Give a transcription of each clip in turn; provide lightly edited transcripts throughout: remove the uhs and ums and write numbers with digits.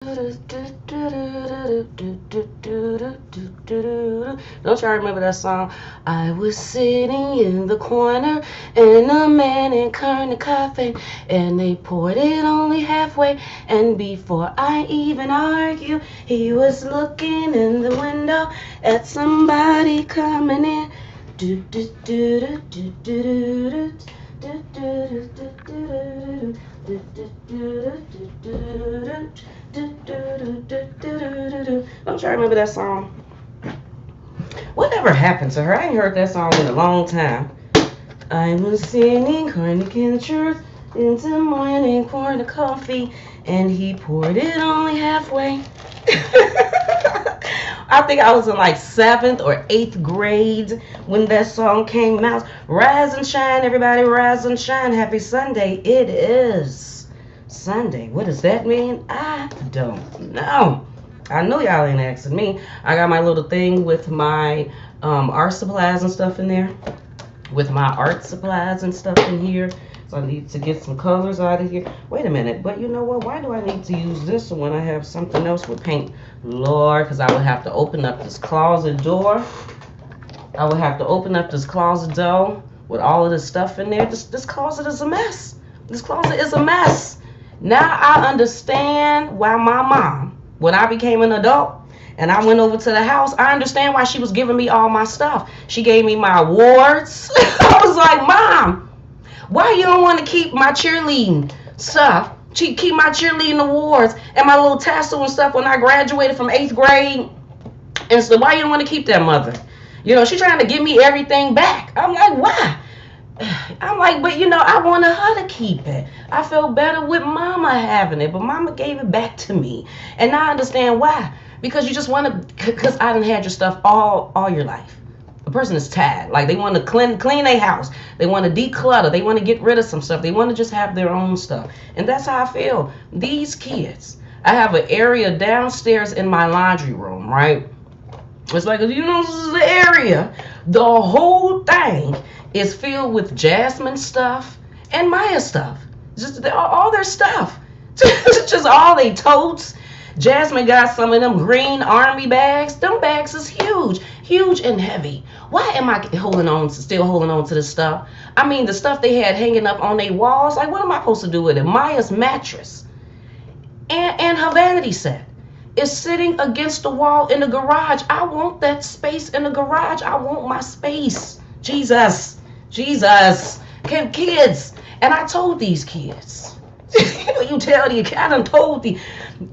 Don't y'all remember that song? I was sitting in the corner and a man encountered the coffee and they poured it only halfway, and before I even argue he was looking in the window at somebody coming in. Don't y'all remember that song? Whatever happened to her? I ain't heard that song in a long time. I was singing Carnegie Church into morning pouring the coffee, and he poured it only halfway. I think I was in like 7th or 8th grade when that song came out. Rise and shine, everybody, rise and shine. Happy Sunday. It is Sunday. What does that mean? I don't know. I know y'all ain't asking me. I got my little thing with my art supplies and stuff in there. With my art supplies and stuff in here. So I need to get some colors out of here. Wait a minute, but you know what? Why do I need to use this when I have something else with paint? Lord, because I would have to open up this closet door. I would have to open up this closet door with all of this stuff in there. This closet is a mess. This closet is a mess. Now I understand why my mom, when I became an adult, and I went over to the house, I understand why she was giving me all my stuff. She gave me my awards. I was like, Mom, why you don't want to keep my cheerleading stuff? Keep my cheerleading awards and my little tassel and stuff when I graduated from 8th grade. And so why you don't want to keep that, Mother? You know, she's trying to give me everything back. I'm like, why? I'm like, but you know, I wanted her to keep it. I felt better with Mama having it, but Mama gave it back to me. And now I understand why. Because you just want to, because I done had your stuff all your life. The person is tired. Like they want to clean their house. They want to declutter. They want to get rid of some stuff. They want to just have their own stuff. And that's how I feel. These kids, I have an area downstairs in my laundry room, right? It's like, you know, this is the area. The whole thing is filled with Jasmine stuff and Maya stuff. Just all their stuff. Just all they totes. Jasmine got some of them green army bags. Them bags is huge. Huge and heavy. Why am I still holding on to this stuff? I mean, the stuff they had hanging up on their walls. Like, what am I supposed to do with it? Maya's mattress and her vanity set is sitting against the wall in the garage. I want that space in the garage. I want my space. Jesus. Kids. And I told these kids. You tell the I done told the,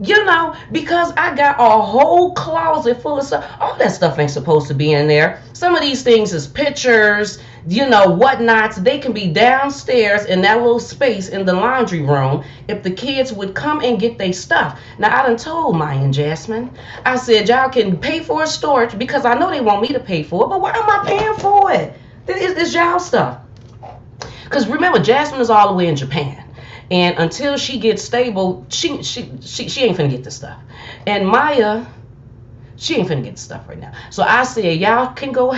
you know, because I got a whole closet full of stuff. All that stuff ain't supposed to be in there. Some of these things is pictures, you know, whatnots. They can be downstairs in that little space in the laundry room if the kids would come and get their stuff. Now, I done told Maya and Jasmine. I said, y'all can pay for a storage because I know they want me to pay for it, but why am I paying for it? It's y'all stuff. Because remember, Jasmine is all the way in Japan. And until she gets stable, she ain't finna get this stuff. And Maya, she ain't finna get the stuff right now. So I said, y'all can go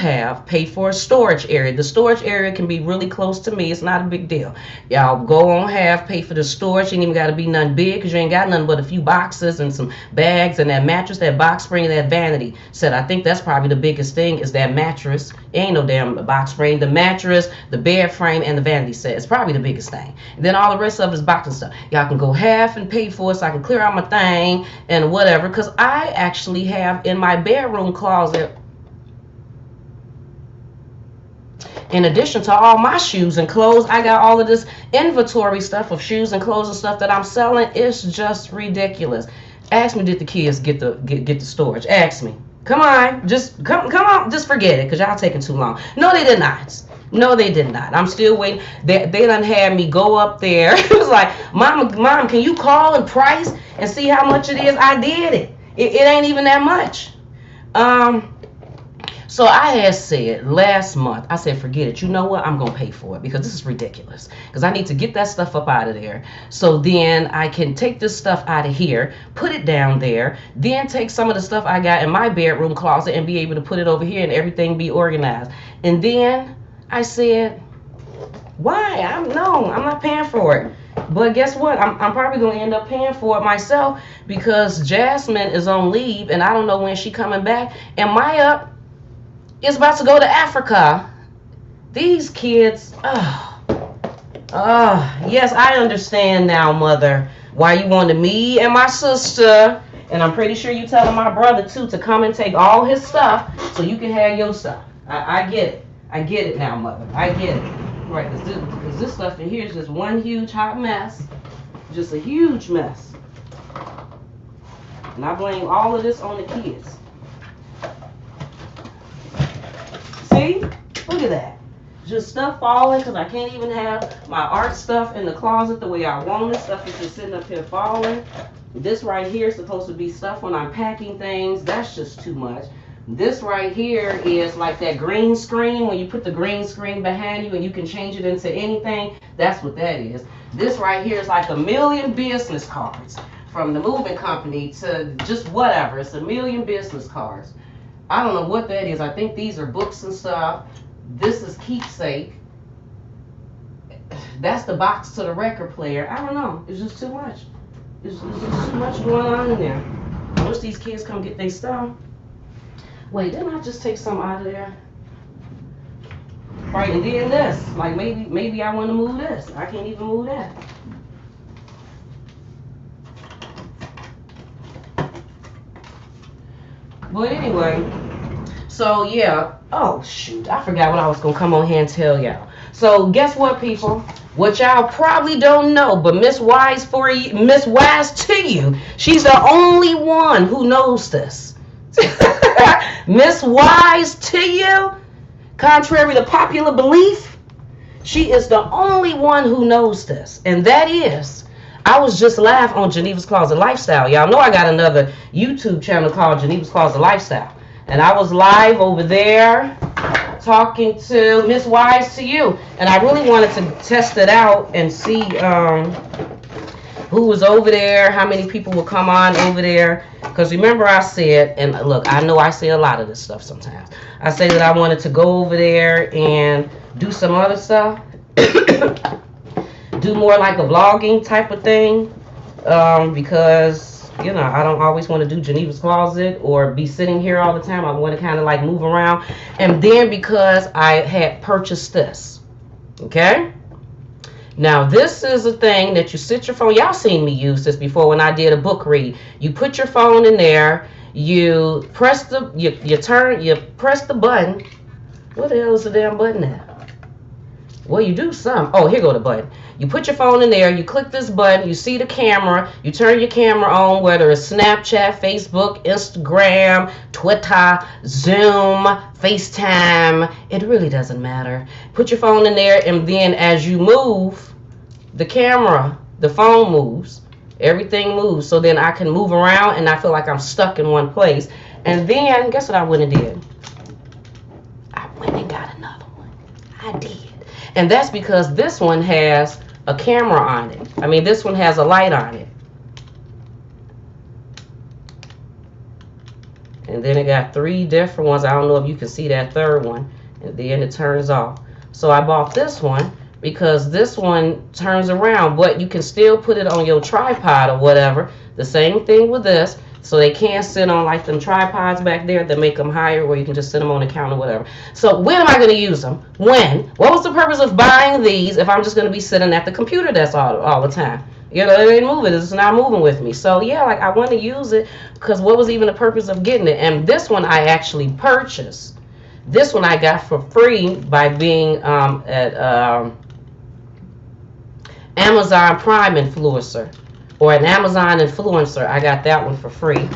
pay for a storage area. The storage area can be really close to me. It's not a big deal. Y'all go on pay for the storage. You ain't even got to be nothing big because you ain't got nothing but a few boxes and some bags and that mattress, that box spring, and that vanity set. I think that's probably the biggest thing is that mattress. It ain't no damn box spring. The mattress, the bed frame, and the vanity set. It's probably the biggest thing. And then all the rest of it is box and stuff. Y'all can go and pay for it so I can clear out my thing and whatever. Because I actually have in my bedroom closet, in addition to all my shoes and clothes, I got all of this inventory stuff of shoes and clothes and stuff that I'm selling. It's just ridiculous. Ask me, did the kids get the storage? Ask me. Come on, just come on, just forget it, because y'all taking too long. No, they did not. No, they did not. I'm still waiting. They done had me go up there. It was like, Mom, can you call and price and see how much it is? I did it. It ain't even that much. So I had said last month, I said, forget it. You know what? I'm going to pay for it because this is ridiculous. Because I need to get that stuff up out of there. So then I can take this stuff out of here, put it down there, then take some of the stuff I got in my bedroom closet and be able to put it over here and everything be organized. And then I said, why? I'm not paying for it. But guess what? I'm probably going to end up paying for it myself because Jasmine is on leave and I don't know when she coming back. And Maya is about to go to Africa. These kids, yes, I understand now, Mother, why you wanted me and my sister, and I'm pretty sure you telling my brother too to come and take all his stuff so you can have your stuff. I get it. I get it now, Mother. I get it. Right, because this stuff in here is just one huge hot mess. Just a huge mess. And I blame all of this on the kids. See? Look at that. Just stuff falling because I can't even have my art stuff in the closet the way I want it. Stuff is just sitting up here falling. This right here is supposed to be stuff when I'm packing things. That's just too much. This right here is like that green screen when you put the green screen behind you and you can change it into anything. That's what that is. This right here is like a million business cards from the moving company to just whatever. It's a million business cards. I don't know what that is. I think these are books and stuff. This is keepsake. That's the box to the record player. I don't know. It's just too much. It's just too much going on in there. I wish these kids come get their stuff. Wait, didn't I just take some out of there? Right, and then this. Like maybe I want to move this. I can't even move that. But anyway, so yeah. Oh shoot, I forgot what I was gonna come on here and tell y'all. So guess what, people? What y'all probably don't know, but Miss Wise to you, she's the only one who knows this. Miss Wise to you, contrary to popular belief, she is the only one who knows this. And that is, I was just live on Geneva's Closet Lifestyle. Y'all know I got another YouTube channel called Geneva's Closet Lifestyle. And I was live over there talking to Miss Wise to you. And I really wanted to test it out and see who was over there, how many people would come on over there. Because remember I said, and look, I know I say a lot of this stuff sometimes. I say that I wanted to go over there and do some other stuff. Do more like a vlogging type of thing. Because, you know, I don't always want to do Geneva's Closet or be sitting here all the time. I want to kind of like move around. And then because I had purchased this. Okay? Now, this is a thing that you sit your phone. Y'all seen me use this before when I did a book read. You put your phone in there. You press the, you press the button. What the hell is the damn button at? Well, you do some. Oh, here go the button. You put your phone in there. You click this button. You see the camera. You turn your camera on, whether it's Snapchat, Facebook, Instagram, Twitter, Zoom, FaceTime. It really doesn't matter. Put your phone in there, and then as you move, the camera, the phone moves. Everything moves. So then I can move around, and I feel like I'm stuck in one place. And then, guess what I went and did? I went and got another one. I did. And that's because this one has a camera on it. I mean, this one has a light on it. And then it got 3 different ones. I don't know if you can see that third one. And then it turns off. So I bought this one because this one turns around, but you can still put it on your tripod or whatever. The same thing with this. So they can sit on like them tripods back there that make them higher, where you can just sit them on the counter or whatever. So when am I going to use them? When? What was the purpose of buying these if I'm just going to be sitting at the computer that's all the time? You know, it ain't moving. It's not moving with me. So yeah, like I want to use it because what was even the purpose of getting it? And this one I actually purchased. This one I got for free by being at Amazon Prime influencer. Or an Amazon influencer. I got that one for free.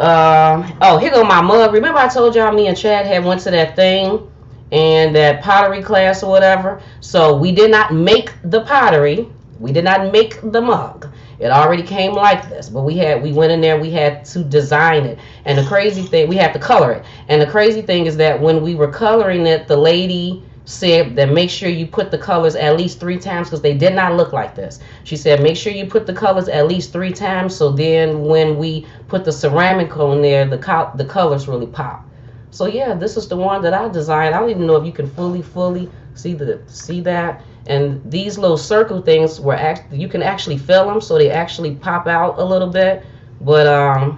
Oh, here go my mug. Remember I told y'all me and Chad had went to that thing and that pottery class or whatever. So we did not make the pottery. We did not make the mug. It already came like this. But we went in there, we had to design it. And the crazy thing, we had to color it. And the crazy thing is that when we were coloring it, the lady said that make sure you put the colors at least 3 times because they did not look like this. She said make sure you put the colors at least 3 times so then when we put the ceramic on there, the colors really pop. So yeah, this is the one that I designed. I don't even know if you can fully See that? And these little circle things you can actually fill them, so they actually pop out a little bit. But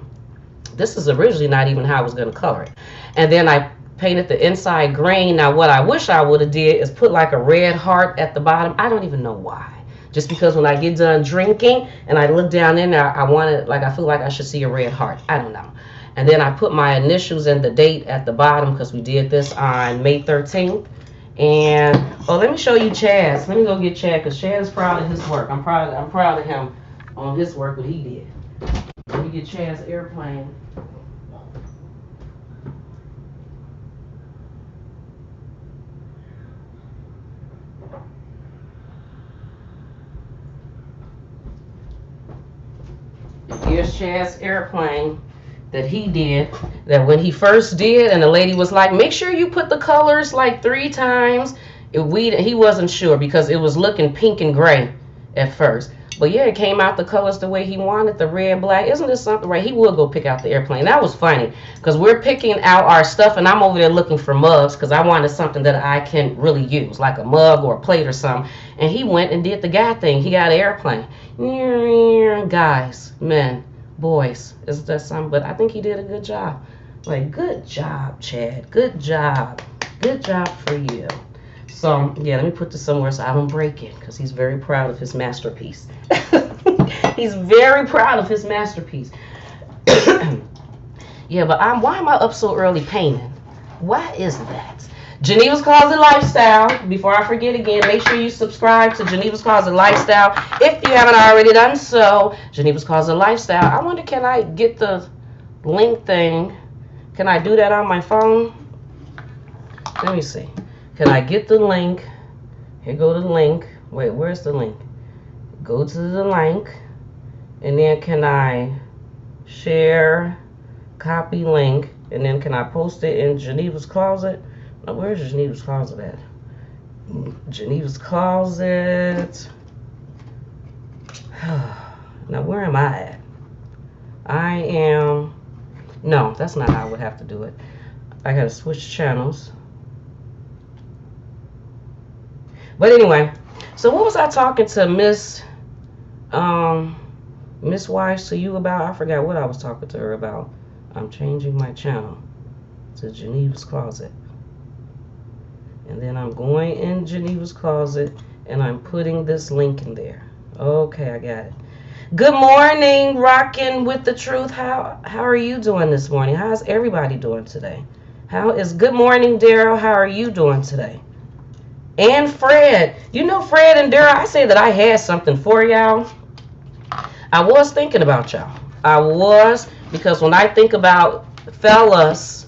this is originally not even how I was going to color it. And then I painted the inside green. Now what I wish I would have did is put like a red heart at the bottom. I don't even know why. Just because when I get done drinking and I look down in there, I feel like I should see a red heart. I don't know. And then I put my initials and the date at the bottom because we did this on May 13th. And let me show you Chaz. Let me go get Chaz because Chaz is proud of his work. I'm proud of him on his work, what he did. Let me get Chaz airplane. Here's Chaz airplane that he did, that when he first did, and the lady was like, make sure you put the colors like 3 times. He wasn't sure because it was looking pink and gray at first. But yeah, it came out the colors the way he wanted, the red, black. Isn't this something, right? He would go pick out the airplane. That was funny because we're picking out our stuff and I'm over there looking for mugs because I wanted something that I can really use, like a mug or a plate or something. And he went and did the guy thing. He got an airplane. Guys, men, boys, is that something? But I think he did a good job. Like, good job, Chad. Good job. Good job for you. So, yeah, let me put this somewhere so I don't break it because he's very proud of his masterpiece. He's very proud of his masterpiece. Yeah, but why am I up so early painting? Why is that? Geneva's Closet Lifestyle. Before I forget again, make sure you subscribe to Geneva's Closet Lifestyle if you haven't already done so. Geneva's Closet Lifestyle. I wonder, can I get the link thing? Can I do that on my phone? Let me see. Can I get the link? Here go the link. Wait, where's the link? Go to the link. And then can I share, copy link, and then can I post it in Geneva's Closet? Now, where's Geneva's Closet at? Geneva's Closet. Now, where am I at? I am... No, that's not how I would have to do it. I gotta switch channels. But anyway, so what was I talking to Miss Wise to you about? I forgot what I was talking to her about. I'm changing my channel to Geneva's Closet. And then I'm going in Geneva's Closet and I'm putting this link in there. Okay, I got it. Good morning, Rockin' with the Truth. How are you doing this morning? How's everybody doing today? Good morning, Daryl. How are you doing today? And Fred. You know, Fred and Daryl, I say that I had something for y'all. I was thinking about y'all. I was, because when I think about fellas,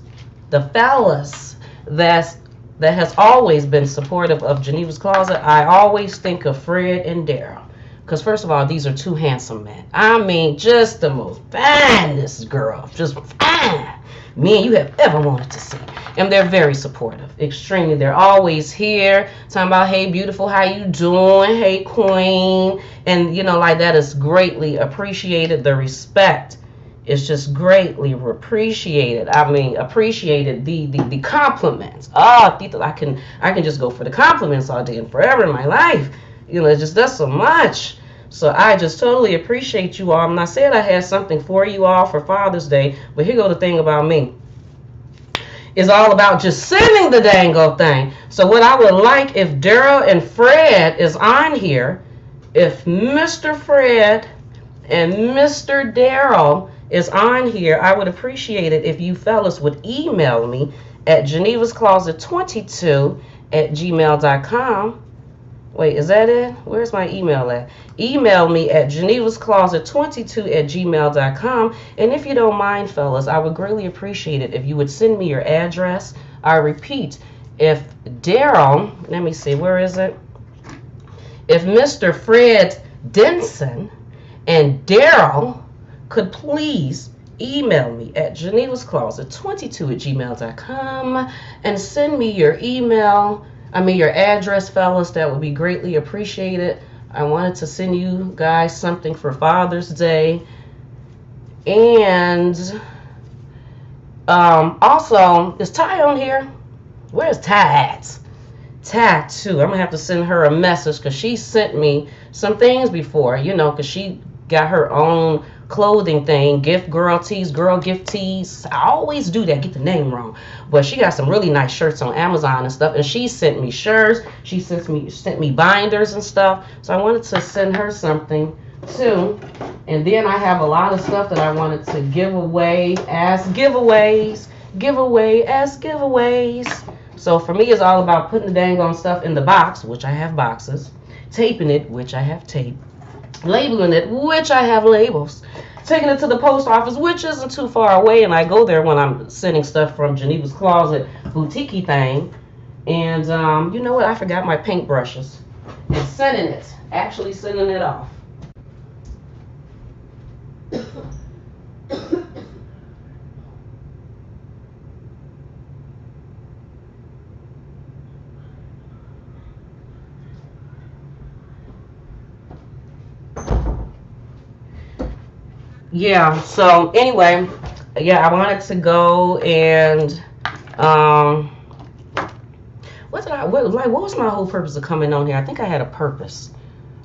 the fellas that has always been supportive of Geneva's Closet, I always think of Fred and Daryl. Because first of all, these are 2 handsome men. I mean, just the most finest girl. Just fine men you have ever wanted to see. And they're very supportive, extremely. They're always here talking about, hey, beautiful, how you doing? Hey, queen. And, you know, like, that is greatly appreciated. The respect is just greatly appreciated. I mean, appreciated the compliments. Oh, I can just go for the compliments all day and forever in my life. You know, it just does so much. So I just totally appreciate you all. And I said I had something for you all for Father's Day, but here go the thing about me. It's all about just sending the dang old thing. So what I would like, if Daryl and Fred is on here, if Mr. Fred and Mr. Daryl is on here, I would appreciate it if you fellas would email me at genevascloset22@gmail.com. Wait, is that it? Where's my email at? Email me at genevascloset22@gmail.com. And if you don't mind, fellas, I would greatly appreciate it if you would send me your address. I repeat, if Daryl, let me see, where is it? If Mr. Fred Denson and Daryl could please email me at genevascloset22@gmail.com and send me your your address, fellas. That would be greatly appreciated. I wanted to send you guys something for Father's Day. And also, is Ty on here? Where's Ty at? tattoo. I'm gonna have to send her a message because she sent me some things before, you know, because she got her own clothing thing, gift girl tees, girl gift tees. I always do that, get the name wrong. But she got some really nice shirts on Amazon and stuff, and she sent me shirts. She sent me binders and stuff. So I wanted to send her something too. And then I have a lot of stuff that I wanted to give away as giveaways. So for me, it's all about putting the dang on stuff in the box, which I have boxes, taping it, which I have tape, labeling it, which I have labels, taking it to the post office, which isn't too far away, and I go there when I'm sending stuff from Geneva's Closet boutique thing. And you know what? I forgot my paintbrushes. And actually sending it off. Yeah, so anyway, yeah, I wanted to go and what was my whole purpose of coming on here? I think I had a purpose,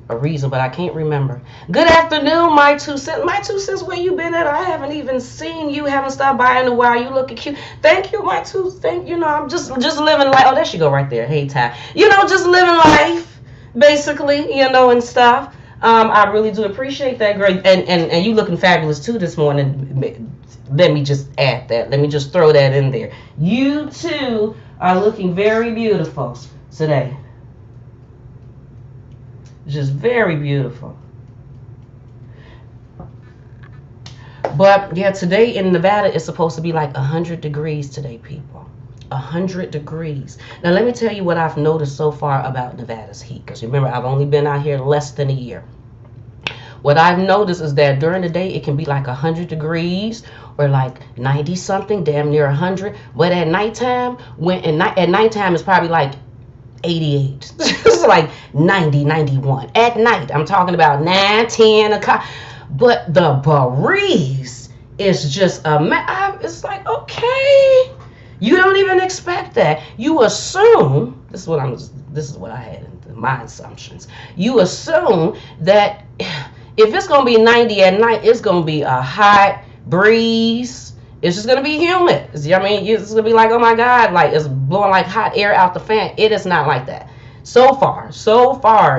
a reason, but I can't remember. Good afternoon, my 2 cents. My 2 cents, where you been at? I haven't even seen you. Haven't stopped by in a while. You looking cute. Thank you, my 2. You know, I'm just living life. Oh, there she go right there. Hey, Ty. You know, just living life, basically, you know, and stuff. I really do appreciate that, girl. And you looking fabulous too this morning. Let me just add that. Let me just throw that in there. You too are looking very beautiful today. Just very beautiful. But yeah, today in Nevada it's supposed to be like 100 degrees today, people. 100 degrees. Now let me tell you what I've noticed so far about Nevada's heat, because remember, I've only been out here less than a year. What I've noticed is that during the day it can be like 100 degrees or like 90 something, damn near 100. But at nighttime, at nighttime it's probably like 88. It's like 90, 91 at night. I'm talking about 9, 10 o'clock. But the breeze is just it's like, okay. You don't even expect that. You assume, this is what I had in my assumptions. You assume that if it's gonna be 90 at night, it's gonna be a hot breeze. It's just gonna be humid. I mean, it's gonna be like, oh my God, like it's blowing like hot air out the fan. It is not like that. So far,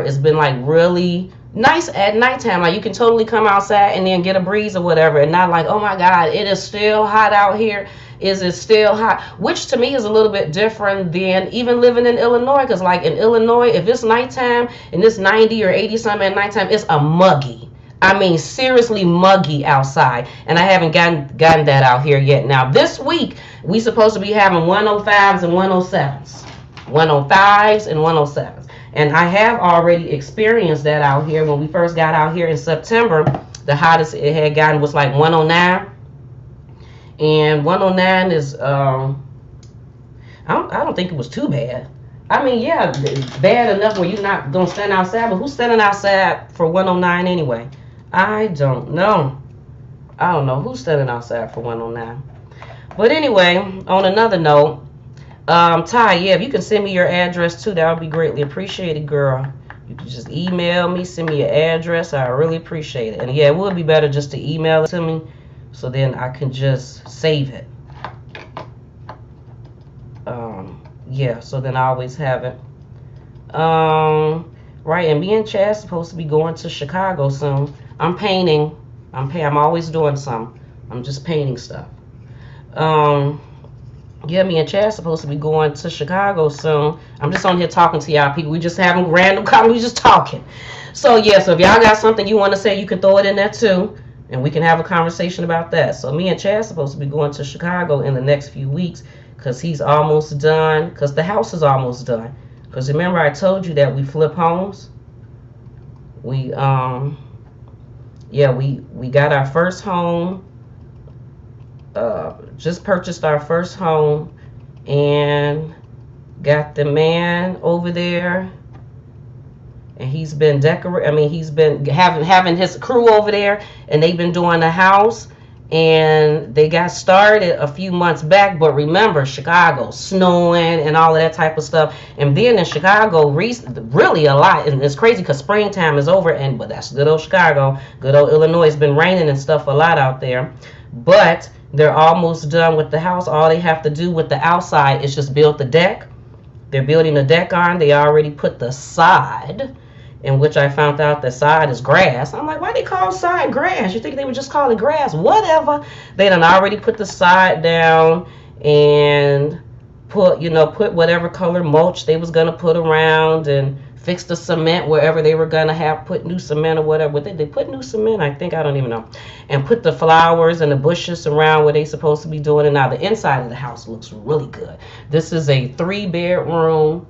it's been like really nice at nighttime. Like you can totally come outside and then get a breeze or whatever, and not like, oh my God, it is still hot out here. Is it still hot? Which to me is a little bit different than even living in Illinois. Because like in Illinois, if it's nighttime and it's 90 or 80 something at nighttime, it's a muggy. I mean, seriously muggy outside. And I haven't gotten that out here yet. Now this week, we supposed to be having 105s and 107s. 105s and 107s. And I have already experienced that out here. When we first got out here in September, the hottest it had gotten was like 109. And 109 is, I don't think it was too bad. I mean, yeah, bad enough where you're not going to stand outside. But who's standing outside for 109 anyway? I don't know. I don't know who's standing outside for 109. But anyway, on another note, Ty, yeah, if you can send me your address too, that would be greatly appreciated, girl. You can just email me, send me your address. I really appreciate it. And yeah, it would be better just to email it to me, so then I can just save it. Yeah, so then I always have it. Right, and me and Chad's supposed to be going to Chicago soon. I'm painting. I'm always doing something. I'm just painting stuff. Yeah, me and Chad's supposed to be going to Chicago soon. I'm just on here talking to y'all people. We just having random conversation. We just talking. So yeah, so if y'all got something you want to say, you can throw it in there too. And we can have a conversation about that. So me and Chad's supposed to be going to Chicago in the next few weeks because he's almost done. Because the house is almost done. Because remember I told you that we flip homes. We got our first home. Just purchased our first home and got the man over there. And he's been he's been having his crew over there, and they've been doing the house. and they got started a few months back. But remember, Chicago, snowing and all of that type of stuff, and being in Chicago really a lot, and it's crazy because springtime is over, but that's good old Chicago, good old Illinois. It's been raining and stuff a lot out there, but they're almost done with the house. All they have to do with the outside is just build the deck. They're building the deck on. They already put the side, in which I found out the side is grass. I'm like, why they call side grass? You think they would just call it grass? Whatever. They done already put the side down and put whatever color mulch they was gonna put around, and fix the cement wherever they were gonna have put new cement or whatever. They put new cement, I think, I don't even know. And put the flowers and the bushes around where they supposed to be doing it. Now the inside of the house looks really good. This is a 3-bedroom,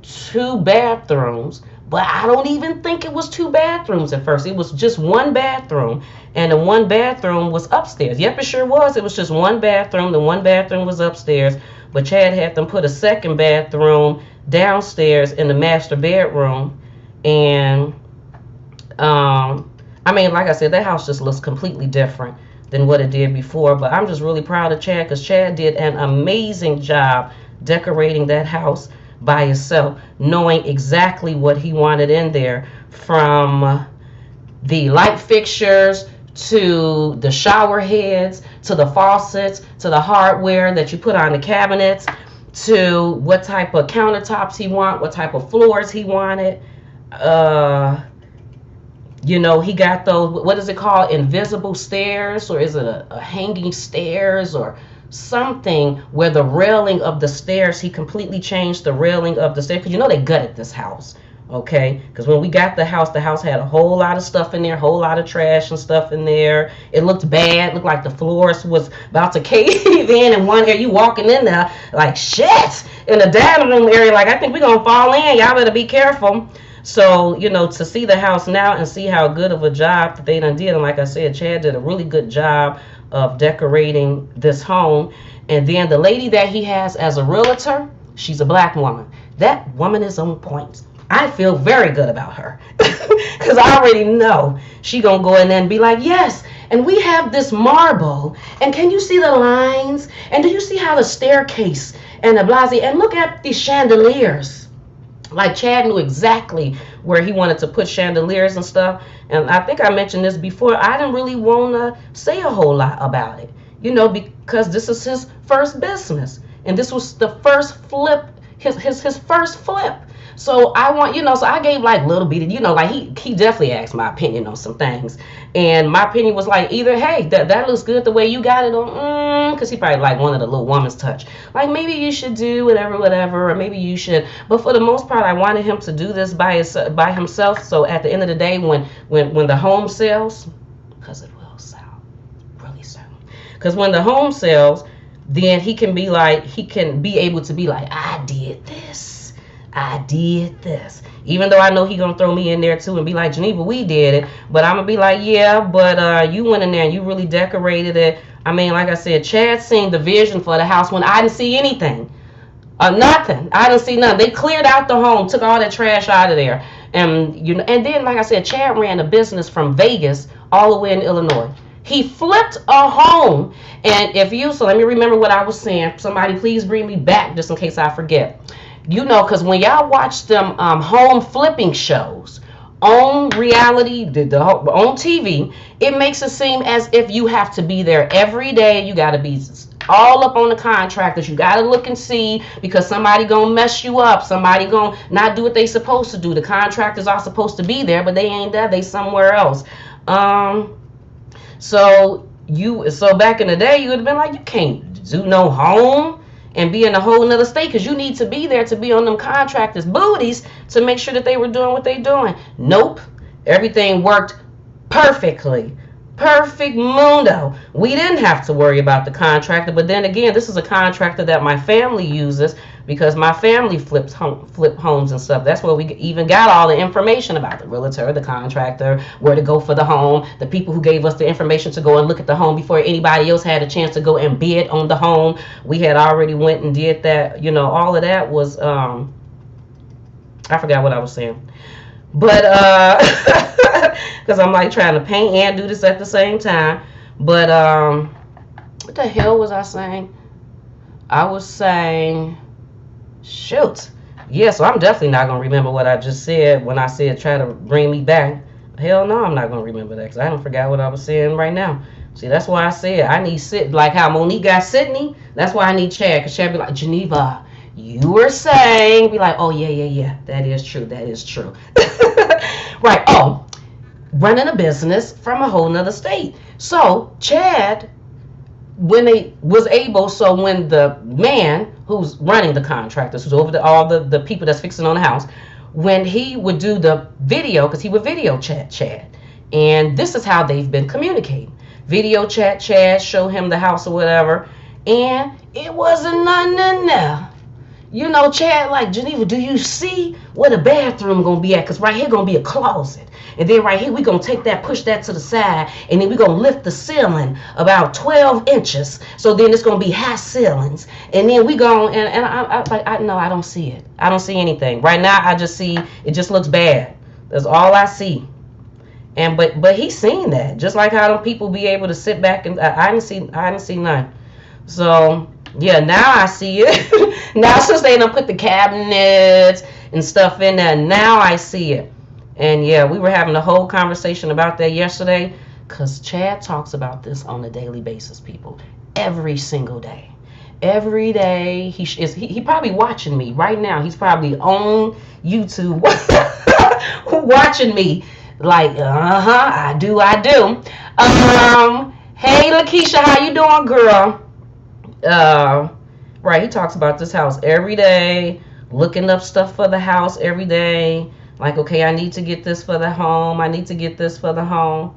2 bathrooms. But I don't even think it was 2 bathrooms at first. It was just 1 bathroom, and the 1 bathroom was upstairs. Yep, it sure was. It was just 1 bathroom. The 1 bathroom was upstairs, but Chad had them put a 2nd bathroom downstairs in the master bedroom. And I mean, like I said, that house just looks completely different than what it did before. But I'm just really proud of Chad, because Chad did an amazing job decorating that house by himself, knowing exactly what he wanted in there, from the light fixtures to the shower heads to the faucets to the hardware that you put on the cabinets, to what type of countertops he wanted, what type of floors he wanted. He got those, what is it called, invisible stairs, or is it a hanging stairs or something, where the railing of the stairs, he completely changed the railing of the stairs, because they gutted this house, okay? Because when we got the house had a whole lot of stuff in there, a whole lot of trash and stuff in there. It looked bad, looked like the floors was about to cave in one area. You walking in there like, shit, in the dining room area, like, I think we're gonna fall in, y'all better be careful. So, to see the house now and see how good of a job that they done did, and like I said, Chad did a really good job of decorating this home. And then the lady that he has as a realtor, she's a black woman. That woman is on point. I feel very good about her, because I already know she gonna go in there and be like, yes, and we have this marble, and can you see the lines, and do you see how the staircase and the blase, and look at these chandeliers. Like, Chad knew exactly where he wanted to put chandeliers and stuff. And I think I mentioned this before. I didn't really want to say a whole lot about it, because this is his first business. And this was the first flip, his first flip. So I want, so I gave like little bitty, like he definitely asked my opinion on some things. And my opinion was like, either, hey, that looks good the way you got it on, because he probably like wanted a little woman's touch. Like, maybe you should do whatever, or maybe you should. But for the most part, I wanted him to do this by himself. So at the end of the day, when the home sells, because it will sell really soon. Because when the home sells, then he can be able to be like, I did this. Even though I know he gonna throw me in there too and be like, Geneva, we did it. But I'm gonna be like, yeah, but you went in there and you really decorated it. I mean, like I said, Chad seen the vision for the house when I didn't see anything. Nothing. I didn't see nothing. They cleared out the home, took all that trash out of there. And and then, like I said, Chad ran a business from Vegas all the way in Illinois. He flipped a home. And so let me remember what I was saying. Somebody please bring me back just in case I forget. Because when y'all watch them home flipping shows on reality, on TV, it makes it seem as if you have to be there every day. You got to be all up on the contractors. You got to look and see, because somebody gonna mess you up. Somebody gonna not do what they supposed to do. The contractors are supposed to be there, but they ain't there. They somewhere else. So back in the day, you would have been like, you can't do no home and be in a whole nother state, because you need to be there to be on them contractors' booties to make sure that they were doing what they doing. Nope. Everything worked perfectly. Perfect mundo. We didn't have to worry about the contractor, but then again, this is a contractor that my family uses, because my family flip homes and stuff. That's where we even got all the information about the realtor, the contractor, where to go for the home, the people who gave us the information to go and look at the home before anybody else had a chance to go and bid on the home. We had already went and did that. All of that was, I forgot what I was saying. But, because I'm like trying to paint and do this at the same time. But what the hell was I saying? I was saying, shoot. Yeah, so I'm definitely not going to remember what I just said when I said try to bring me back. Hell no, I'm not going to remember that because I don't forget what I was saying right now. See, that's why I said I need Sid, like how Monique got Sydney. That's why I need Chad, because Chad be like, Geneva, you were saying, be like, oh, yeah, yeah, yeah, that is true, that is true. Right, oh, running a business from a whole nother state. So, Chad, when they was able, so when the man who's running the contractors, who's over all the people that's fixing on the house, when he would do the video, because he would video chat Chad, and this is how they've been communicating. Video chat Chad, show him the house or whatever, and it wasn't nothing in there. You know, Chad, like, Geneva, do you see where the bathroom gonna be at? Because right here gonna be a closet. And then right here, we gonna take that, push that to the side, and then we gonna lift the ceiling about 12 inches. So then it's gonna be high ceilings. And then we go, and no, I don't see it. I don't see anything. Right now, I just see, it just looks bad. That's all I see. And but he's seen that. Just like how them people be able to sit back and, I didn't see none. So, yeah, now I see it. Now since they done put the cabinets and stuff in there, now I see it. And yeah, we were having a whole conversation about that yesterday, because Chad talks about this on a daily basis, people. Every single day. Every day. He probably watching me right now. He's probably on YouTube watching me. Like, I do. Hey, Lakeisha, how you doing, girl? Right, he talks about this house every day, looking up stuff for the house every day. Like, okay, I need to get this for the home. I need to get this for the home.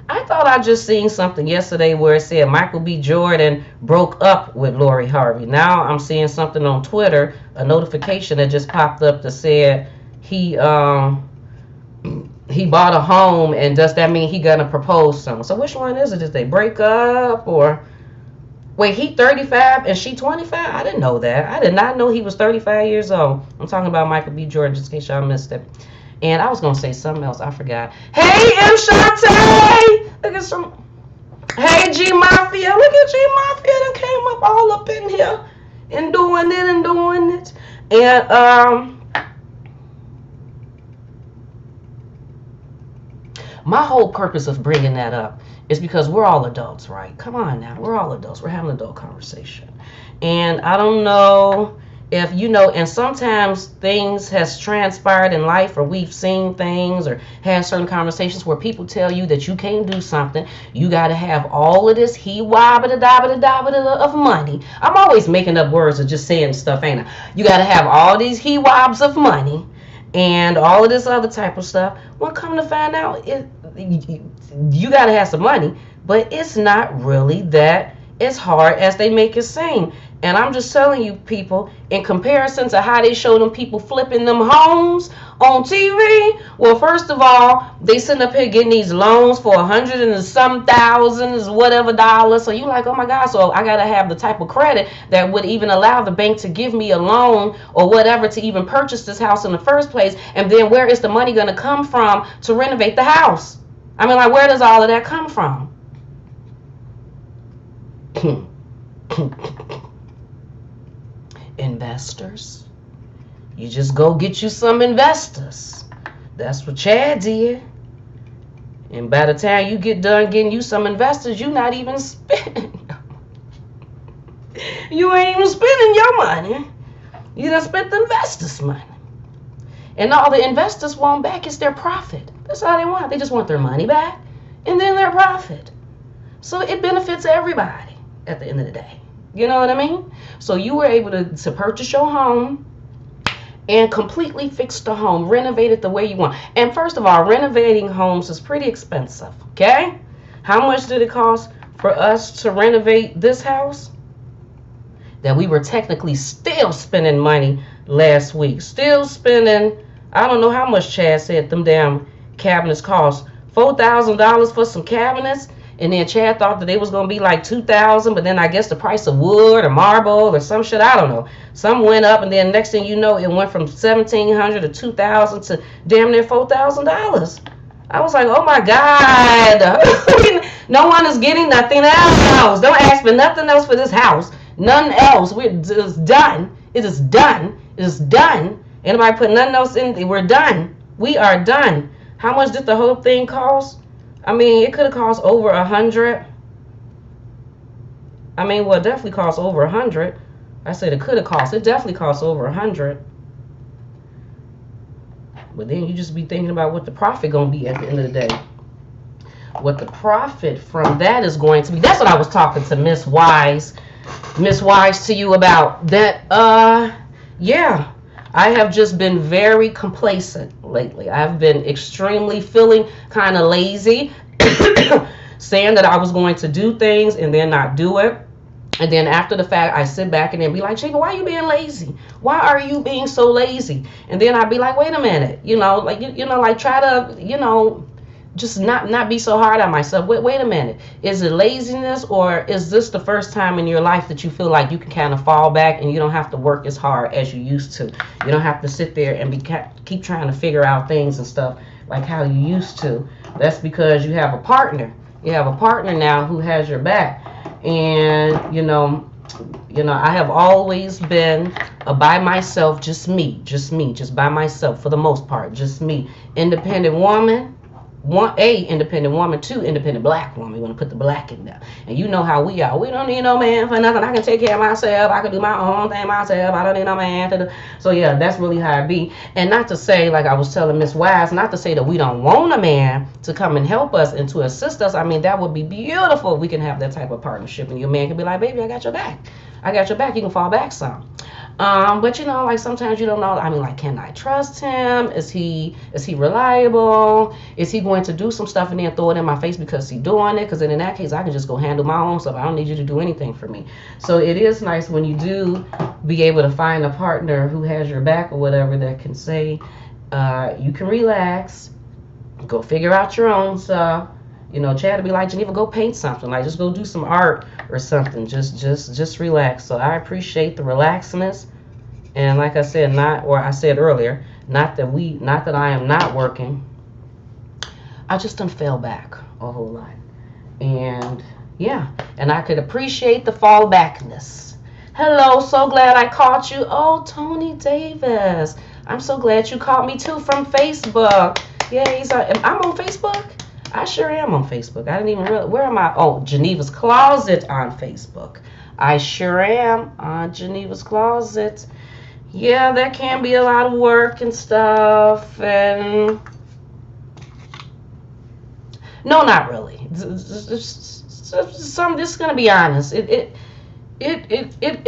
I thought I just seen something yesterday where it said Michael B. Jordan broke up with Lori Harvey. Now I'm seeing something on Twitter, a notification that just popped up that said he bought a home, and does that mean he gonna propose something? So which one is it? Did they break up, or wait, he 35 and she 25? I didn't know that. I did not know he was 35 years old. I'm talking about Michael B. Jordan, just in case y'all missed it. And I was gonna say something else. I forgot. Hey, M. Shantae! Look at some. Hey, G Mafia. Look at G Mafia. That came up all up in here and doing it. And my whole purpose of bringing that up is because we're all adults, right? Come on now, we're all adults. We're having an adult conversation, and I don't know if you know, and sometimes things has transpired in life, or we've seen things or had certain conversations where people tell you that you can't do something. You got to have all of this of money. I'm always making up words or just saying stuff, ain't I? You got to have all these he-wobs of money and all of this other type of stuff. Well, come to find out, you got to have some money, but it's not really that as hard as they make it seem. And I'm just telling you, people, in comparison to how they show them people flipping them homes on TV, well, first of all, they sitting up here getting these loans for 100 and some thousands, whatever dollars. So you like, oh my God, so I got to have the type of credit that would even allow the bank to give me a loan or whatever to even purchase this house in the first place. And then where is the money going to come from to renovate the house? I mean, like, where does all of that come from? Investors. You just go get you some investors. That's what Chad did. And by the time you get done getting you some investors, you're not even spending. You ain't even spending your money. You done spent the investors' money. And all the investors want back is their profit. That's all they want. They just want their money back and then their profit. So it benefits everybody at the end of the day. You know what I mean? So you were able to purchase your home and completely fix the home, renovate it the way you want. And first of all, renovating homes is pretty expensive, okay? How much did it cost for us to renovate this house? That we were technically still spending money last week. Still spending, I don't know how much Chad said them damn cabinets cost. $4,000 for some cabinets. And then Chad thought that they was going to be like $2,000, but then I guess the price of wood or marble or some shit, I don't know. Some went up, and then next thing you know, it went from $1,700 to $2,000 to damn near $4,000. I was like, oh my God. No one is getting nothing else. Don't ask for nothing else for this house. None else. We're just done. It is done. It is done. Anybody put nothing else in? We're done. We are done. How much did the whole thing cost? I mean, it could have cost over 100. I mean, well, it definitely cost over 100. I said it could have cost. It definitely cost over 100. But then you just be thinking about what the profit gonna be at the end of the day. What the profit from that is going to be. That's what I was talking to Miss Wise to you about. That yeah. I have just been very complacent lately. I've been extremely feeling kind of lazy, saying that I was going to do things and then not do it. And then after the fact, I sit back and then be like, Chica, why are you being lazy? Why are you being so lazy? And then I'd be like, wait a minute, like try to, just not be so hard on myself. Wait a minute. Is it laziness, or is this the first time in your life that you feel like you can kind of fall back and you don't have to work as hard as you used to? You don't have to sit there and keep trying to figure out things and stuff like how you used to. That's because you have a partner. You have a partner now who has your back. And I have always been by myself, just by myself for the most part, just me. Independent woman. Independent woman, 2, independent black woman. You want to put the black in there. And you know how we are. We don't need no man for nothing. I can take care of myself. I can do my own thing myself. I don't need no man to do. So yeah, that's really how I be. And not to say, like I was telling Miss Wise, not to say that we don't want a man to come and help us and to assist us. I mean, that would be beautiful if we can have that type of partnership. And your man can be like, baby, I got your back. I got your back. You can fall back some. But like sometimes you don't know. I mean, like, can I trust him? Is he reliable? Is he going to do some stuff and then throw it in my face because he's doing it? Because then in that case, I can just go handle my own stuff. I don't need you to do anything for me. So it is nice when you do be able to find a partner who has your back or whatever that can say, you can relax, go figure out your own stuff. Chad would be like, Geneva, go paint something. Like, just go do some art or something. Just relax. So I appreciate the relaxedness. And like I said, I said earlier, not that I am not working. I just done fell back a whole lot. And yeah, and I could appreciate the fall backness. Hello, so glad I caught you. Oh, Tony Davis. I'm so glad you caught me too from Facebook. Yeah, I'm on Facebook. I sure am on Facebook. I didn't even realize. Where am I? Oh, Geneva's Closet on Facebook. I sure am on Geneva's Closet. Yeah, that can be a lot of work and stuff. And no, not really. I'm just gonna be honest. It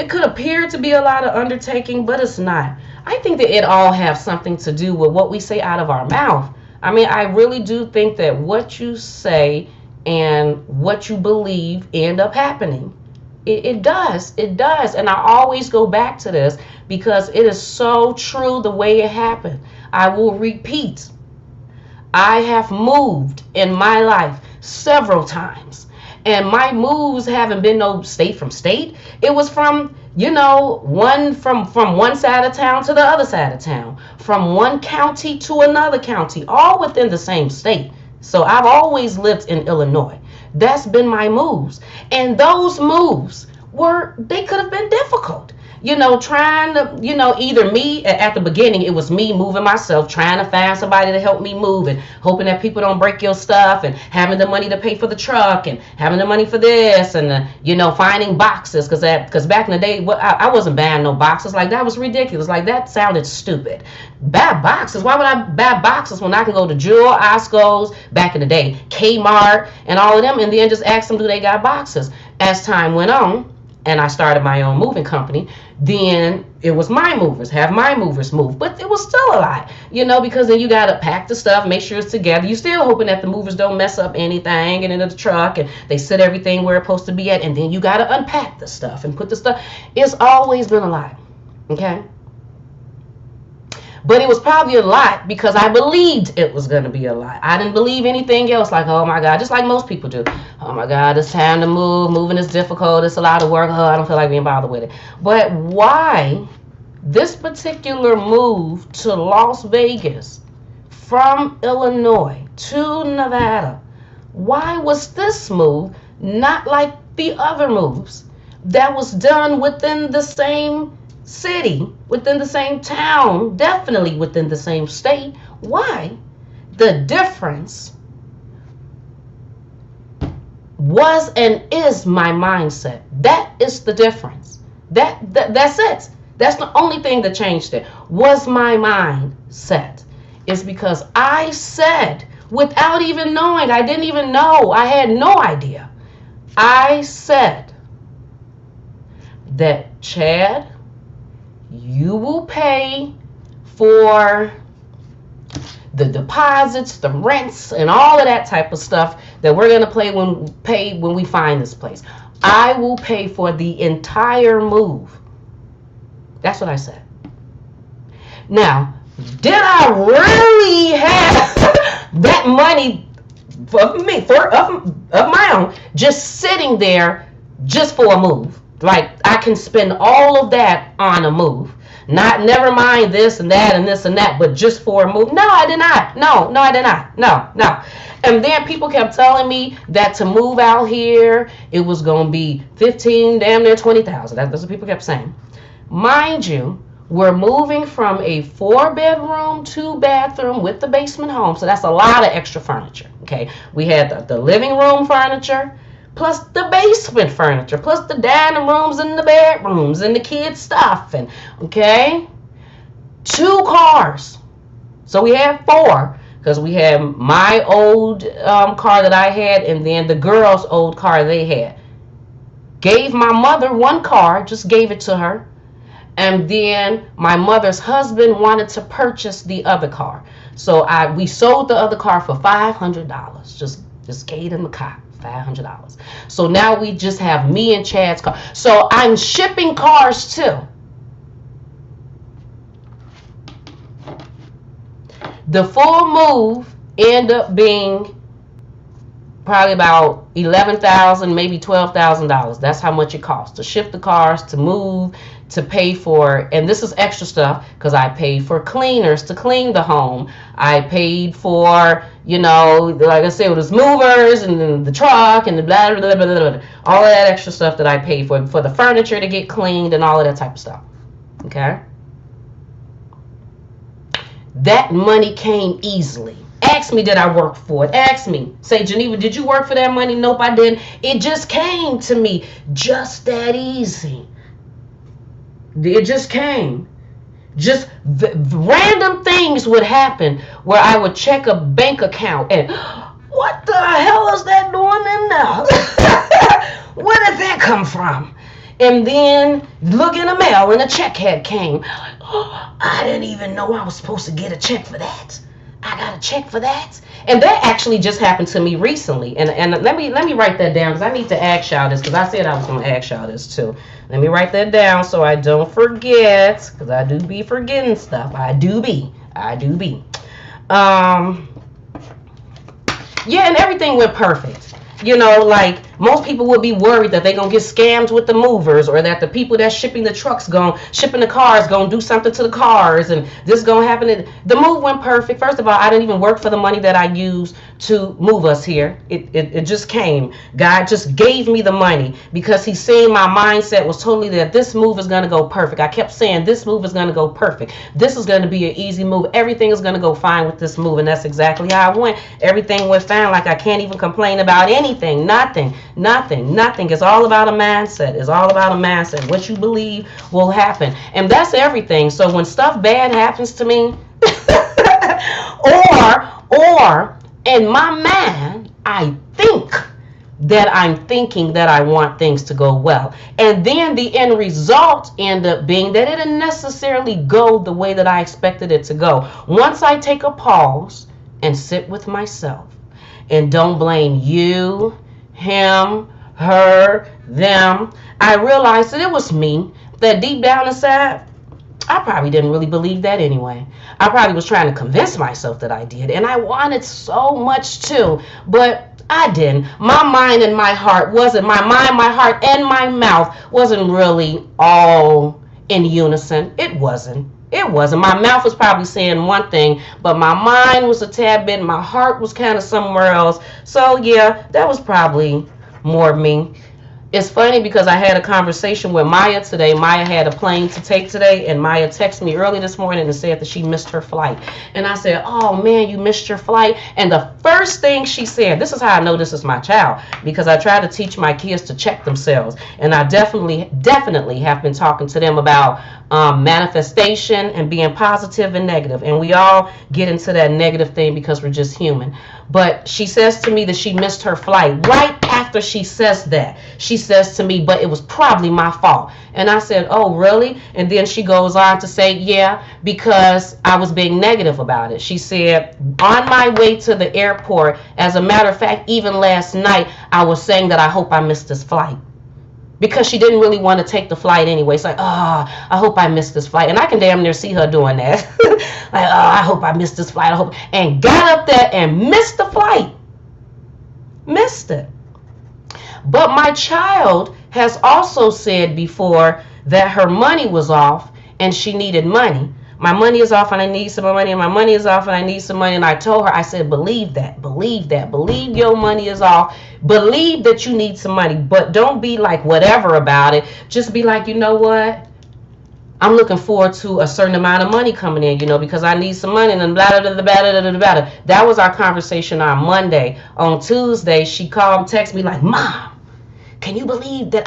could appear to be a lot of undertaking, but it's not. I think that it all has something to do with what we say out of our mouth. I mean, I really do think that what you say and what you believe end up happening. It does. And I always go back to this because it is so true the way it happened. I will repeat. I have moved in my life several times. And my moves haven't been no state from state. It was from, one from one side of town to the other side of town, from one county to another county, all within the same state. So I've always lived in Illinois. That's been my moves. And those moves they could have been difficult. Trying to, either me, at the beginning, it was me moving myself, trying to find somebody to help me move and hoping that people don't break your stuff and having the money to pay for the truck and having the money for this and, finding boxes. Because back in the day, I wasn't buying no boxes. Like, that was ridiculous. Like, that sounded stupid. Buy boxes? Why would I buy boxes when I can go to Jewel, Osco's, back in the day, Kmart, and all of them, and then just ask them, do they got boxes? As time went on, and I started my own moving company, then it was my movers move. But it was still a lot, because then you got to pack the stuff, make sure it's together. You're still hoping that the movers don't mess up anything, and into the truck, and they set everything where it's supposed to be at, and then you got to unpack the stuff and put the stuff. It's always been a lot, okay? But it was probably a lot because I believed it was going to be a lot. I didn't believe anything else. Like, oh my God, just like most people do. Oh my God, it's time to move. Moving is difficult. It's a lot of work. Oh, I don't feel like being bothered with it. But why this particular move to Las Vegas from Illinois to Nevada. Why was this move not like the other moves that was done within the same city, within the same town, definitely within the same state? Why? The difference was and is my mindset. That is the difference. That's it. That's the only thing that changed it. Was my mindset. It's because I said, without even knowing, I didn't even know, I had no idea. I said that, Chad, you will pay for the deposits, the rents, and all of that type of stuff that we're going to pay when we find this place. I will pay for the entire move. That's what I said. Now, did I really have that money of my own, just sitting there just for a move? Like, I can spend all of that on a move. Never mind this and that and this and that, but just for a move. No, I did not. No, I did not. No. And then people kept telling me that to move out here, it was going to be 15, damn near 20,000. That's what people kept saying. Mind you, we're moving from a 4-bedroom, 2-bathroom with the basement home. So that's a lot of extra furniture. Okay. We had the living room furniture, plus the basement furniture, plus the dining rooms and the bedrooms and the kids' stuff. And okay, 2 cars. So we had 4, because we had my old car that I had, and then the girls' old car they had. Gave my mother 1 car, just gave it to her. And then my mother's husband wanted to purchase the other car. So we sold the other car for $500. Just gave him the car. $500. So now we just have me and Chad's car. So I'm shipping cars too. The full move ended up being probably about $11,000, maybe $12,000. That's how much it costs to ship the cars, to move, to pay for, and this is extra stuff because I paid for cleaners to clean the home. I paid for, like I said, it was movers and then the truck and the blah, blah, blah, blah, blah, all of that extra stuff that I paid for the furniture to get cleaned and all of that type of stuff. Okay? That money came easily. Ask me, did I work for it? Ask me. Say, Geneva, did you work for that money? Nope, I didn't. It just came to me just that easy. It just came. Just random things would happen where I would check a bank account and, what the hell is that doing in there? Where did that come from? And then look in the mail and a check had came. Oh, I didn't even know I was supposed to get a check for that. I got a check for that. And that actually just happened to me recently. And let me write that down, because I need to ask y'all this, because I said I was going to ask y'all this too. Let me write that down so I don't forget, because I do be forgetting stuff. I do be. Yeah, and everything went perfect. Like most people would be worried that they're going to get scammed with the movers, or that the people that's shipping the trucks shipping the cars going to do something to the cars, and this going to happen. The move went perfect. First of all, I didn't even work for the money that I used to move us here. It just came. God just gave me the money because he's saying my mindset was totally that this move is going to go perfect. I kept saying this move is going to go perfect. This is going to be an easy move. Everything is going to go fine with this move, and that's exactly how it went. Everything went fine. Like I can't even complain about anything. Nothing. It's all about a mindset. What you believe will happen. And that's everything. So when stuff bad happens to me, or in my mind, I think that I'm thinking that I want things to go well. And then the end result end up being that it didn't necessarily go the way that I expected it to go. Once I take a pause and sit with myself and don't blame you, him, her, them, I realized that it was me, that deep down inside, I probably didn't really believe that anyway. I probably was trying to convince myself that I did, and I wanted so much too, but I didn't. My mind and my heart wasn't, my heart, and my mouth wasn't really all in unison. It wasn't. It wasn't. My mouth was probably saying one thing, but my mind was a tad bit, my heart was kind of somewhere else. So yeah, that was probably more me. It's funny because I had a conversation with Maya today. Maya had a plane to take today, and Maya texted me early this morning and said that she missed her flight. And I said, oh man, you missed your flight? And the first thing she said, this is how I know this is my child, because I try to teach my kids to check themselves. And I definitely have been talking to them about manifestation and being positive and negative. And we all get into that negative thing because we're just human. But she says to me that she missed her flight. Right after she says that, she says to me, but it was probably my fault. And I said, oh, really? And then she goes on to say, yeah, because I was being negative about it. She said, on my way to the airport, as a matter of fact, even last night, I was saying that I hope I missed this flight. Because she didn't really want to take the flight anyway. It's like, oh, I hope I missed this flight. And I can damn near see her doing that. Like, oh, I hope I missed this flight. I hope. And got up there and missed the flight. Missed it. But my child has also said before that her money was off and she needed money. My money is off and I need some money, and my money is off and I need some money. And I told her, I said, believe that, believe that, believe your money is off, believe that you need some money, but don't be like whatever about it. Just be like, you know what? I'm looking forward to a certain amount of money coming in, because I need some money, and then blah, blah, blah, blah, blah, blah, blah. That was our conversation on Monday. On Tuesday, she called, texted me like, Mom, can you believe that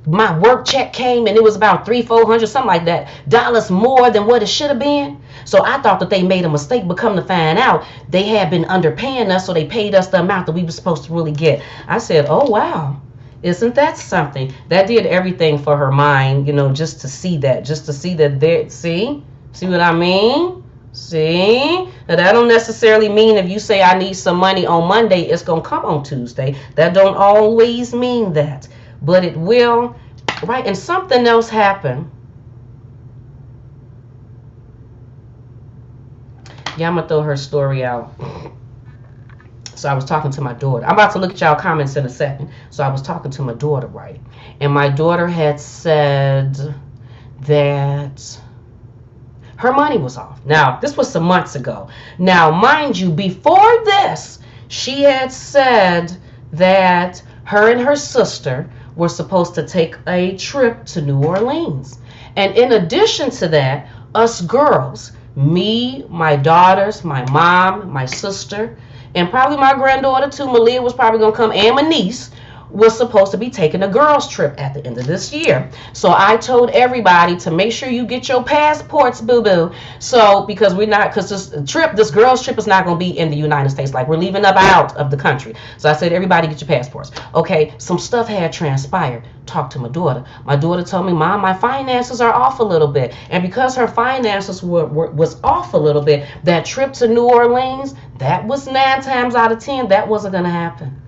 my work check came and it was about $300-400, something like that, dollars more than what it should have been? So I thought that they made a mistake, but come to find out, they had been underpaying us, so they paid us the amount that we were supposed to really get. I said, oh, wow. Isn't that something? That did everything for her mind, just to see that, see what I mean? See, now that don't necessarily mean if you say I need some money on Monday, it's going to come on Tuesday. That don't always mean that, but it will, right? And something else happened. Yeah, I'm going to throw her story out. So I was talking to my daughter. I'm about to look at y'all comments in a second. So I was talking to my daughter, right? And my daughter had said that her money was off. Now, this was some months ago. Now, mind you, before this, she had said that her and her sister were supposed to take a trip to New Orleans. And in addition to that, us girls, me, my daughters, my mom, my sister, and probably my granddaughter too, Malia was probably going to come, and my niece, was supposed to be taking a girls trip at the end of this year. So I told everybody to make sure you get your passports, boo-boo. So because this girls trip is not going to be in the United States. Like, we're leaving up out of the country. So I said, everybody get your passports. Okay, some stuff had transpired. Talked to my daughter. My daughter told me, Mom, my finances are off a little bit. And because her finances was off a little bit, that trip to New Orleans, that was 9 times out of 10, that wasn't going to happen.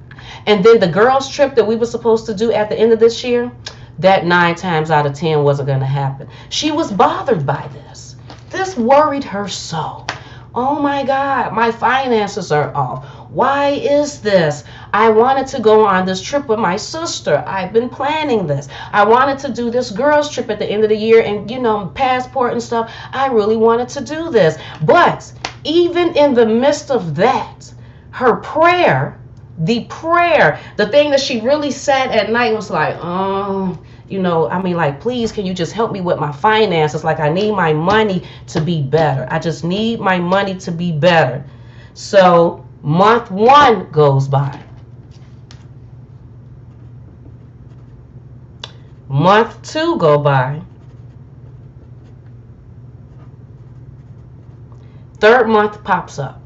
And then the girls trip that we were supposed to do at the end of this year, that 9 times out of 10 wasn't going to happen. She was bothered by this. This worried her so. Oh my God, my finances are off. Why is this? I wanted to go on this trip with my sister. I've been planning this. I wanted to do this girls trip at the end of the year and, passport and stuff. I really wanted to do this. But even in the midst of that, her prayer, the thing that she really sat at night was like, please, can you just help me with my finances? Like, I need my money to be better. I just need my money to be better. So month 1 goes by. Month 2 go by. 3rd month pops up.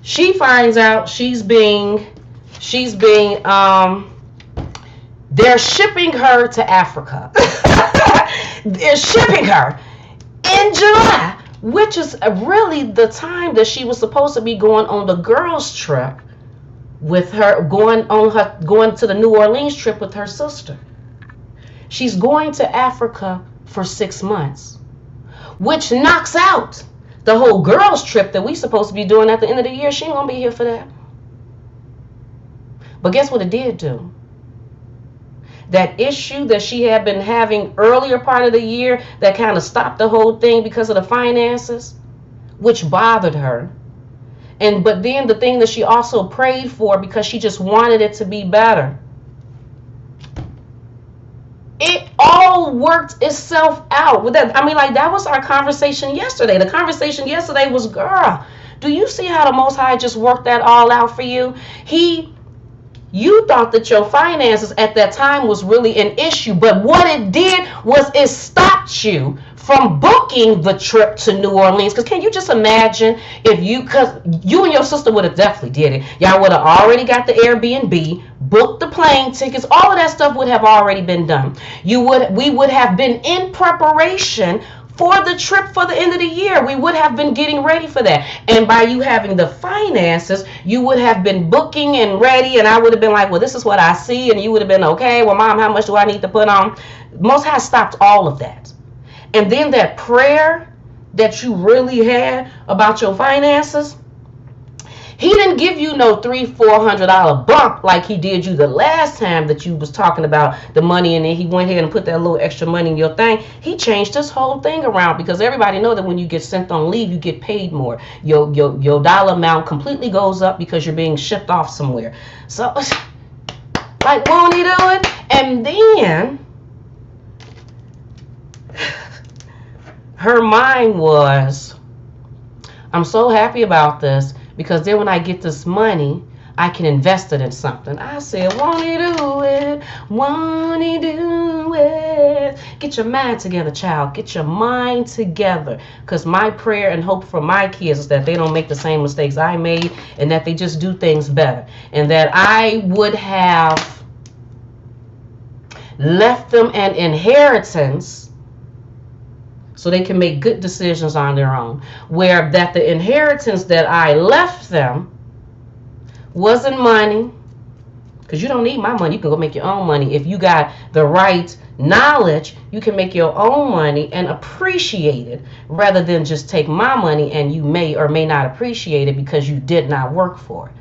She finds out they're shipping her to Africa. They're shipping her in July, which is really the time that she was supposed to be going on the girls trip with her, going to the New Orleans trip with her sister. She's going to Africa for 6 months, which knocks out the whole girls trip that we supposed to be doing at the end of the year. She ain't gonna be here for that. But guess what it did do? that issue that she had been having earlier part of the year that kind of stopped the whole thing because of the finances, which bothered her. But then the thing that she also prayed for, because she just wanted it to be better, it all worked itself out with that. I mean, like, that was our conversation yesterday. The conversation yesterday was, girl, do you see how the Most High just worked that all out for you? You thought that your finances at that time was really an issue, but what it did was it stopped you from booking the trip to New Orleans. Because can you just imagine if because you and your sister would have definitely did it. Y'all would have already got the Airbnb, booked the plane tickets, all of that stuff would have already been done. We would have been in preparation for the trip for the end of the year. We would have been getting ready for that. And by you having the finances, you would have been booking and ready. And I would have been like, well, this is what I see. And you would have been, okay, well, Mom, how much do I need to put on? Most High stopped all of that. And then that prayer that you really had about your finances, He didn't give you no $300-400 bump like He did you the last time that you was talking about the money, and then He went ahead and put that little extra money in your thing. He changed this whole thing around, because everybody know that when you get sent on leave, you get paid more. Your dollar amount completely goes up because you're being shipped off somewhere. So, like, won't He do it? And then her mind was, I'm so happy about this, because then when I get this money, I can invest it in something. I said, won't He do it? Won't He do it? Get your mind together, child. Get your mind together. Because my prayer and hope for my kids is that they don't make the same mistakes I made, and that they just do things better. And that I would have left them an inheritance so they can make good decisions on their own. Where that the inheritance that I left them wasn't money, because you don't need my money. You can go make your own money. If you got the right knowledge, you can make your own money and appreciate it, rather than just take my money and you may or may not appreciate it because you did not work for it.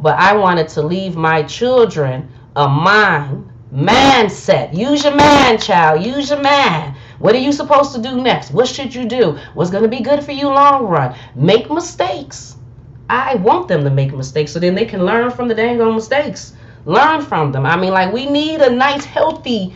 But I wanted to leave my children a mindset. Use your mind, child. Use your mind. What are you supposed to do next? What should you do? What's going to be good for you long run? Make mistakes. I want them to make mistakes so then they can learn from the dang on mistakes. Learn from them. I mean, like, we need a nice, healthy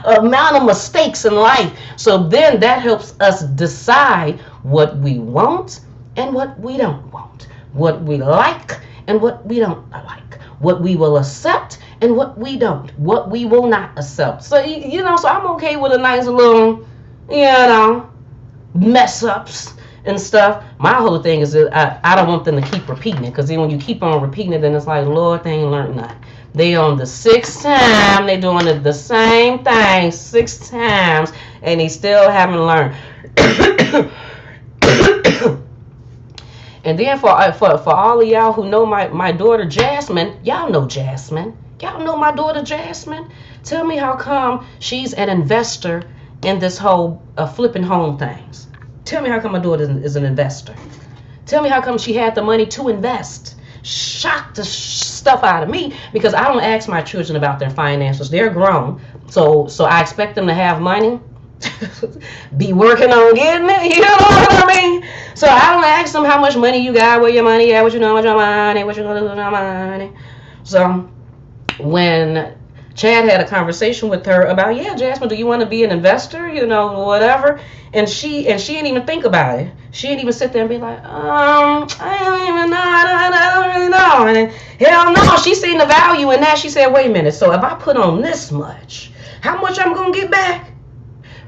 amount of mistakes in life. So then that helps us decide what we want and what we don't want. What we like and what we don't like. What we will accept and what we don't. What we will not accept. So, so I'm okay with a nice little, mess ups and stuff. My whole thing is that I don't want them to keep repeating it, because then when you keep on repeating it, then it's like, Lord, they ain't learned nothing. They on the 6th time, they doing the same thing 6 times, and they still haven't learned. And then for all of y'all who know my daughter Jasmine, y'all know Jasmine. Y'all know my daughter Jasmine. Tell me how come she's an investor in this whole flipping home things. Tell me how come my daughter is an investor. Tell me how come she had the money to invest. Shock the stuff out of me, because I don't ask my children about their finances. They're grown, so I expect them to have money. Be working on getting it, you know what I mean? So I don't ask them how much money you got, where your money at, what you doing with your money, what you gonna do with your money. So when Chad had a conversation with her about, Jasmine, do you want to be an investor, whatever, and she didn't even think about it. She didn't even sit there and be like, I don't even know, I don't really know. And then, hell no, she seen the value in that. She said, wait a minute, so if I put on this much, how much I'm gonna get back?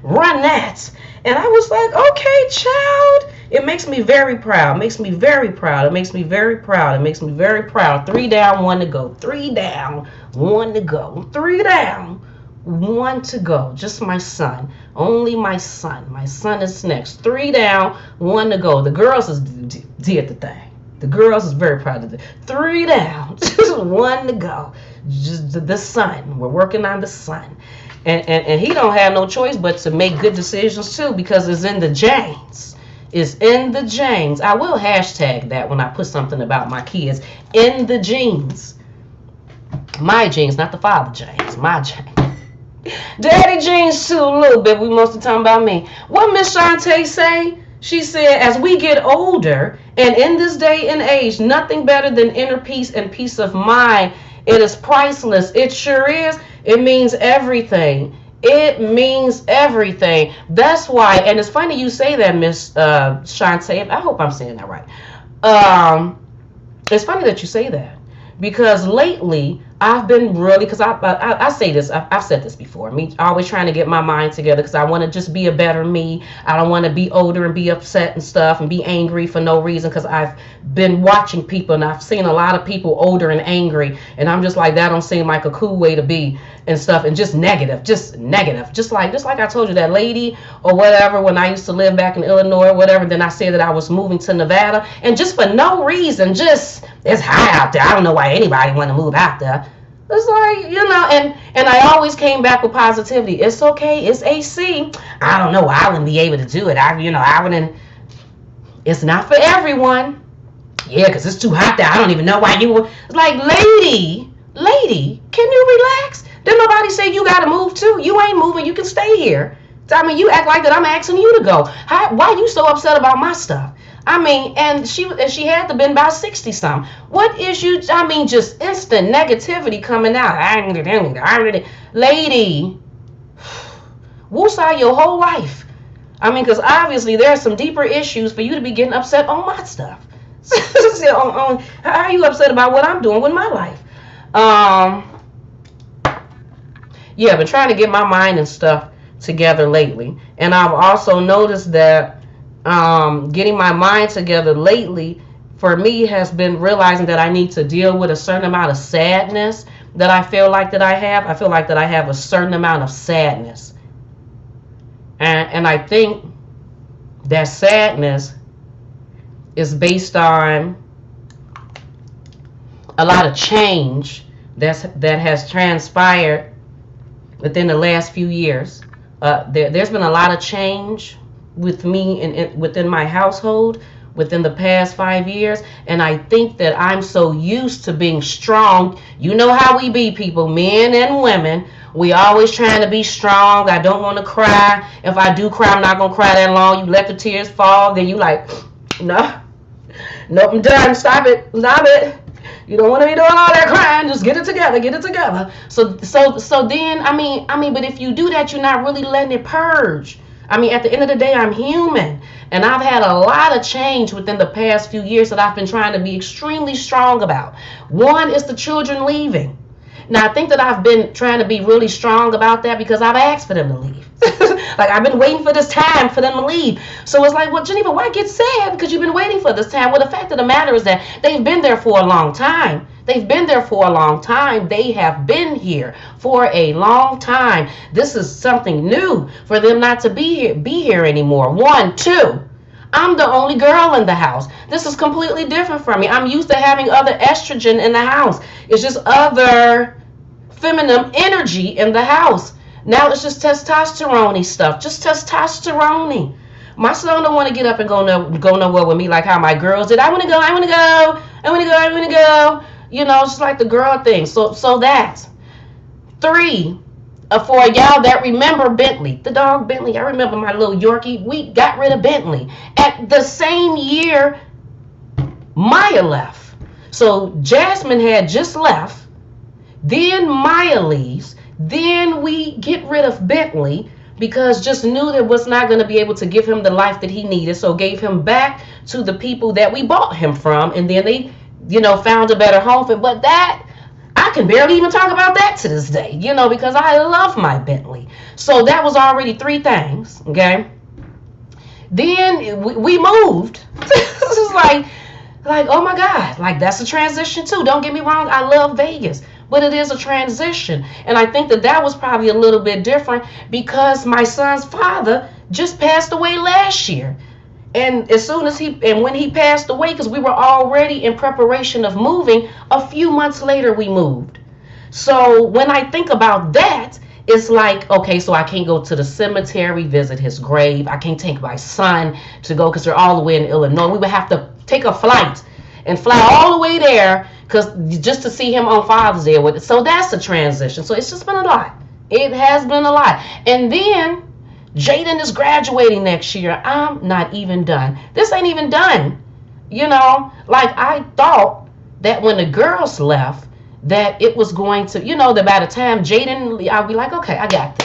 Run that. And I was like, okay, child. It makes me very proud. It makes me very proud. It makes me very proud. It makes me very proud. 3 down, 1 to go. 3 down, 1 to go. 3 down, 1 to go. Just my son. Only my son. My son is next. 3 down, 1 to go. The girls did the thing. The girls is very proud of it. 3 down, 1 to go. Just the son. We're working on the son. And he don't have no choice but to make good decisions too, because it's in the genes. It's in the genes. I will hashtag that when I put something about my kids. In the genes. My jeans, not the father jeans. My jeans. Daddy jeans too, a little bit. We mostly talking about me. What Miss Shantae say? She said, as we get older, and in this day and age, nothing better than inner peace and peace of mind. It is priceless. It sure is. It means everything. It means everything. That's why, and it's funny you say that, Miss Shantae. I hope I'm saying that right. It's funny that you say that, because lately I've been really, because I say this, I've said this before, me always trying to get my mind together because I want to just be a better me. I don't want to be older and be upset and stuff and be angry for no reason, because I've been watching people and I've seen a lot of people older and angry, and I'm just like, that don't seem like a cool way to be and stuff, and just negative, just like I told you, that lady or whatever, when I used to live back in Illinois or whatever, then I said that I was moving to Nevada, and just for no reason, just, it's hot out there. I don't know why anybody want to move out there. It's like, and I always came back with positivity. It's okay. It's AC. I don't know. I wouldn't be able to do it. I wouldn't. It's not for everyone. Yeah, because it's too hot there. I don't even know why you would. It's like, lady, can you relax? Didn't nobody say you got to move too? You ain't moving. You can stay here. I mean, you act like that I'm asking you to go. Why are you so upset about my stuff? I mean, and she had to been about 60 something. What is you? I mean, just instant negativity coming out. Lady, woosah your whole life. I mean, because obviously there's some deeper issues for you to be getting upset on my stuff. How are you upset about what I'm doing with my life? Yeah, I've been trying to get my mind and stuff together lately, and I've also noticed that getting my mind together lately for me has been realizing that I need to deal with a certain amount of sadness that I feel like that I have. I feel like that I have a certain amount of sadness, and I think that sadness is based on a lot of change that has transpired within the last few years. There's been a lot of change with me and within my household within the past 5 years, and I think that I'm so used to being strong. You know how we be, people, men and women. We always trying to be strong. I don't want to cry. If I do cry, I'm not gonna cry that long. You let the tears fall, then you like, no, nope, I'm done. Stop it. You don't want to be doing all that crying. Just get it together. So then, I mean, but if you do that, you're not really letting it purge. I mean, at the end of the day, I'm human, and I've had a lot of change within the past few years that I've been trying to be extremely strong about. One is the children leaving. Now, I think that I've been trying to be really strong about that because I've asked for them to leave. Like, I've been waiting for this time for them to leave. So it's like, well, Geneva, why get sad? Because you've been waiting for this time. Well, the fact of the matter is that they've been there for a long time. They have been here for a long time. This is something new for them not to be here anymore. 1, 2. I'm the only girl in the house. This is completely different from me. I'm used to having other estrogen in the house. It's just other feminine energy in the house. Now it's just testosterone-y stuff. Just testosterone-y. My son don't want to get up and go nowhere with me like how my girls did. I want to go. You know, it's just like the girl thing. So that's 3. For y'all that remember Bentley, the dog Bentley. I remember my little Yorkie. We got rid of Bentley. At the same year, Maya left. So Jasmine had just left. Then Maya leaves. Then we get rid of Bentley because just knew that was not going to be able to give him the life that he needed. So gave him back to the people that we bought him from. And then they, found a better home for him. But that, I can barely even talk about that to this day, because I love my Bentley. So that was already 3 things, okay? Then we moved. This is like, oh my God, like that's a transition too. Don't get me wrong, I love Vegas. But it is a transition. And I think that was probably a little bit different because my son's father just passed away last year. And when he passed away, because we were already in preparation of moving, a few months later we moved. So when I think about that, it's like, okay, so I can't go to the cemetery, visit his grave. I can't take my son to go because they're all the way in Illinois. We would have to take a flight and fly all the way there because just to see him on Father's Day with it. So that's a transition. So it's just been a lot. It has been a lot. And then Jaden is graduating next year. I'm not even done. This ain't even done. You know, like I thought that when the girls left, that it was going to, you know, that by the time Jaden, I'll be like, okay, I got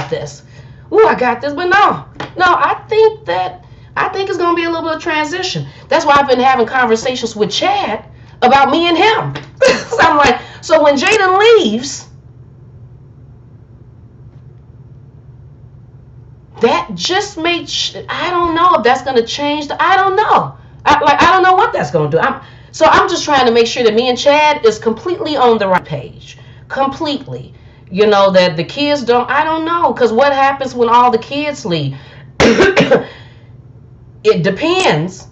this. Ooh, I got this. But no, I think it's going to be a little bit of transition. That's why I've been having conversations with Chad about me and him. So I'm like, so when Jaden leaves, that just made, I don't know if that's going to change. I don't know. I don't know what that's going to do. I'm just trying to make sure that me and Chad is completely on the right page. Completely. You know, that the kids I don't know. Because what happens when all the kids leave? It depends.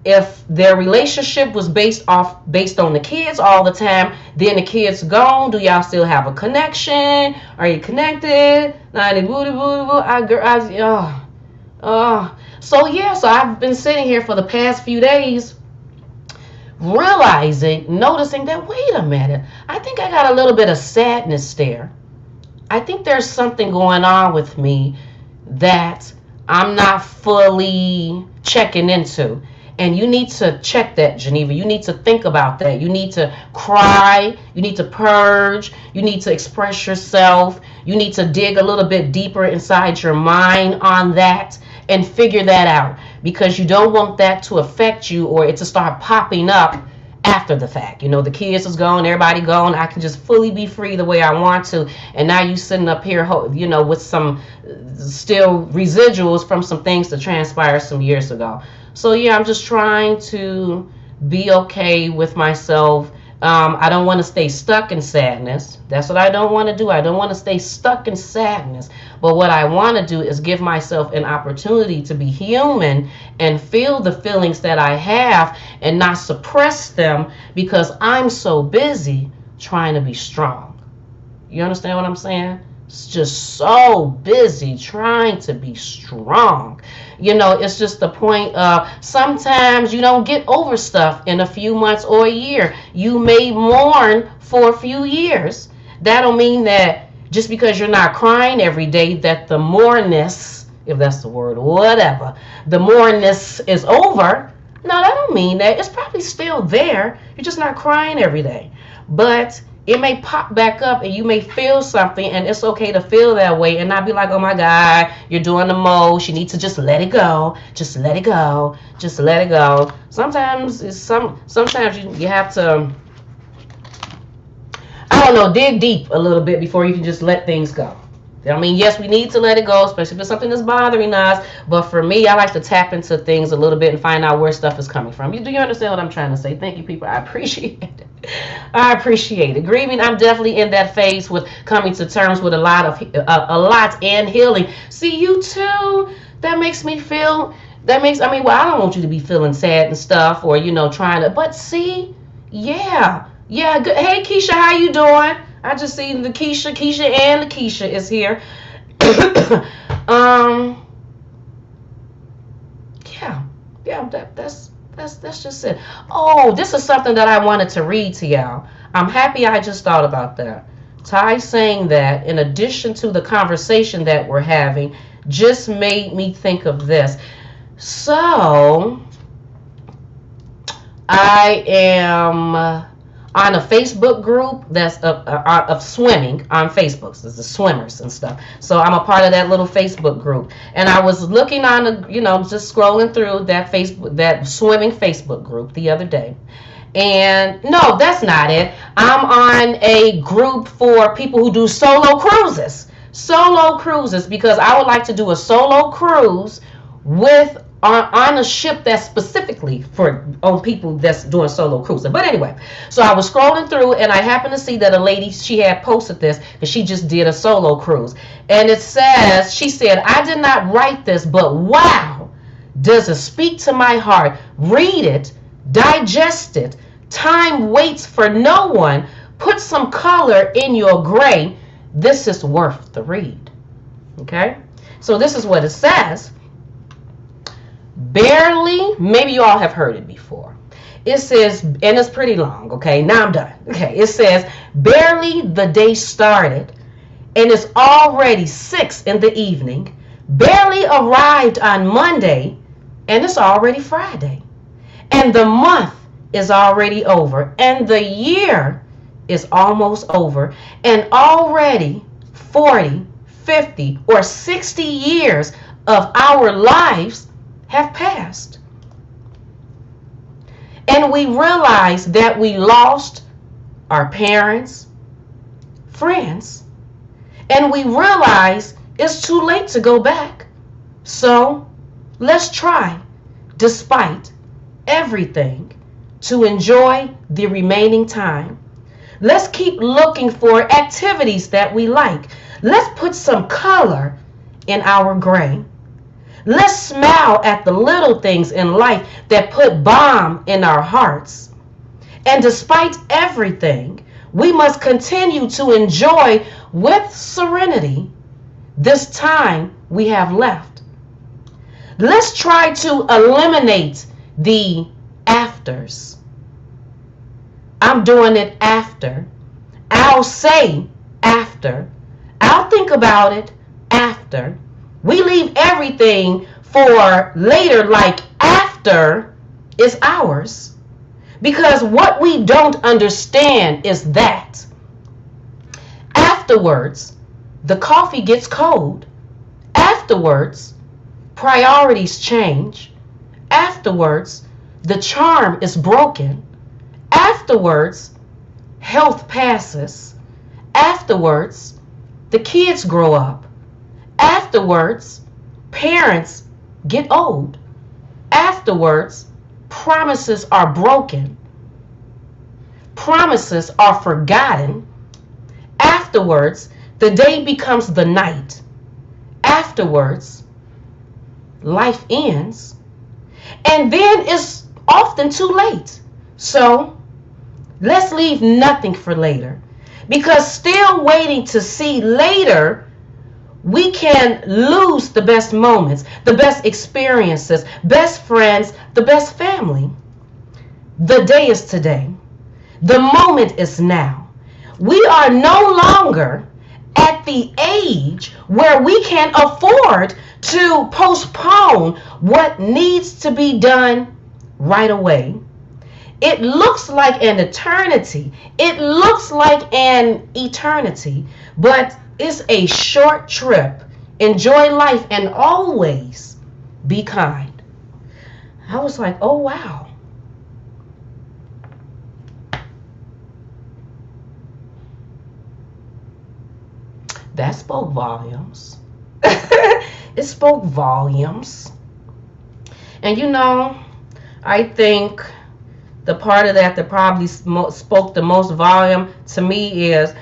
If their relationship was based on the kids all the time, then the kids gone. Do y'all still have a connection? Are you connected? So I've been sitting here for the past few days noticing that, wait a minute, I think I got a little bit of sadness there. I think there's something going on with me that I'm not fully checking into. And you need to check that, Geneva. You need to think about that. You need to cry. You need to purge. You need to express yourself. You need to dig a little bit deeper inside your mind on that and figure that out, because you don't want that to affect you or it to start popping up after the fact. You know, the kids is gone, everybody gone, I can just fully be free the way I want to, and now you sitting up here, you know, with some still residuals from some things that transpired some years ago. So yeah, I'm just trying to be okay with myself. I don't want to stay stuck in sadness. That's what I don't want to do. I don't want to stay stuck in sadness. But what I want to do is give myself an opportunity to be human and feel the feelings that I have and not suppress them because I'm so busy trying to be strong. You understand what I'm saying? It's just so busy trying to be strong. You know, it's just the point of sometimes you don't get over stuff in a few months or a year. You may mourn for a few years. That don't mean that just because you're not crying every day that the mourness, if that's the word, whatever, the mourness is over. No, that don't mean that. It's probably still there. You're just not crying every day. But it may pop back up and you may feel something, and it's okay to feel that way and not be like, oh my God, you're doing the most. You need to just let it go. Just let it go. Just let it go. Sometimes you have to, I don't know, dig deep a little bit before you can just let things go. I mean, yes, we need to let it go, especially if it's something that's bothering us. But for me, I like to tap into things a little bit and find out where stuff is coming from. Do you understand what I'm trying to say? Thank you, people. I appreciate it. I appreciate it. Grieving, I'm definitely in that phase with coming to terms with a lot and healing. See, you too. That makes me feel. I mean, well, I don't want you to be feeling sad and stuff, or trying to. But see, yeah. Good. Hey, Keisha, how you doing? I just seen the Keisha and the Keisha is here. That's just it. Oh, this is something that I wanted to read to y'all. I'm happy I just thought about that. Ty saying that, in addition to the conversation that we're having, just made me think of this. So, I am on a Facebook group that's of swimming on Facebook. There's the swimmers and stuff. So I'm a part of that little Facebook group. And I was looking on, just scrolling through that swimming Facebook group the other day. And no, that's not it. I'm on a group for people who do solo cruises. Solo cruises, because I would like to do a solo cruise on a ship that's specifically on people that's doing solo cruising. But anyway, so I was scrolling through and I happened to see that a lady, she had posted this, and she just did a solo cruise. And it says, she said, I did not write this, but wow, does it speak to my heart. Read it, digest it. Time waits for no one. Put some color in your gray. This is worth the read. Okay? So this is what it says. Barely, maybe you all have heard it before. It says, and it's pretty long, okay? Now I'm done. Okay, it says, barely the day started, and it's already 6 in the evening. Barely arrived on Monday, and it's already Friday. And the month is already over, and the year is almost over, and already 40, 50, or 60 years of our lives have passed. And we realize that we lost our parents, friends, and we realize it's too late to go back. So let's try, despite everything, to enjoy the remaining time. Let's keep looking for activities that we like. Let's put some color in our gray. Let's smile at the little things in life that put balm in our hearts. And despite everything, we must continue to enjoy with serenity this time we have left. Let's try to eliminate the afters. I'm doing it after. I'll say after. I'll think about it after. We leave everything for later, like after is ours. Because what we don't understand is that afterwards, the coffee gets cold. Afterwards, priorities change. Afterwards, the charm is broken. Afterwards, health passes. Afterwards, the kids grow up. Afterwards, parents get old. Afterwards, promises are broken. Promises are forgotten. Afterwards, the day becomes the night. Afterwards, life ends. And then it's often too late. So, let's leave nothing for later. Because still waiting to see later, we can lose the best moments, the best experiences, best friends, the best family. The day is today. The moment is now. We are no longer at the age where we can afford to postpone what needs to be done right away. It looks like an eternity. It looks like an eternity, but it's a short trip. Enjoy life and always be kind. I was like, oh wow. That spoke volumes. It spoke volumes. And you know, I think the part of that probably spoke the most volume to me is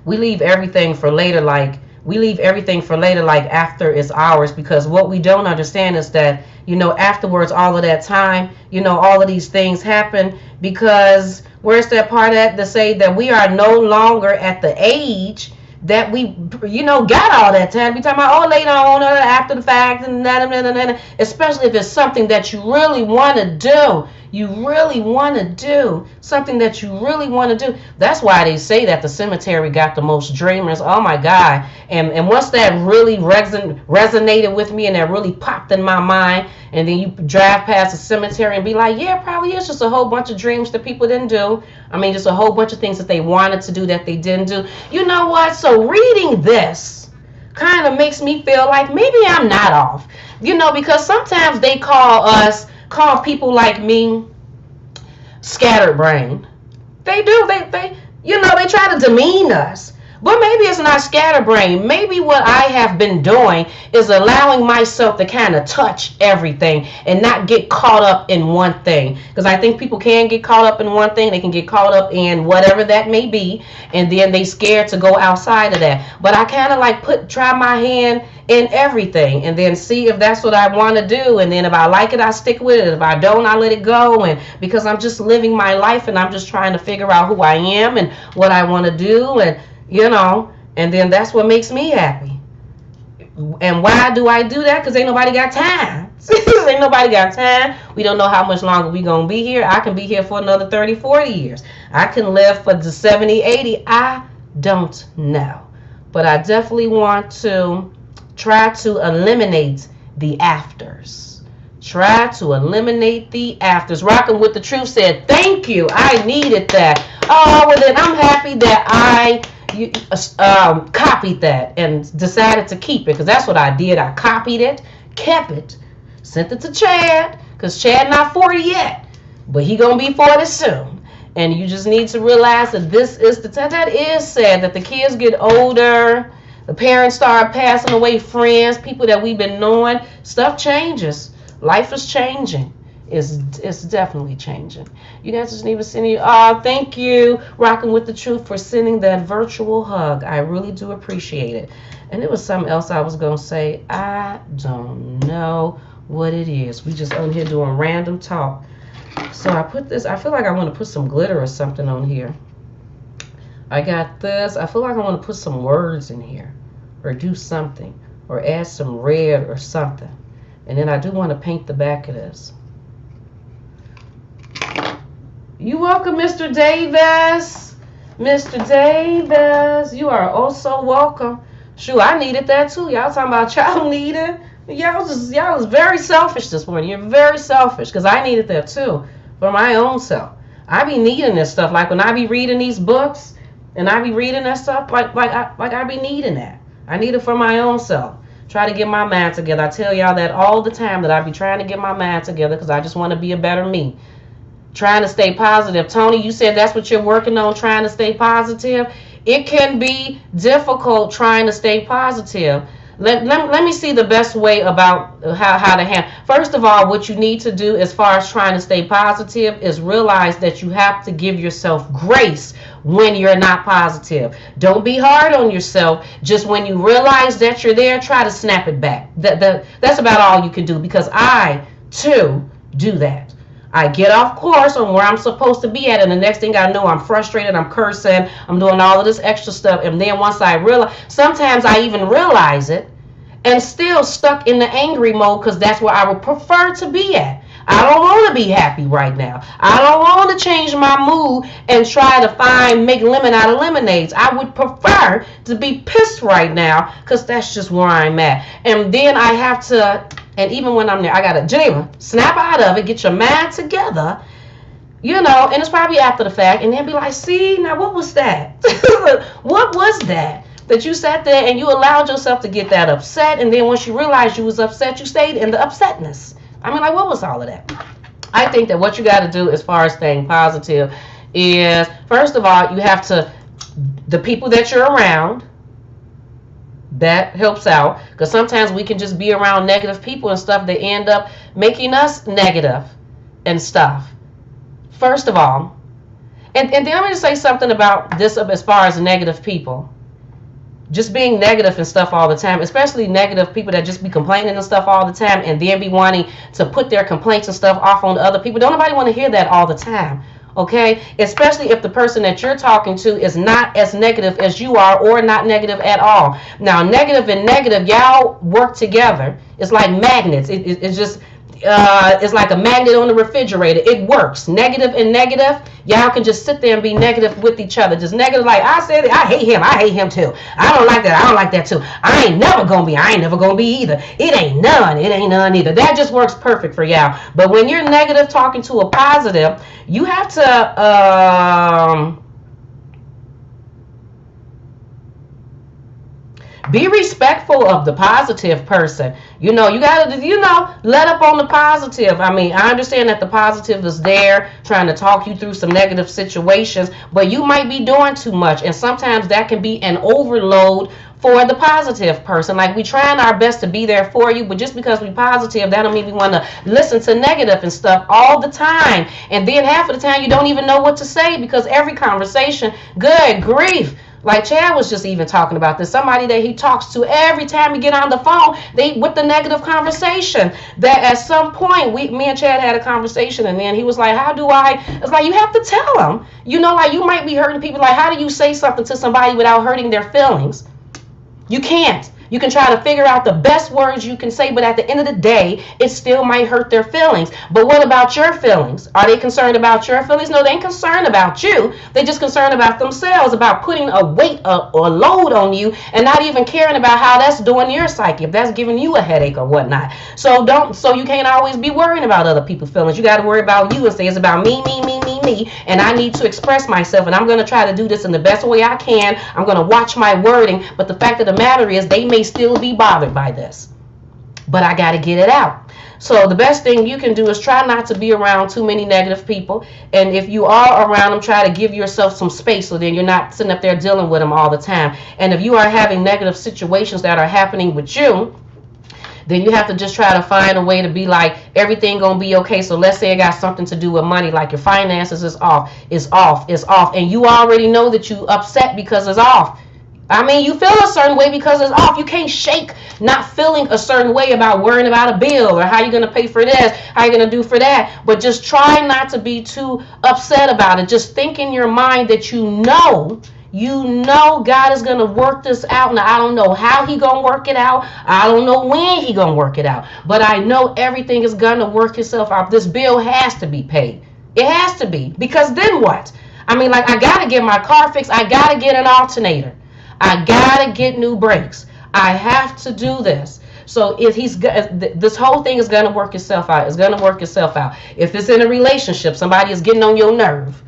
we leave everything for later, like after it's ours, because what we don't understand is that, you know, afterwards, all of that time, you know, all of these things happen because where's that part at to say that we are no longer at the age that we, you know, got all that time. We talking about, oh, later on, after the fact, and that, especially if it's something that you really want to do. You really want to do something that you really want to do. That's why they say that the cemetery got the most dreamers. Oh my God. And once that really resonated with me and that really popped in my mind, and then you drive past the cemetery and be like, yeah, probably is just a whole bunch of dreams that people didn't do. I mean, just a whole bunch of things that they wanted to do that they didn't do. You know what? So reading this kind of makes me feel like maybe I'm not off. You know, because sometimes they call people like me scatterbrained. They do. They you know, they try to demean us. But maybe it's not scatterbrained. Maybe what I have been doing is allowing myself to kind of touch everything and not get caught up in one thing. Because I think people can get caught up in one thing. They can get caught up in whatever that may be. And then they scared to go outside of that. But I kind of like try my hand in everything and then see if that's what I want to do. And then if I like it, I stick with it. If I don't, I let it go. And because I'm just living my life and I'm just trying to figure out who I am and what I want to do. And you know, and then that's what makes me happy. And why do I do that? Because ain't nobody got time Ain't nobody got time. We don't know how much longer we gonna be here. I can be here for another 30, 40 years. I can live for the 70, 80. I don't know. But I definitely want to try to eliminate the afters. Try to eliminate the afters. Rocking with the Truth said, thank you. I needed that. Oh, well then I'm happy that I copied that and decided to keep it, because that's what I did. I copied it, kept it, sent it to Chad, because Chad not 40 yet, but he gonna be 40 soon. And you just need to realize that this is the time. That is sad that the kids get older, the parents start passing away, friends, people that we've been knowing. Stuff changes. Life is changing. It's definitely changing. You guys just need to send you. Oh, thank you, Rocking with the Truth, for sending that virtual hug. I really do appreciate it. And there was something else I was gonna say. I don't know what it is. We just on here doing random talk. So I put this. I feel like I want to put some glitter or something on here. I got this. I feel like I want to put some words in here, or do something, or add some red or something. And then I do want to paint the back of this. You welcome, Mr. Davis. Mr. Davis, you are also welcome. Shoot, I needed that too. Y'all talking about y'all needed. Y'all was very selfish this morning. You're very selfish, because I needed that too for my own self. I be needing this stuff. Like when I be reading these books and I be reading that stuff, like I be needing that. I need it for my own self. Try to get my mind together. I tell y'all that all the time, that I be trying to get my mind together, because I just want to be a better me. Trying to stay positive. Tony, you said that's what you're working on, trying to stay positive. It can be difficult trying to stay positive. Let me see the best way about how to handle. First of all, what you need to do as far as trying to stay positive is realize that you have to give yourself grace when you're not positive. Don't be hard on yourself. Just when you realize that you're there, try to snap it back. That's about all you can do, because I, too, do that. I get off course on where I'm supposed to be at, and the next thing I know, I'm frustrated, I'm cursing, I'm doing all of this extra stuff, and then once I realize, sometimes I even realize it, and still stuck in the angry mode, because that's where I would prefer to be at. I don't want to be happy right now. I don't want to change my mood and try to make lemon out of lemonades. I would prefer to be pissed right now, because that's just where I'm at. And then I have to, and even when I'm there, I got to, Geneva, snap out of it, get your mind together, you know, and it's probably after the fact, and then be like, see, now what was that? What was that? That you sat there and you allowed yourself to get that upset, and then once you realized you was upset, you stayed in the upsetness. I mean, like, what was all of that? I think that what you got to do as far as staying positive is, first of all, you have to, the people that you're around, that helps out, because sometimes we can just be around negative people and stuff that end up making us negative and stuff. First of all, and then I'm going to say something about this as far as negative people. Just being negative and stuff all the time, especially negative people that just be complaining and stuff all the time, and then be wanting to put their complaints and stuff off on other people. Don't nobody want to hear that all the time, okay? Especially if the person that you're talking to is not as negative as you are, or not negative at all. Now, negative and negative, y'all work together. It's like magnets. It's just... it's like a magnet on the refrigerator. It works. Negative and negative, y'all can just sit there and be negative with each other. Just negative, like I said, I hate him too. I don't like that too. I ain't never gonna be either. It ain't none either. That just works perfect for y'all. But when you're negative talking to a positive, you have to be respectful of the positive person. You know, you gotta, let up on the positive. I mean, I understand that the positive is there trying to talk you through some negative situations, but you might be doing too much, and sometimes that can be an overload for the positive person. Like, we trying our best to be there for you, but just because we positive, that don't mean we want to listen to negative and stuff all the time. And then half of the time you don't even know what to say, because every conversation, good grief. Like Chad was just even talking about this. Somebody that he talks to every time he get on the phone, they with the negative conversation. That at some point, me and Chad had a conversation, and then he was like, it's like, you have to tell them. You know, like, you might be hurting people. Like, how do you say something to somebody without hurting their feelings? You can't. You can try to figure out the best words you can say, but at the end of the day, it still might hurt their feelings. But what about your feelings? Are they concerned about your feelings? No, they ain't concerned about you. They just concerned about themselves, about putting a weight or load on you, and not even caring about how that's doing your psyche, if that's giving you a headache or whatnot. So you can't always be worrying about other people's feelings. You got to worry about you and say it's about me, and I need to express myself, and I'm going to try to do this in the best way I can. I'm going to watch my wording, but the fact of the matter is they may still be bothered by this, but I got to get it out. So the best thing you can do is try not to be around too many negative people, and if you are around them, try to give yourself some space so then you're not sitting up there dealing with them all the time. And if you are having negative situations that are happening with you, then you have to just try to find a way to be like, everything gonna be okay. So let's say it got something to do with money, like your finances is off, and you already know that you upset because it's off. I mean, you feel a certain way because it's off. You can't shake not feeling a certain way about worrying about a bill or how you're going to pay for this, how you're going to do for that. But just try not to be too upset about it. Just think in your mind that you know God is going to work this out. Now, I don't know how he going to work it out. I don't know when he going to work it out. But I know everything is going to work itself out. This bill has to be paid. It has to be. Because then what? I mean, like, I got to get my car fixed. I got to get an alternator. I gotta get new brakes. I have to do this. So if this whole thing is gonna work itself out. It's gonna work itself out. If it's in a relationship, somebody is getting on your nerve.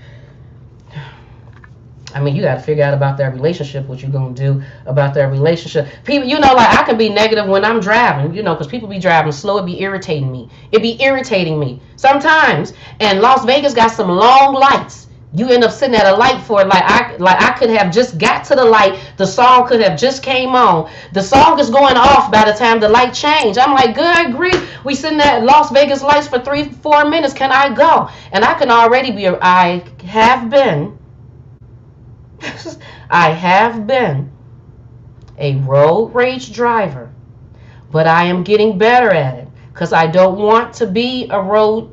I mean, you got to figure out about that relationship, what you're going to do about that relationship. People, like I can be negative when I'm driving, because people be driving slow. It be irritating me. It be irritating me sometimes. And Las Vegas got some long lights. You end up sitting at a light for it, like I could have just got to the light. The song could have just came on. The song is going off by the time the light changed. I'm like, good grief, we sitting at Las Vegas lights for 3-4 minutes. Can I go? And I can already be. I have been a road rage driver, but I am getting better at it because I don't want to be a road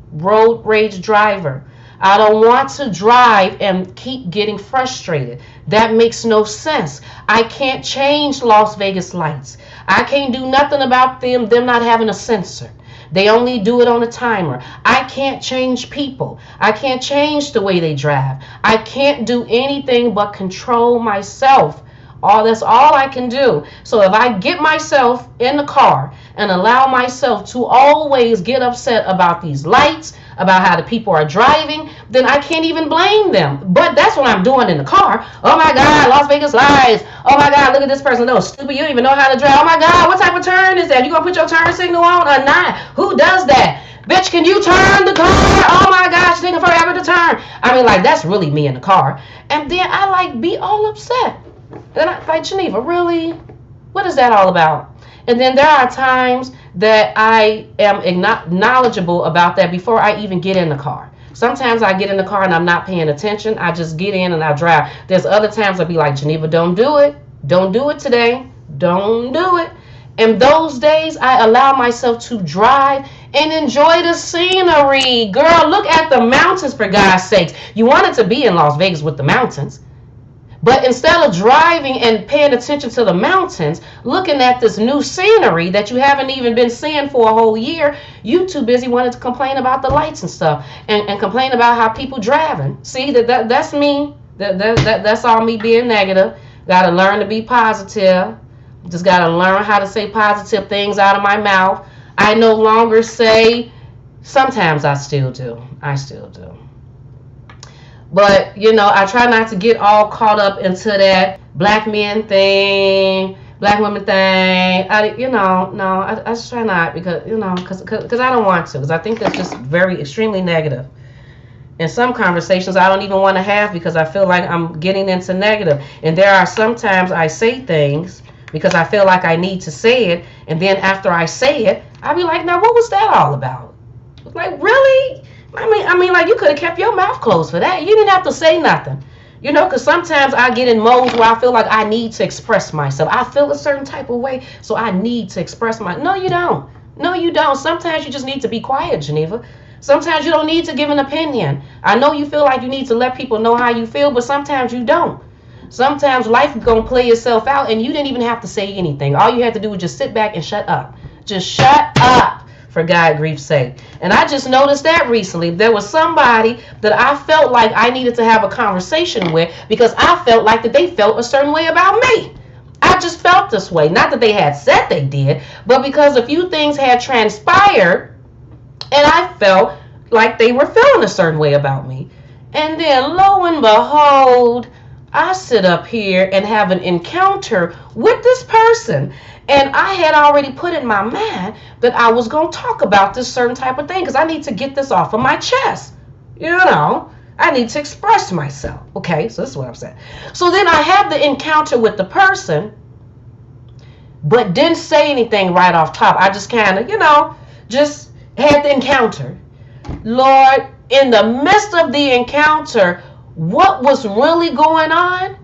rage driver. I don't want to drive and keep getting frustrated. That makes no sense. I can't change Las Vegas lights. I can't do nothing about them not having a sensor. They only do it on a timer. I can't change people. I can't change the way they drive. I can't do anything but control myself. That's all I can do. So if I get myself in the car and allow myself to always get upset about these lights, about how the people are driving, then I can't even blame them. But that's what I'm doing in the car. Oh my God, Las Vegas lights. Oh my God, look at this person. No, stupid, you don't even know how to drive. Oh my God, what type of turn is that? You gonna put your turn signal on or not? Who does that? Bitch, can you turn the car? Oh my gosh, taking forever to turn. I mean, like, that's really me in the car. And then I be all upset. And I like, Geneva, really? What is that all about? And then there are times that I am knowledgeable about that before I even get in the car. Sometimes I get in the car and I'm not paying attention. I just get in and I drive. There's other times I'll be like, Geneva, don't do it. Don't do it today. Don't do it. And those days I allow myself to drive and enjoy the scenery. Girl, look at the mountains, for God's sakes. You wanted to be in Las Vegas with the mountains. But instead of driving and paying attention to the mountains, looking at this new scenery that you haven't even been seeing for a whole year, you too busy wanting to complain about the lights and stuff and complain about how people driving. See, that's me. That's all me being negative. Got to learn to be positive. Just got to learn how to say positive things out of my mouth. I no longer say, sometimes I still do. But, I try not to get all caught up into that black men thing, black women thing. I just try not because I don't want to. Because I think that's just very extremely negative. And some conversations I don't even want to have because I feel like I'm getting into negative. And there are sometimes I say things because I feel like I need to say it. And then after I say it, I'll be like, now what was that all about? Like, really? I mean, like, you could have kept your mouth closed for that. You didn't have to say nothing. Because sometimes I get in modes where I feel like I need to express myself. I feel a certain type of way, so I need to express No, you don't. No, you don't. Sometimes you just need to be quiet, Geneva. Sometimes you don't need to give an opinion. I know you feel like you need to let people know how you feel, but sometimes you don't. Sometimes life is going to play itself out and you didn't even have to say anything. All you had to do was just sit back and shut up. Just shut up, for God grief's sake. And I just noticed that recently. There was somebody that I felt like I needed to have a conversation with because I felt like that they felt a certain way about me. I just felt this way. Not that they had said they did, but because a few things had transpired and I felt like they were feeling a certain way about me. And then lo and behold, I sit up here and have an encounter with this person. And I had already put in my mind that I was going to talk about this certain type of thing because I need to get this off of my chest. You know, I need to express myself. Okay, so this is what I'm saying. So then I had the encounter with the person, but didn't say anything right off top. I just kind of, just had the encounter. Lord, in the midst of the encounter, what was really going on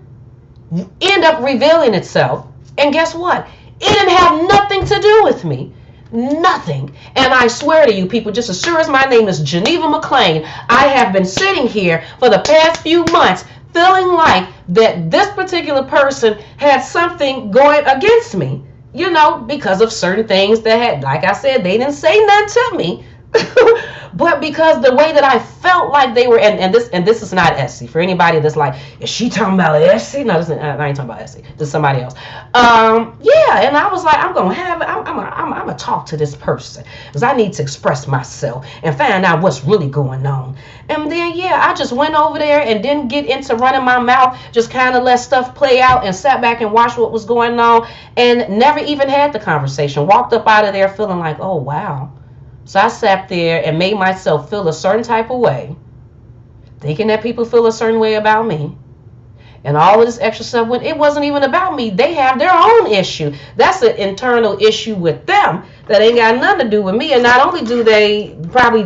ended up revealing itself. And guess what? It didn't have nothing to do with me. Nothing. And I swear to you people, just as sure as my name is Geneva McClain, I have been sitting here for the past few months feeling like that this particular person had something going against me, because of certain things that had, like I said, they didn't say nothing to me. But because the way that I felt like they were, and this is not Essie. For anybody that's like, is she talking about Essie? No, I ain't talking about Essie. This is somebody else. Yeah, and I was like, I'm gonna talk to this person because I need to express myself and find out what's really going on. And then I just went over there and didn't get into running my mouth. Just kind of let stuff play out and sat back and watched what was going on and never even had the conversation. Walked up out of there feeling like, oh wow. So I sat there and made myself feel a certain type of way, thinking that people feel a certain way about me. And all of this extra stuff, when it wasn't even about me, they have their own issue. That's an internal issue with them that ain't got nothing to do with me. And not only do they probably,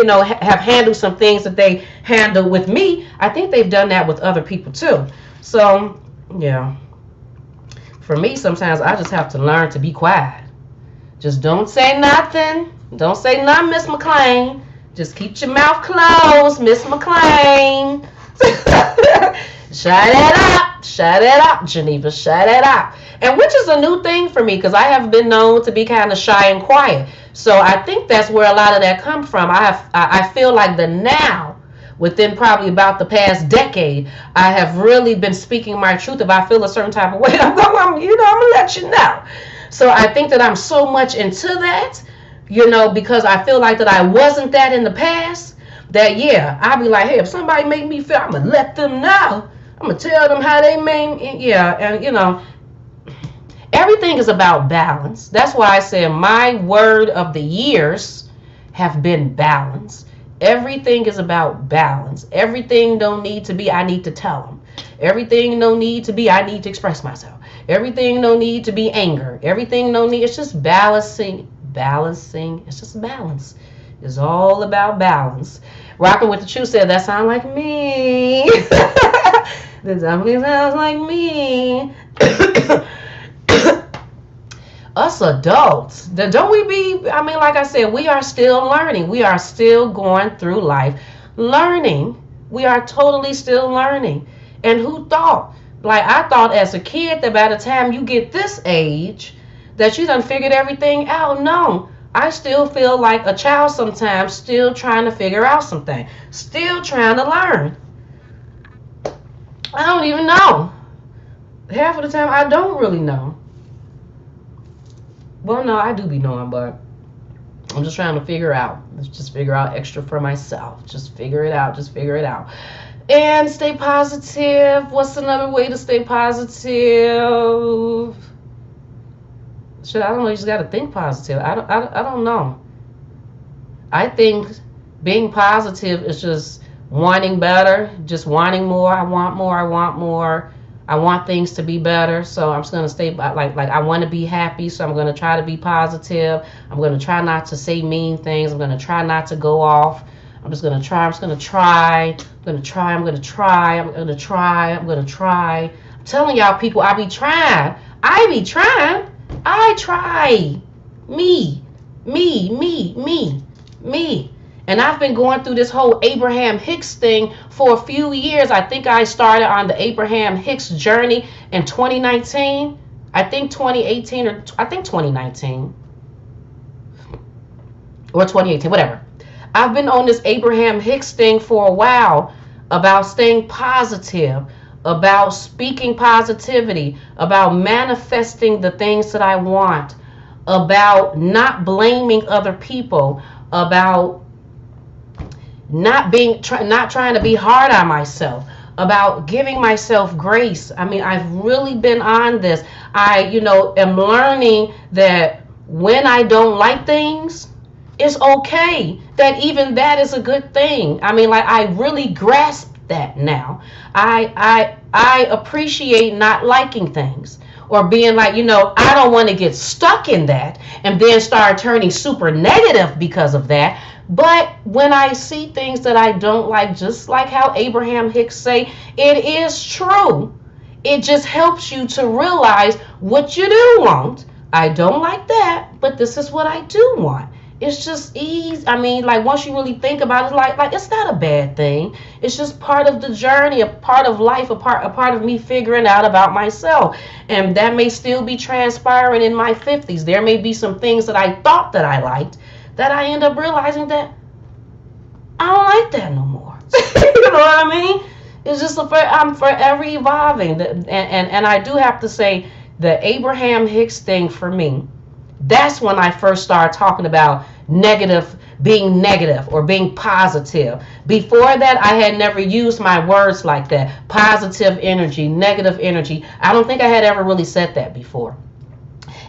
have handled some things that they handled with me, I think they've done that with other people too. So, yeah. For me, sometimes I just have to learn to be quiet. Just don't say nothing. Don't say nothing, Miss McClain. Just keep your mouth closed, Miss McClain. Shut it up, Geneva. Shut it up. And which is a new thing for me because I have been known to be kind of shy and quiet. So I think that's where a lot of that comes from. I feel like now, within probably about the past decade, I have really been speaking my truth. If I feel a certain type of way, I'm gonna let you know. So I think that I'm so much into that, because I feel like that I wasn't that in the past, that I'll be like, hey, if somebody make me feel, I'm going to let them know. I'm going to tell them how they made me. And everything is about balance. That's why I said my word of the years have been balance. Everything is about balance. Everything don't need to be, I need to tell them. Everything don't need to be, I need to express myself. Everything don't need to be anger. Everything don't need, it's just balancing. It's just balance. It's all about balance. Rocking with the Truth said, that sound like me. That definitely sounds like me. Us adults, don't we be, like I said, we are still learning. We are still going through life learning. We are totally still learning. And who thought? Like, I thought as a kid that by the time you get this age, that you done figured everything out. No, I still feel like a child sometimes, still trying to figure out something. Still trying to learn. I don't even know. Half of the time, I don't really know. Well, no, I do be knowing, but I'm just trying to figure out. Let's just figure out extra for myself. Just figure it out. Just figure it out. And stay positive. What's another way to stay positive? Shit, I don't know. You just got to think positive. I don't know. I think being positive is just wanting better, just wanting more. I want more. I want more. I want things to be better. So I'm just going to stay like I want to be happy. So I'm going to try to be positive. I'm going to try not to say mean things. I'm going to try not to go off. I'm just going to try. I'm just going to try. I'm going to try. I'm going to try. I'm going to try. I'm going to try. I'm telling y'all people, I be trying. I be trying. I try. Me. And I've been going through this whole Abraham Hicks thing for a few years. I think I started on the Abraham Hicks journey in 2019. I think 2018 or I think 2019 or 2018, whatever. I've been on this Abraham Hicks thing for a while about staying positive, about speaking positivity, about manifesting the things that I want, about not blaming other people, about not trying to be hard on myself, about giving myself grace. I mean, I've really been on this. I, am learning that when I don't like things, it's okay. That even that is a good thing. I mean, like, I really grasp that now. I appreciate not liking things, or being like, I don't want to get stuck in that and then start turning super negative because of that. But when I see things that I don't like, just like how Abraham Hicks say, it is true. It just helps you to realize what you do want. I don't like that, but this is what I do want. It's just easy. I mean, like, once you really think about it, like it's not a bad thing. It's just part of the journey, a part of life, a part of me figuring out about myself. And that may still be transpiring in my 50s. There may be some things that I thought that I liked that I end up realizing that I don't like that no more. You know what I mean? It's just I'm forever evolving. And I do have to say, the Abraham Hicks thing for me, that's when I first started talking about being negative or being positive. Before that, I had never used my words like that. Positive energy, negative energy. I don't think I had ever really said that before.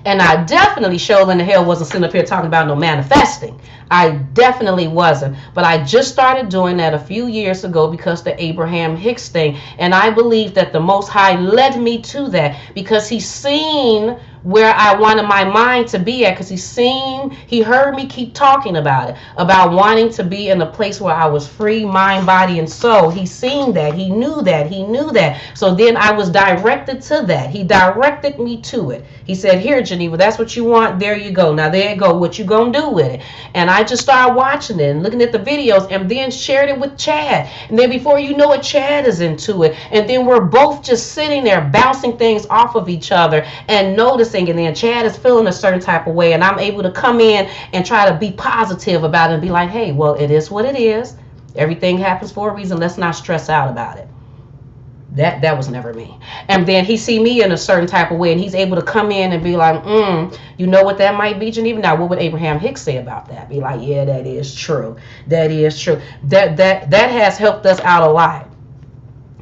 And I definitely sure in the hell wasn't sitting up here talking about no manifesting. I definitely wasn't. But I just started doing that a few years ago because the Abraham Hicks thing. And I believe that the Most High led me to that because He's seen where I wanted my mind to be at, because he heard me keep talking about it, about wanting to be in a place where I was free, mind, body, and soul. He seen that. He knew that. So then I was directed to that. He directed me to it. He said, here, Geneva, that's what you want. There you go. Now there you go. What you gonna do with it? And I just started watching it and looking at the videos, and then shared it with Chad. And then before you know it, Chad is into it. And then we're both just sitting there bouncing things off of each other and noticing. And then Chad is feeling a certain type of way, and I'm able to come in and try to be positive about it and be like, hey, well, it is what it is. Everything happens for a reason. Let's not stress out about it. That was never me. And then he see me in a certain type of way, and he's able to come in and be like, you know what that might be, Geneva? Now, what would Abraham Hicks say about that? Be like, yeah, that is true. That is true. That has helped us out a lot.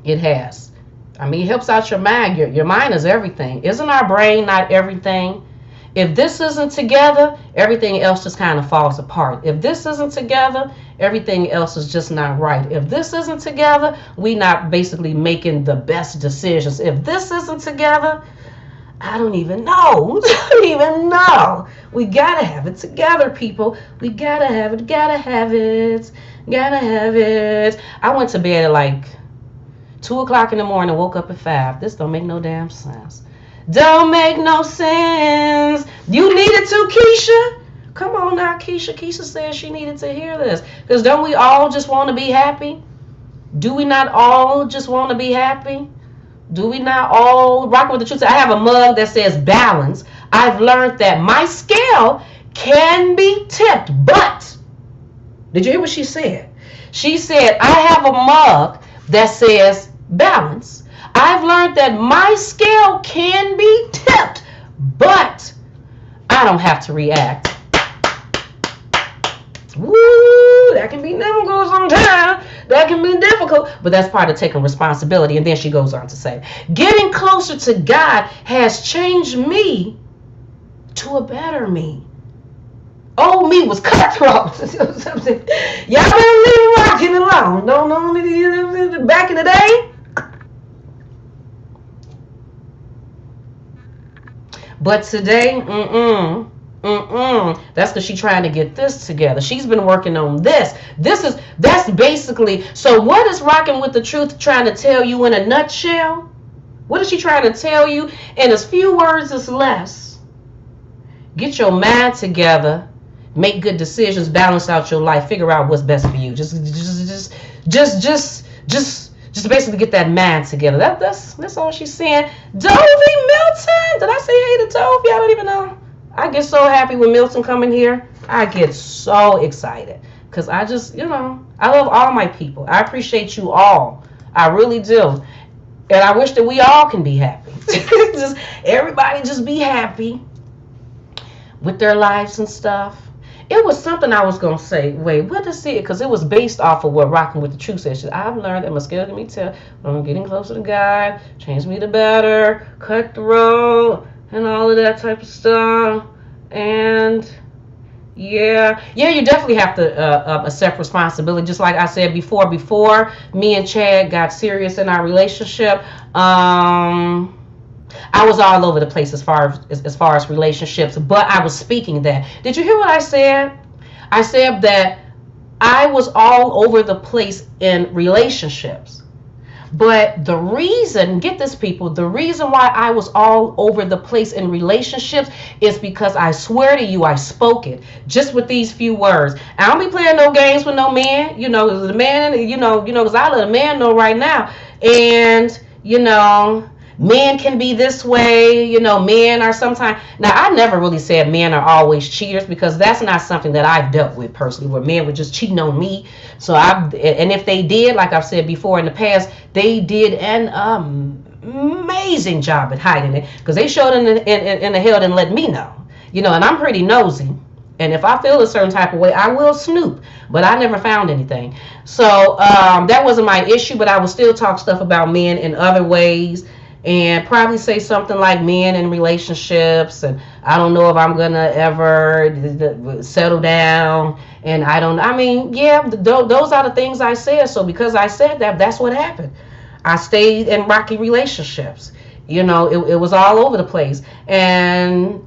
It has. I mean, it helps out your mind. Your mind is everything. Isn't our brain not everything? If this isn't together, everything else just kind of falls apart. If this isn't together, everything else is just not right. If this isn't together, we not basically making the best decisions. If this isn't together, I don't even know. I don't even know. We gotta have it together, people. We gotta have it. Gotta have it. Gotta have it. I went to bed at like 2 o'clock in the morning, woke up at 5. This don't make no damn sense. Don't make no sense. You needed to, Keisha? Come on now, Keisha. Keisha said she needed to hear this. Because don't we all just want to be happy? Do we not all just want to be happy? Do we not all rock with the truth? I have a mug that says balance. I've learned that my scale can be tipped. But, did you hear what she said? She said, I have a mug that says balance. I've learned that my scale can be tipped, but I don't have to react. Woo, that can be difficult sometimes. That can be difficult, but that's part of taking responsibility. And then she goes on to say, getting closer to God has changed me to a better me. Old me was cutthroat. Y'all better leave rocking alone. Don't back in the day. But today, that's because she's trying to get this together. She's been working on this. That's basically, so what is Rocking with the Truth trying to tell you in a nutshell? What is she trying to tell you in as few words as less? Get your mind together. make good decisions, balance out your life, figure out what's best for you. Just basically get that mind together. That's all she's saying. Dovey Milton, did I say hey to Dovey? I don't even know. I get so happy when Milton come in here. I get so excited because I just, I love all my people. I appreciate you all. I really do. And I wish that we all can be happy. Just everybody just be happy with their lives and stuff. It was something I was going to say. Wait, what to see it? Because it was based off of what Rocking with the Truth says. I've learned that my skills can be tell when I'm getting closer to God, change me to better, cut the road, and all of that type of stuff. And yeah, you definitely have to accept responsibility. Just like I said before me and Chad got serious in our relationship, I was all over the place as far as relationships, but I was speaking that. Did you hear what I said? I said that I was all over the place in relationships. But the reason, get this people, the reason why I was all over the place in relationships is because I swear to you, I spoke it just with these few words. I don't be playing no games with no man, the man, because I let a man know right now. And, men can be this way, men are sometimes. Now, I never really said men are always cheaters because that's not something that I've dealt with personally, where men were just cheating on me. And if they did, like I've said before in the past, they did an amazing job at hiding it because they showed in the hell and let me know, and I'm pretty nosy. And if I feel a certain type of way, I will snoop. But I never found anything. So that wasn't my issue, but I would still talk stuff about men in other ways. And probably say something like men in relationships, and I don't know if I'm gonna ever settle down, and those are the things I said. So because I said that, that's what happened. I stayed in rocky relationships. It was all over the place, and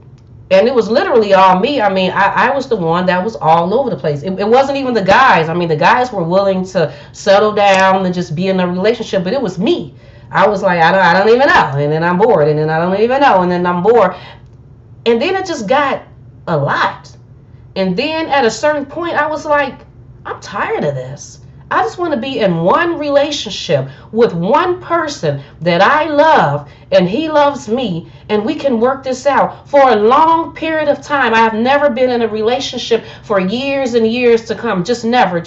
it was literally all me. I was the one that was all over the place. It wasn't even the guys. The guys were willing to settle down and just be in a relationship, but it was me. I was like, I don't even know. And then I'm bored. And then I don't even know. And then I'm bored. And then it just got a lot. And then at a certain point, I was like, I'm tired of this. I just want to be in one relationship with one person that I love and he loves me, and we can work this out for a long period of time. I have never been in a relationship for years and years to come. Just never.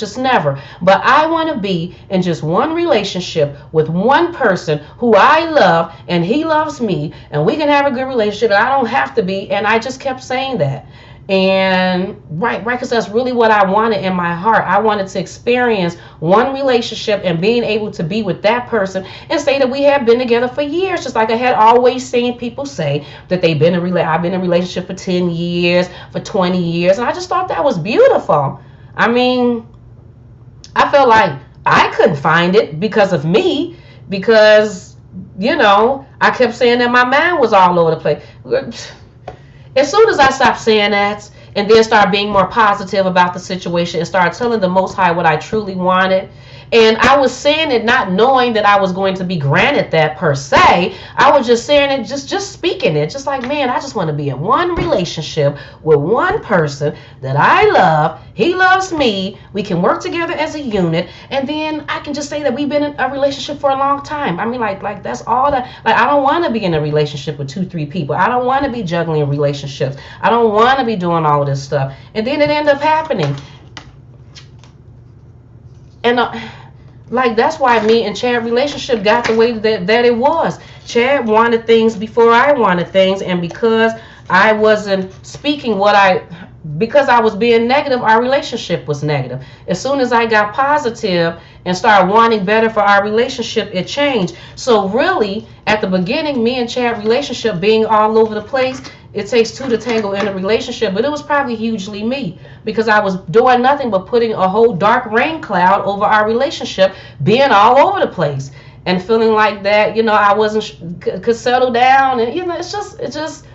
But I want to be in just one relationship with one person who I love and he loves me, and we can have a good relationship. And I don't have to be. And I just kept saying that. And right, because that's really what I wanted in my heart. I wanted to experience one relationship and being able to be with that person and say that we have been together for years, just like I had always seen people say that I've been in a relationship for 10 years, for 20 years, and I just thought that was beautiful. I felt like I couldn't find it because of me, because I kept saying that my mind was all over the place. As soon as I stopped saying that and then started being more positive about the situation and started telling the Most High what I truly wanted, and I was saying it not knowing that I was going to be granted that per se, I was just saying it, just speaking it, just like, man, I just want to be in one relationship with one person that I love. He loves me. We can work together as a unit, and then I can just say that we've been in a relationship for a long time. Like that's all that. Like, I don't want to be in a relationship with 2-3 people. I don't want to be juggling relationships. I don't want to be doing all of this stuff. And then it ended up happening. And that's why me and Chad relationship got the way that it was. Chad wanted things before I wanted things, and because I wasn't speaking because I was being negative, our relationship was negative. As soon as I got positive and started wanting better for our relationship, it changed. So really, at the beginning, me and Chad relationship being all over the place, it takes two to tango in a relationship, but it was probably hugely me, because I was doing nothing but putting a whole dark rain cloud over our relationship, being all over the place and feeling like that, I wasn't could settle down. And it's just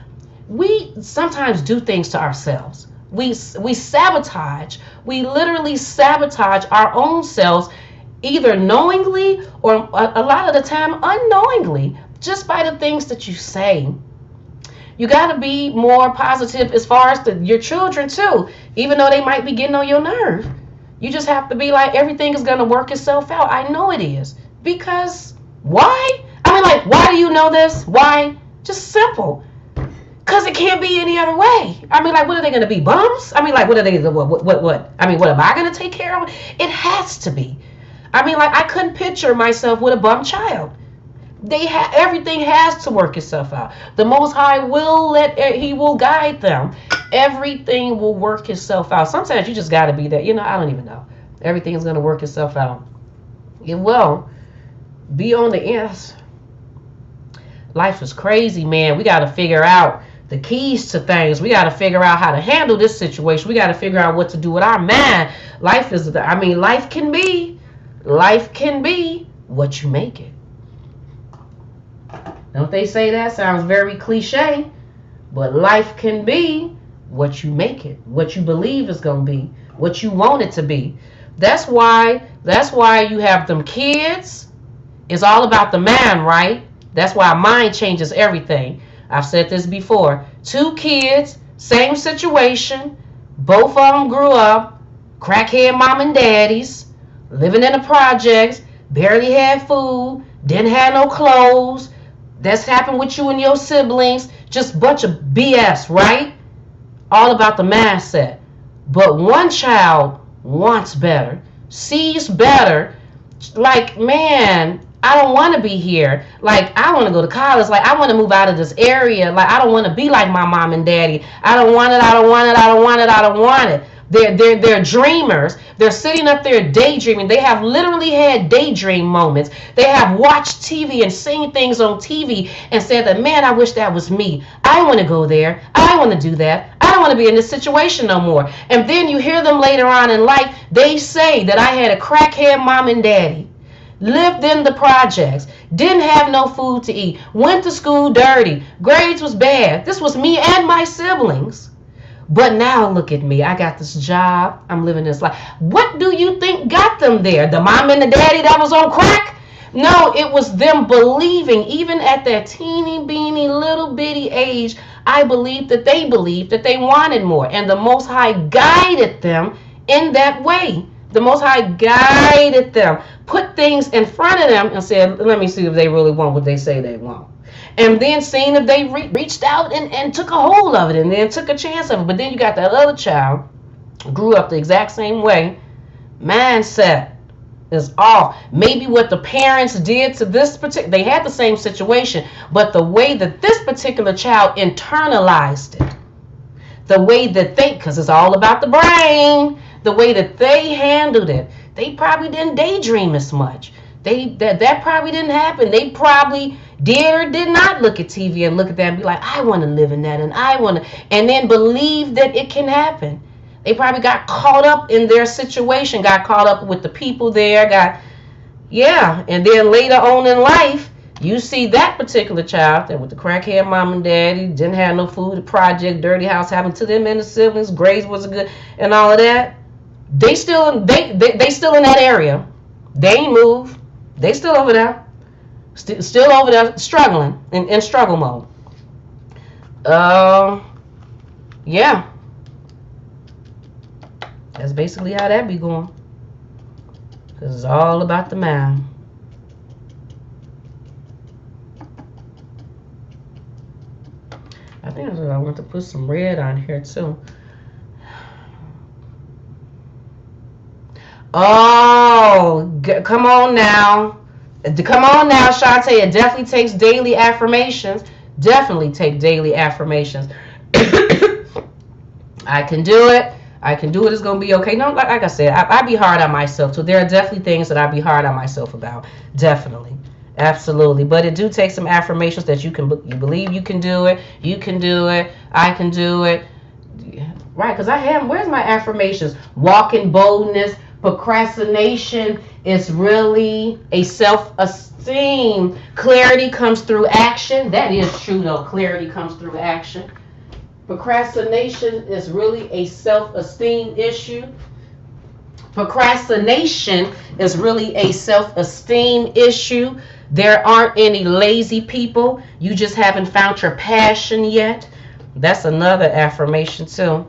we sometimes do things to ourselves. We sabotage. We literally sabotage our own selves, either knowingly or a lot of the time unknowingly, just by the things that you say. You got to be more positive as far as your children too, even though they might be getting on your nerve. You just have to be like, everything is going to work itself out. I know it is. Because why? I mean, like, why do you know this? Why? Just simple. Because it can't be any other way. I mean, like, what are they going to be, bums? I mean, like, what are they, what? I mean, what am I going to take care of? It has to be. I mean, like, I couldn't picture myself with a bum child. Everything has to work itself out. The Most High He will guide them. Everything will work itself out. Sometimes you just got to be there. I don't even know. Everything is going to work itself out. It will. Be on the end. Life is crazy, man. We got to figure out the keys to things. We got to figure out how to handle this situation. We got to figure out what to do with our mind. Life can be what you make it. Don't they say that? Sounds very cliche. But life can be what you make it. What you believe is going to be. What you want it to be. That's why you have them kids. It's all about the mind, right? That's why mind changes everything. I've said this before. 2 kids, same situation. Both of them grew up. Crackhead mom and daddies. Living in the projects. Barely had food. Didn't have no clothes. That's happened with you and your siblings. Just bunch of BS, right? All about the mindset. But one child wants better. Sees better. Like, man, I don't want to be here. Like, I want to go to college. Like, I want to move out of this area. Like, I don't want to be like my mom and daddy. I don't want it. I don't want it. I don't want it. I don't want it. They're dreamers. They're sitting up there daydreaming. They have literally had daydream moments. They have watched TV and seen things on TV and said that, man, I wish that was me. I want to go there. I want to do that. I don't want to be in this situation no more. And then you hear them later on in life. They say that I had a crackhead mom and daddy. Lived in the projects. Didn't have no food to eat. Went to school dirty. Grades was bad. This was me and my siblings. But now look at me. I got this job. I'm living this life. What do you think got them there? The mom and the daddy that was on crack? No, it was them believing. Even at that teeny beeny little bitty age, I believed that they wanted more. And the Most High guided them in that way. The Most High guided them. Put things in front of them and said, let me see if they really want what they say they want. And then seeing if they reached out and took a hold of it and then took a chance of it. But then you got that other child, grew up the exact same way. Mindset is off. Maybe what the parents did to this particular, they had the same situation, but the way that this particular child internalized it, the way that because it's all about the brain, the way that they handled it, they probably didn't daydream as much. That probably didn't happen. They probably did or did not look at TV and look at that and be like, I want to live in that and then believe that it can happen. They probably got caught up in their situation, got caught up with the people there, and then later on in life, you see that particular child that with the crackhead mom and daddy, didn't have no food, the project, dirty house happened to them and the siblings, grades wasn't good, and all of that. They still in that area. They ain't moved. They still over there. Still over there struggling in struggle mode. Yeah. That's basically how that be going. Because it's all about the mind. I think I want to put some red on here too. Oh, come on now. Come on now, Shantae. It definitely takes daily affirmations. Definitely take daily affirmations. I can do it. I can do it. It's going to be okay. No, like I said, I be hard on myself too. There are definitely things that I be hard on myself about. Definitely. Absolutely. But it do take some affirmations that you believe you can do it. You can do it. I can do it. Right, because where's my affirmations? Walk in boldness. Procrastination is really a self-esteem. Clarity comes through action. That is true though. Clarity comes through action. Procrastination is really a self-esteem issue. Procrastination is really a self-esteem issue. There aren't any lazy people. You just haven't found your passion yet. That's another affirmation too.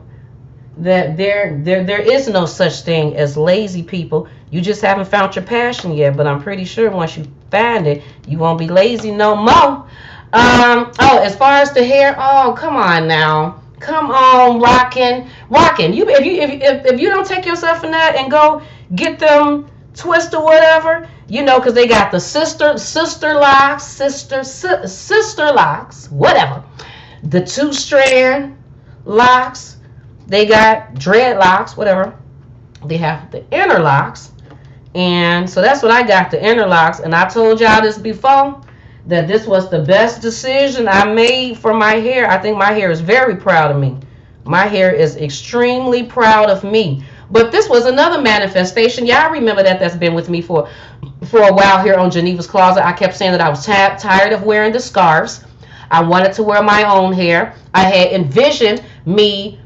That there is no such thing as lazy people. You just haven't found your passion yet. But I'm pretty sure once you find it, you won't be lazy no more. Oh, as far as the hair, oh, come on now. Come on, rockin'. You if you don't take yourself in that and go get them twist or whatever, because they got the sister locks, whatever. The 2-strand locks, they got dreadlocks, whatever. They have the interlocks, and so that's what I got, the interlocks. And I told y'all this before, that this was the best decision I made for my hair. I think my hair is very proud of me. My hair is extremely proud of me. But this was another manifestation. Y'all remember that's been with me for a while here on Geneva's Closet. I kept saying that I was tired of wearing the scarves. I wanted to wear my own hair. I had envisioned me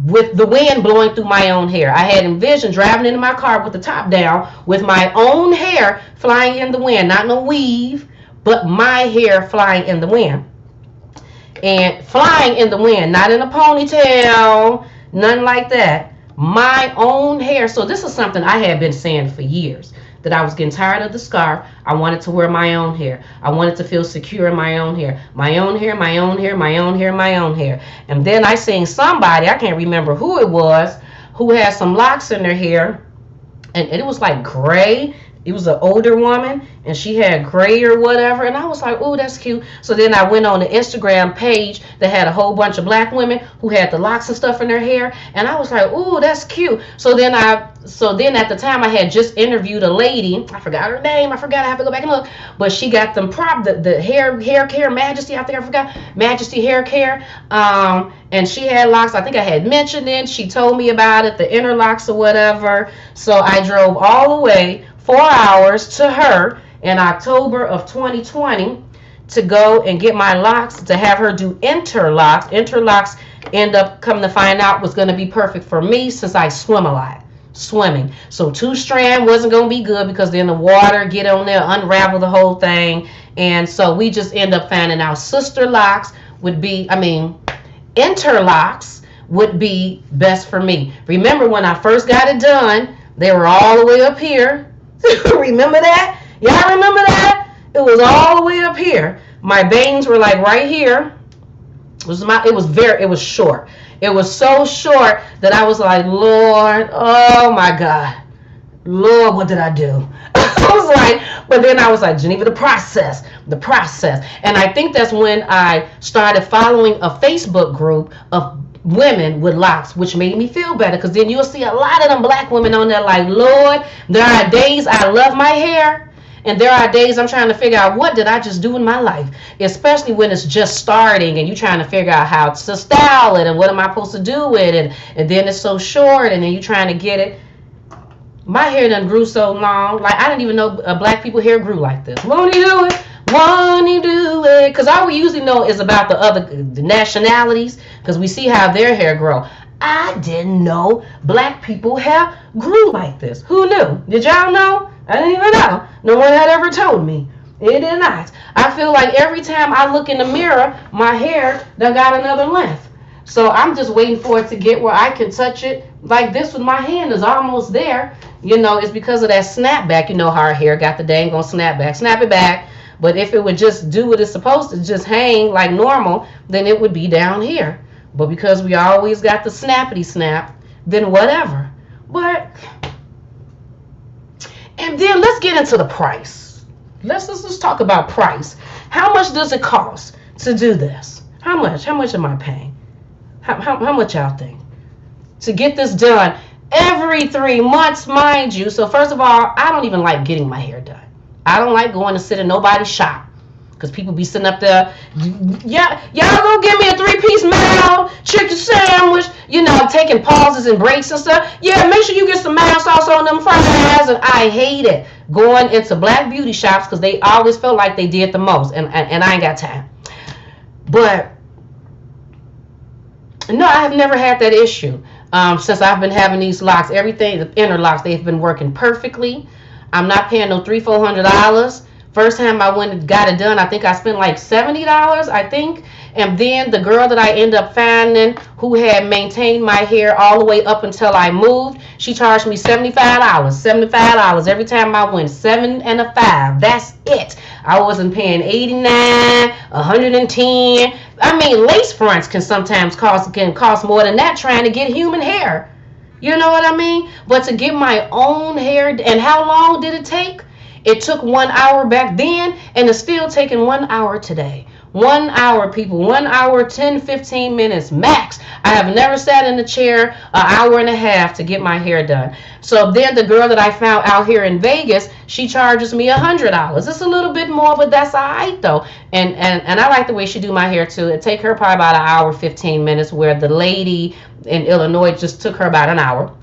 with the wind blowing through my own hair. I had envisioned driving into my car with the top down with my own hair flying in the wind. Not no weave, but my hair flying in the wind. And flying in the wind, not in a ponytail, nothing like that. My own hair. So this is something I had been saying for years, that I was getting tired of the scarf. I wanted to wear my own hair. I wanted to feel secure in my own hair. My own hair, my own hair, my own hair, my own hair. And then I seen somebody, I can't remember who it was, who had some locks in their hair. And it was like gray. It was an older woman, and she had gray or whatever. And I was like, oh, that's cute. So then I went on the Instagram page that had a whole bunch of black women who had the locks and stuff in their hair. And I was like, oh, that's cute. So then at the time I had just interviewed a lady. I forgot her name. I have to go back and look. But she got them the hair care, Majesty. I think I forgot. Majesty Hair Care. And she had locks. I think I had mentioned it. She told me about it, the interlocks or whatever. So I drove all the way 4 hours to her in October of 2020 to go and get my locks, to have her do interlocks. Interlocks end up coming to find out was going to be perfect for me since I swim a lot. Swimming. So 2-strand wasn't going to be good because then the water get on there, unravel the whole thing. And so we just end up finding out interlocks would be best for me. Remember when I first got it done, they were all the way up here. Remember that? Y'all remember that? It was all the way up here. My bangs were like right here. It was short. It was so short that I was like, Lord, oh my God. Lord, what did I do? I was like, but then I was like, Geneva, the process. And I think that's when I started following a Facebook group of women with locks, which made me feel better, because then you'll see a lot of them black women on there like, Lord, there are days I love my hair, and there are days I'm trying to figure out what did I just do in my life, especially when it's just starting and you're trying to figure out how to style it and what am I supposed to do with it, and then it's so short and then you're trying to get it. My hair done grew so long, like I didn't even know black people hair grew like this. Won't you do it? Won't you do it? Because all we usually know is about the nationalities, because we see how their hair grow. I didn't know black people hair grew like this. Who knew? Did y'all know? I didn't even know. No one had ever told me. It did not. I feel like every time I look in the mirror, my hair done got another length. So I'm just waiting for it to get where I can touch it like this with my hand is almost there. It's because of that snapback. You know how our hair got the dang on snapback. Snap it back. But if it would just do what it's supposed to, just hang like normal, then it would be down here. But because we always got the snappity snap, then whatever. And then let's get into the price. Let's talk about price. How much does it cost to do this? How much? How much am I paying? How much y'all think? To get this done every 3 months, mind you. So first of all, I don't even like getting my hair done. I don't like going to sit in nobody's shop, because people be sitting up there, y'all go give me a 3-piece meal, chicken sandwich, taking pauses and breaks and stuff. Yeah, make sure you get some mild sauce on them fries. And I hate it going into black beauty shops, because they always felt like they did the most, and I ain't got time. But no, I have never had that issue since I've been having these locks. Everything, the inner locks, they've been working perfectly. I'm not paying no $300-400 First time I went and got it done, I think I spent like $70, I think. And then the girl that I ended up finding who had maintained my hair all the way up until I moved, she charged me $75. $75 every time I went. 7 and a 5. That's it. I wasn't paying 89, 110. I mean, lace fronts can sometimes cost more than that trying to get human hair. You know what I mean? But to get my own hair, and how long did it take? It took 1 hour back then, and it's still taking 1 hour today. 1 hour, people. 1 hour, 10, 15 minutes max. I have never sat in a chair an hour and a half to get my hair done. So then the girl that I found out here in Vegas, she charges me $100. It's a little bit more, but that's all right though. And I like the way she do my hair too. It take her probably about an hour, 15 minutes, where the lady in Illinois just took her about an hour.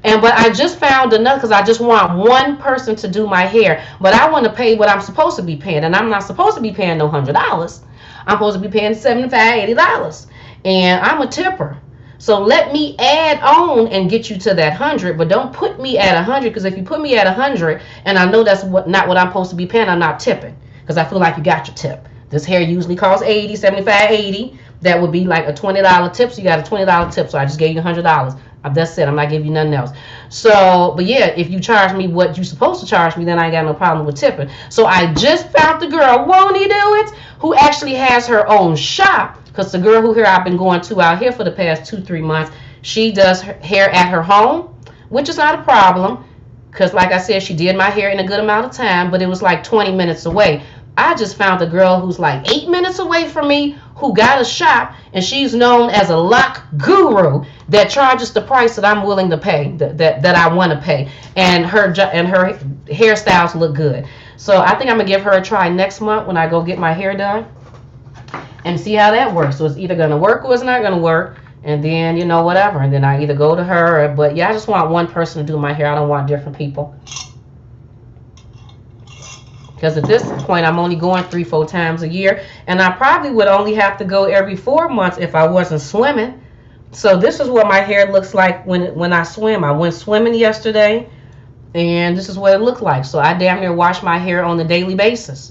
But I just found another, because I just want one person to do my hair. But I want to pay what I'm supposed to be paying. And I'm not supposed to be paying no $100. I'm supposed to be paying $75, $80. And I'm a tipper. So let me add on and get you to that 100. But don't put me at 100, because if you put me at 100 and I know that's not what I'm supposed to be paying, I'm not tipping. Because I feel like you got your tip. This hair usually costs $80, $75, $80. That would be like a $20 tip. So you got a $20 tip. So I just gave you $100. That's it. I'm not giving you nothing else. So, but yeah, if you charge me what you're supposed to charge me, then I ain't got no problem with tipping. So I just found the girl, won't he do it, who actually has her own shop. Because the girl who here I've been going to out here for the past 2-3 months, she does her hair at her home, which is not a problem. Because like I said, she did my hair in a good amount of time, but it was like 20 minutes away. I just found a girl who's like 8 minutes away from me, who got a shop, and she's known as a lock guru that charges the price that I'm willing to pay, that I want to pay, and her hairstyles look good. So I think I'm gonna give her a try next month when I go get my hair done, and see how that works. So it's either gonna work or it's not gonna work, and then whatever, and then I either go to her. But yeah, I just want one person to do my hair. I don't want different people. Because at this point, I'm only going 3-4 times a year. And I probably would only have to go every 4 months if I wasn't swimming. So this is what my hair looks like when I swim. I went swimming yesterday, and this is what it looked like. So I damn near wash my hair on a daily basis.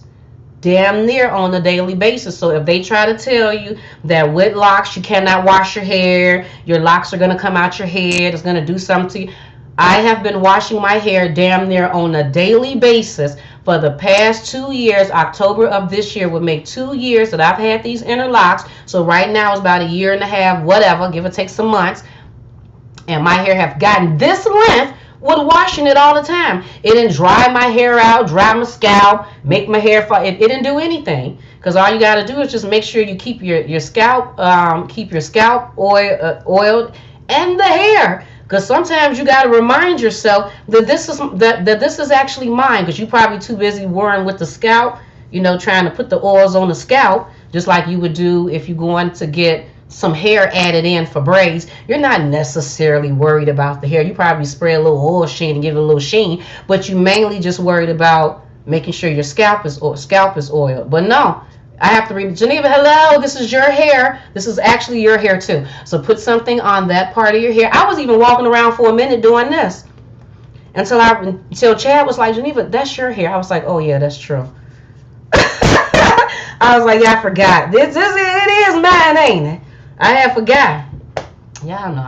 Damn near on a daily basis. So if they try to tell you that with locks, you cannot wash your hair, your locks are going to come out your head, it's going to do something to you. I have been washing my hair damn near on a daily basis for the past 2 years. October of this year would make 2 years that I've had these interlocks. So right now it's about 1.5 years, whatever, give or take some months. And my hair have gotten this length with washing it all the time. It didn't dry my hair out, dry my scalp, make my hair fall. It didn't do anything. Because all you got to do is just make sure you keep your scalp, oiled, and the hair. Because sometimes you got to remind yourself that this is actually mine. Because you're probably too busy worrying with the scalp, trying to put the oils on the scalp, just like you would do if you're going to get some hair added in for braids. You're not necessarily worried about the hair. You probably spray a little oil sheen and give it a little sheen, but you mainly just worried about making sure your scalp is oiled. But no. I have to read, Geneva, hello, this is your hair. This is actually your hair too. So put something on that part of your hair. I was even walking around for a minute doing this until Chad was like, Geneva, that's your hair. I was like, oh yeah, that's true. I was like, yeah, I forgot. It is mine, ain't it? I have forgot. Yeah, I know.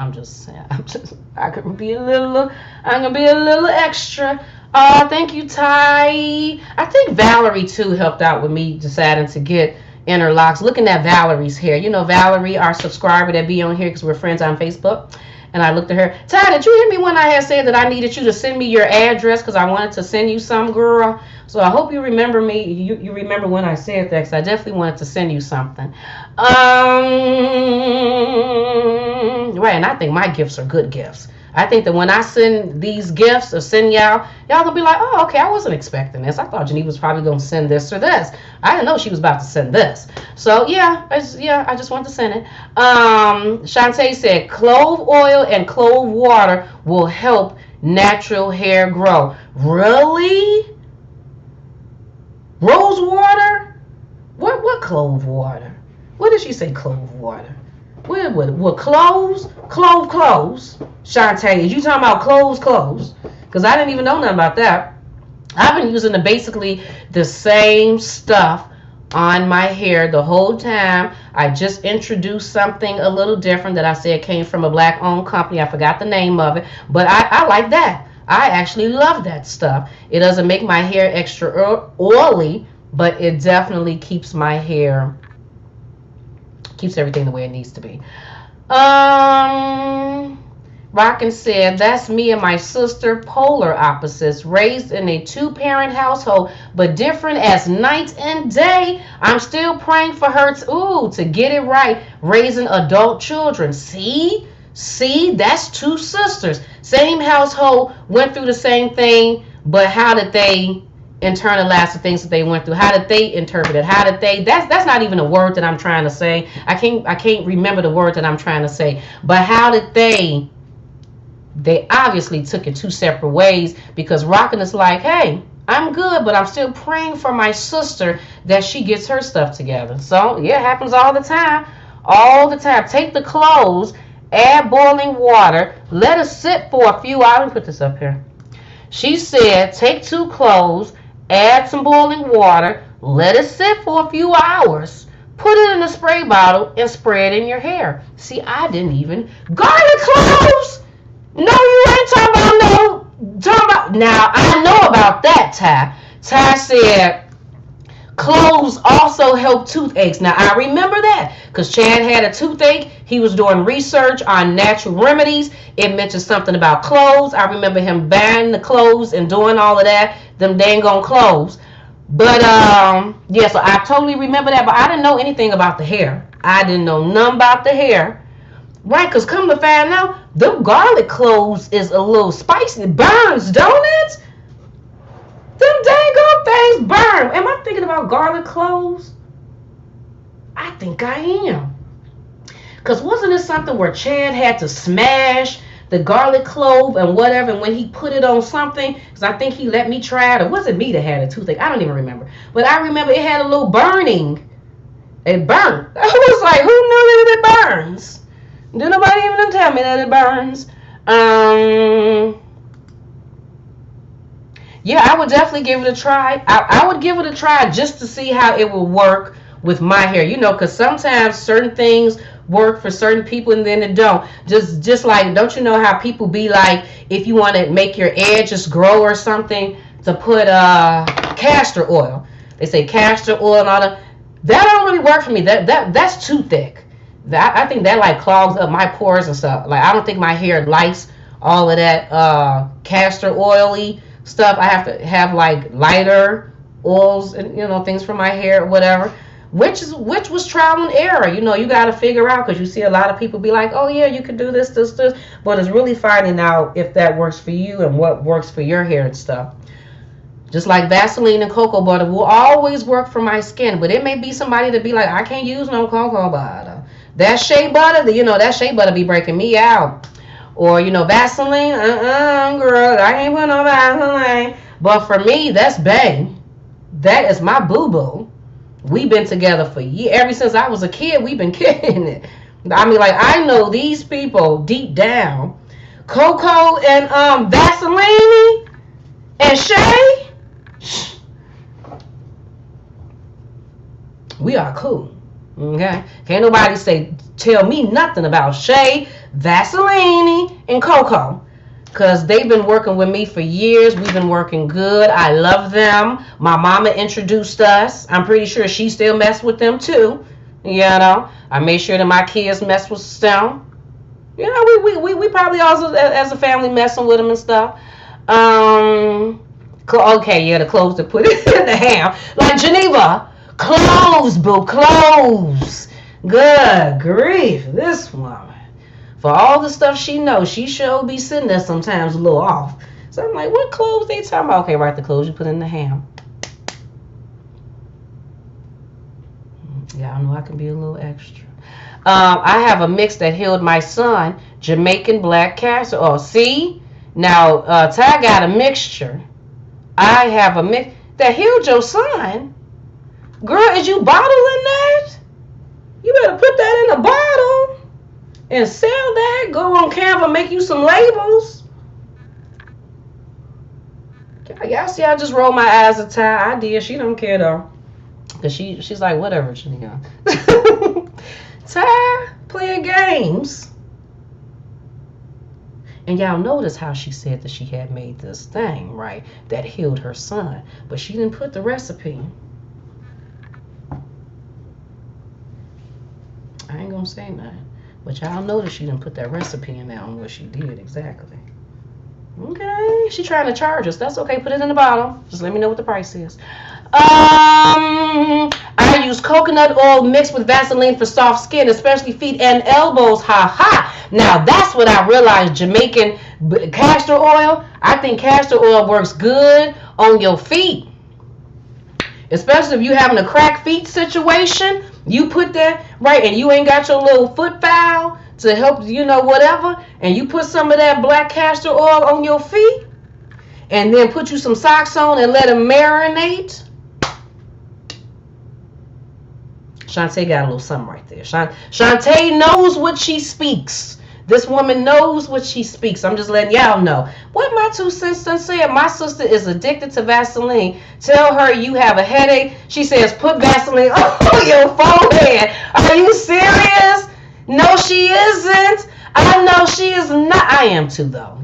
I could be a little. I'm gonna be a little extra. Thank you, Ty. I think Valerie too helped out with me deciding to get interlocks. Looking at Valerie's hair. Valerie, our subscriber that be on here because we're friends on Facebook. And I looked at her. Ty, did you hear me when I had said that I needed you to send me your address because I wanted to send you some, girl? So I hope you remember me. You remember when I said that, because I definitely wanted to send you something. Right, and I think my gifts are good gifts. I think that when I send these gifts or send y'all gonna be like, oh, okay, I wasn't expecting this. I thought Geneva was probably gonna send this or this. I didn't know she was about to send this. So yeah, I just wanted to send it. Shantae said clove oil and clove water will help natural hair grow. Really? Rose water? What clove water? What did she say? Clove water? What cloves? Cloves. Shantae, is you talking about cloves? Because I didn't even know nothing about that. I've been using basically the same stuff on my hair the whole time. I just introduced something a little different that I said came from a black owned company. I forgot the name of it, but I like that. I actually love that stuff. It doesn't make my hair extra oily, but it definitely keeps my hair, keeps everything the way it needs to be. Rockin said, that's me and my sister, polar opposites, raised in a two-parent household, but different as night and day. I'm still praying for her to get it right, raising adult children. See, that's two sisters. Same household, went through the same thing, but how did they internalize the things that they went through? How did they interpret it? How did they, that's not even a word that I'm trying to say. I can't remember the word that I'm trying to say. But how did they obviously took it two separate ways, because Rockin' is like, hey, I'm good, but I'm still praying for my sister that she gets her stuff together. So yeah, it happens all the time. All the time. Take the clothes, add boiling water, let it sit for a few hours. Let me put this up here. She said, take two cloves, add some boiling water, let it sit for a few hours, put it in a spray bottle, and spray it in your hair. See, I didn't even garlic cloves. No, you ain't talking about now, I know about that, Ty. Ty said cloves also help toothaches. Now, I remember that because Chad had a toothache. He was doing research on natural remedies. It mentioned something about cloves. I remember him buying the cloves and doing all of that, them dang on cloves. But, yeah, so I totally remember that, but I didn't know anything about the hair. I didn't know nothing about the hair. Right, because come to find out, them garlic cloves is a little spicy. It burns, don't it? Them dang old things burn. Am I thinking about garlic cloves? I think I am. Because wasn't it something where Chad had to smash the garlic clove and whatever, and when he put it on something, because I think he let me try it, or was it me that had a toothache? I don't even remember. But I remember it had a little burning. It burned. I was like, who knew that it burns? Did nobody even tell me that it burns? Yeah, I would definitely give it a try. I would give it a try just to see how it will work with my hair. You know, because sometimes certain things work for certain people and then it don't. Just like, don't you know how people be like, if you want to make your edges grow or something, to put castor oil. They say castor oil and all that. That don't really work for me. That's too thick. I think that like clogs up my pores and stuff. Like, I don't think my hair likes all of that castor oily stuff. I have to have like lighter oils and, you know, things for my hair or whatever. Which was trial and error. You know, you got to figure out, because you see a lot of people be like, oh yeah, you could do this. But it's really finding out if that works for you and what works for your hair and stuff. Just like Vaseline and cocoa butter will always work for my skin, but it may be somebody to be like, I can't use no cocoa butter. That shea butter, you know, that shea butter be breaking me out. Or, you know, Vaseline, girl, I can't put no Vaseline. But for me, that's bae. That is my boo-boo. We've been together for years. Ever since I was a kid, we've been kicking it. I mean, like, I know these people deep down. Cocoa and Vaseline and shea, we are cool. Okay, can't nobody tell me nothing about shea, Vaseline, and cocoa, because they've been working with me for years. We've been working good. I love them. My mama introduced us. I'm pretty sure she still messed with them too. You know, I made sure that my kids mess with them. You know, we probably also as a family messing with them and stuff. Okay, yeah, the clothes to put it in the ham, like Geneva. Clothes, boo, clothes. Good grief, this woman. For all the stuff she knows, she sure be sitting there sometimes a little off. So I'm like, what clothes they talking about? Okay, right, the clothes you put in the ham. Yeah, I know I can be a little extra. I have a mix that healed my son, Jamaican black castor oil. See? Now, Ty got a mixture. I have a mix that healed your son. Girl, is you bottling that? You better put that in a bottle and sell that. Go on Canva, make you some labels. Y'all see I just rolled my eyes at Ty. I did. She don't care though. Because she's like, whatever, Janelle. Ty playing games. And y'all notice how she said that she had made this thing, right? That healed her son. But she didn't put the recipe. I ain't gonna say nothing. But y'all notice she didn't put that recipe in there on what she did exactly. Okay, she trying to charge us. That's okay. Put it in the bottle. Just let me know what the price is. I use coconut oil mixed with Vaseline for soft skin, especially feet and elbows. Ha ha. Now that's what I realized. Jamaican castor oil. I think castor oil works good on your feet, especially if you having a cracked feet situation. You put that right, and you ain't got your little foot file to help, whatever, and you put some of that black castor oil on your feet, and then put you some socks on and let them marinate. Shantae got a little something right there. Shantae knows what she speaks. This woman knows what she speaks. I'm just letting y'all know. What my 2 cents done said, my sister is addicted to Vaseline. Tell her you have a headache. She says, put Vaseline on your forehead. Are you serious? No, she isn't. I know she is not. I am too, though,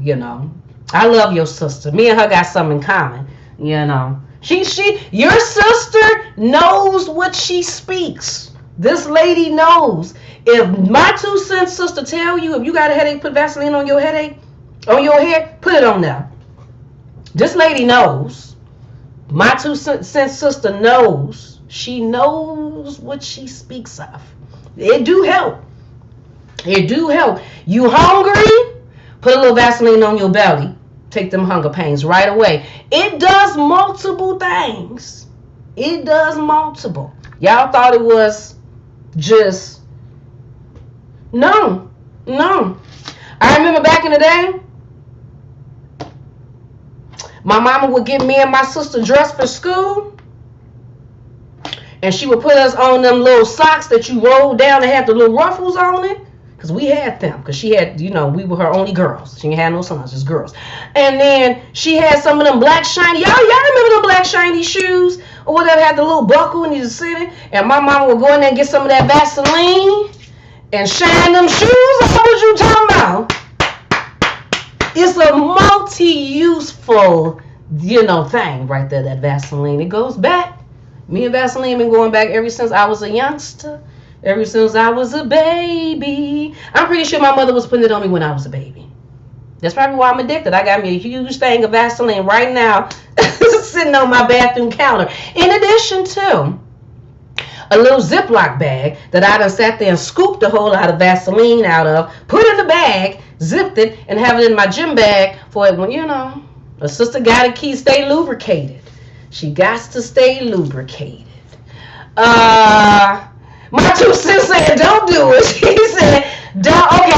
I love your sister. Me and her got something in common, Your sister knows what she speaks. This lady knows. If my 2 cents sister tell you, if you got a headache, put Vaseline on your headache, on your head, put it on there. This lady knows. My 2 cents sister knows. She knows what she speaks of. It do help. It do help. You hungry? Put a little Vaseline on your belly. Take them hunger pains right away. It does multiple things. It does multiple. Y'all thought it was just... No. I remember back in the day, my mama would get me and my sister dressed for school, and she would put us on them little socks that you rolled down and had the little ruffles on it, because we had them, because she had, we were her only girls. She didn't have no sons, just girls. And then she had some of them black shiny, y'all remember them black shiny shoes, or whatever, had the little buckle and you just sit in, and my mama would go in there and get some of that Vaseline and shine them shoes. That's what you talking about. It's a multi-useful, thing right there, that Vaseline. It goes back. Me and Vaseline been going back ever since I was a youngster. Ever since I was a baby. I'm pretty sure my mother was putting it on me when I was a baby. That's probably why I'm addicted. I got me a huge thing of Vaseline right now sitting on my bathroom counter. In addition to a little Ziploc bag that I done sat there and scooped a whole lot of Vaseline out of, put in the bag, zipped it, and have it in my gym bag for it when, a sister got to stay lubricated. She got to stay lubricated. My 2 cents said, don't do it. She said, don't. Okay,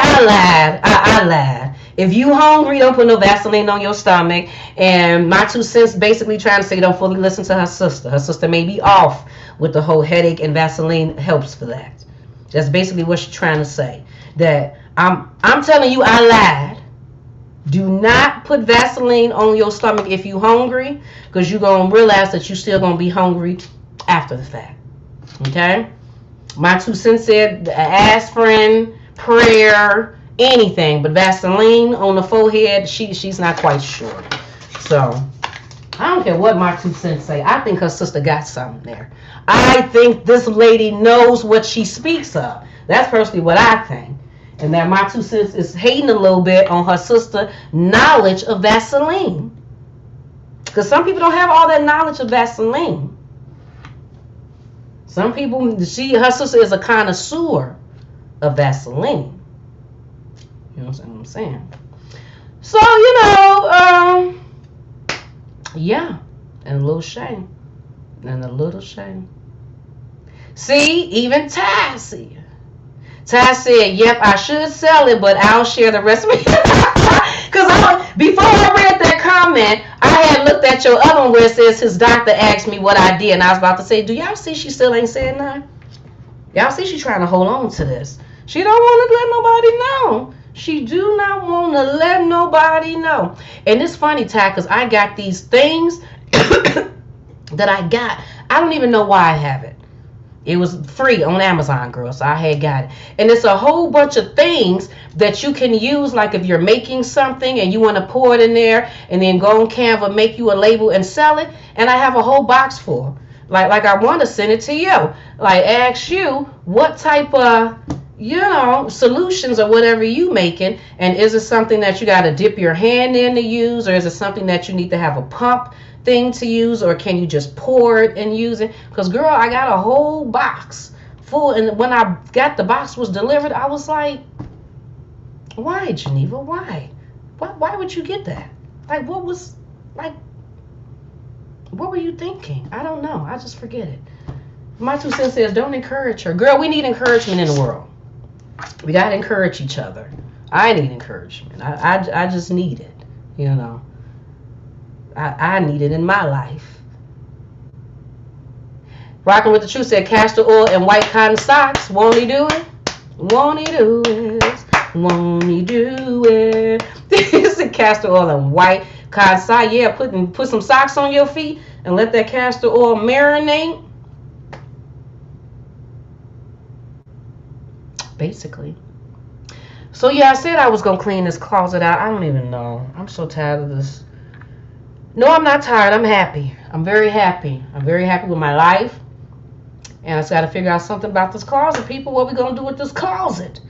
I lied. If you hungry, don't put no Vaseline on your stomach. And my 2 cents basically trying to say don't fully listen to her sister. Her sister may be off with the whole headache, and Vaseline helps for that. That's basically what she's trying to say. That I'm telling you, I lied. Do not put Vaseline on your stomach if you hungry, because you're going to realize that you're still going to be hungry after the fact. Okay? My 2 cents said aspirin, prayer, anything, but Vaseline on the forehead, she's not quite sure. So, I don't care what my 2 cents say. I think her sister got something there. I think this lady knows what she speaks of. That's personally what I think. And that my 2 cents is hating a little bit on her sister's knowledge of Vaseline. Because some people don't have all that knowledge of Vaseline. Some people, her sister is a connoisseur of Vaseline. You know what I'm saying? So, yeah. And a little shame. See, even Ty said. Ty said, yep, I should sell it, but I'll share the recipe. Because before I read that comment, I had looked at your other one where it says his doctor asked me what I did. And I was about to say, do y'all see she still ain't saying nothing? Y'all see she trying to hold on to this. She don't want to let nobody know. She do not want to let nobody know. And it's funny, Ty, because I got these things that I got. I don't even know why I have it. It was free on Amazon, girl, so I had got it. And it's a whole bunch of things that you can use, like if you're making something and you want to pour it in there and then go on Canva, make you a label and sell it. And I have a whole box full. Like I want to send it to you. Like ask you what type of, solutions or whatever you making. And is it something that you got to dip your hand in to use? Or is it something that you need to have a pump thing to use, or can you just pour it and use it? Because girl, I got a whole box full, and when I got the box was delivered, I was like, why, Geneva? Why would you get that? Like, what were you thinking? I don't know. I just forget it. My 2 cents says, don't encourage her. Girl, we need encouragement in the world. We gotta encourage each other. I need encouragement. I just need it, I need it in my life. Rocking with the Truth said castor oil and white cotton socks. Won't he do it? Won't he do it? Won't he do it? It's a castor oil and white cotton socks. Yeah, put some socks on your feet and let that castor oil marinate. Basically. So yeah, I said I was gonna clean this closet out. I don't even know. I'm so tired of this. No, I'm not tired. I'm happy. I'm very happy. I'm very happy with my life. And I just got to figure out something about this closet, people. What are we going to do with this closet?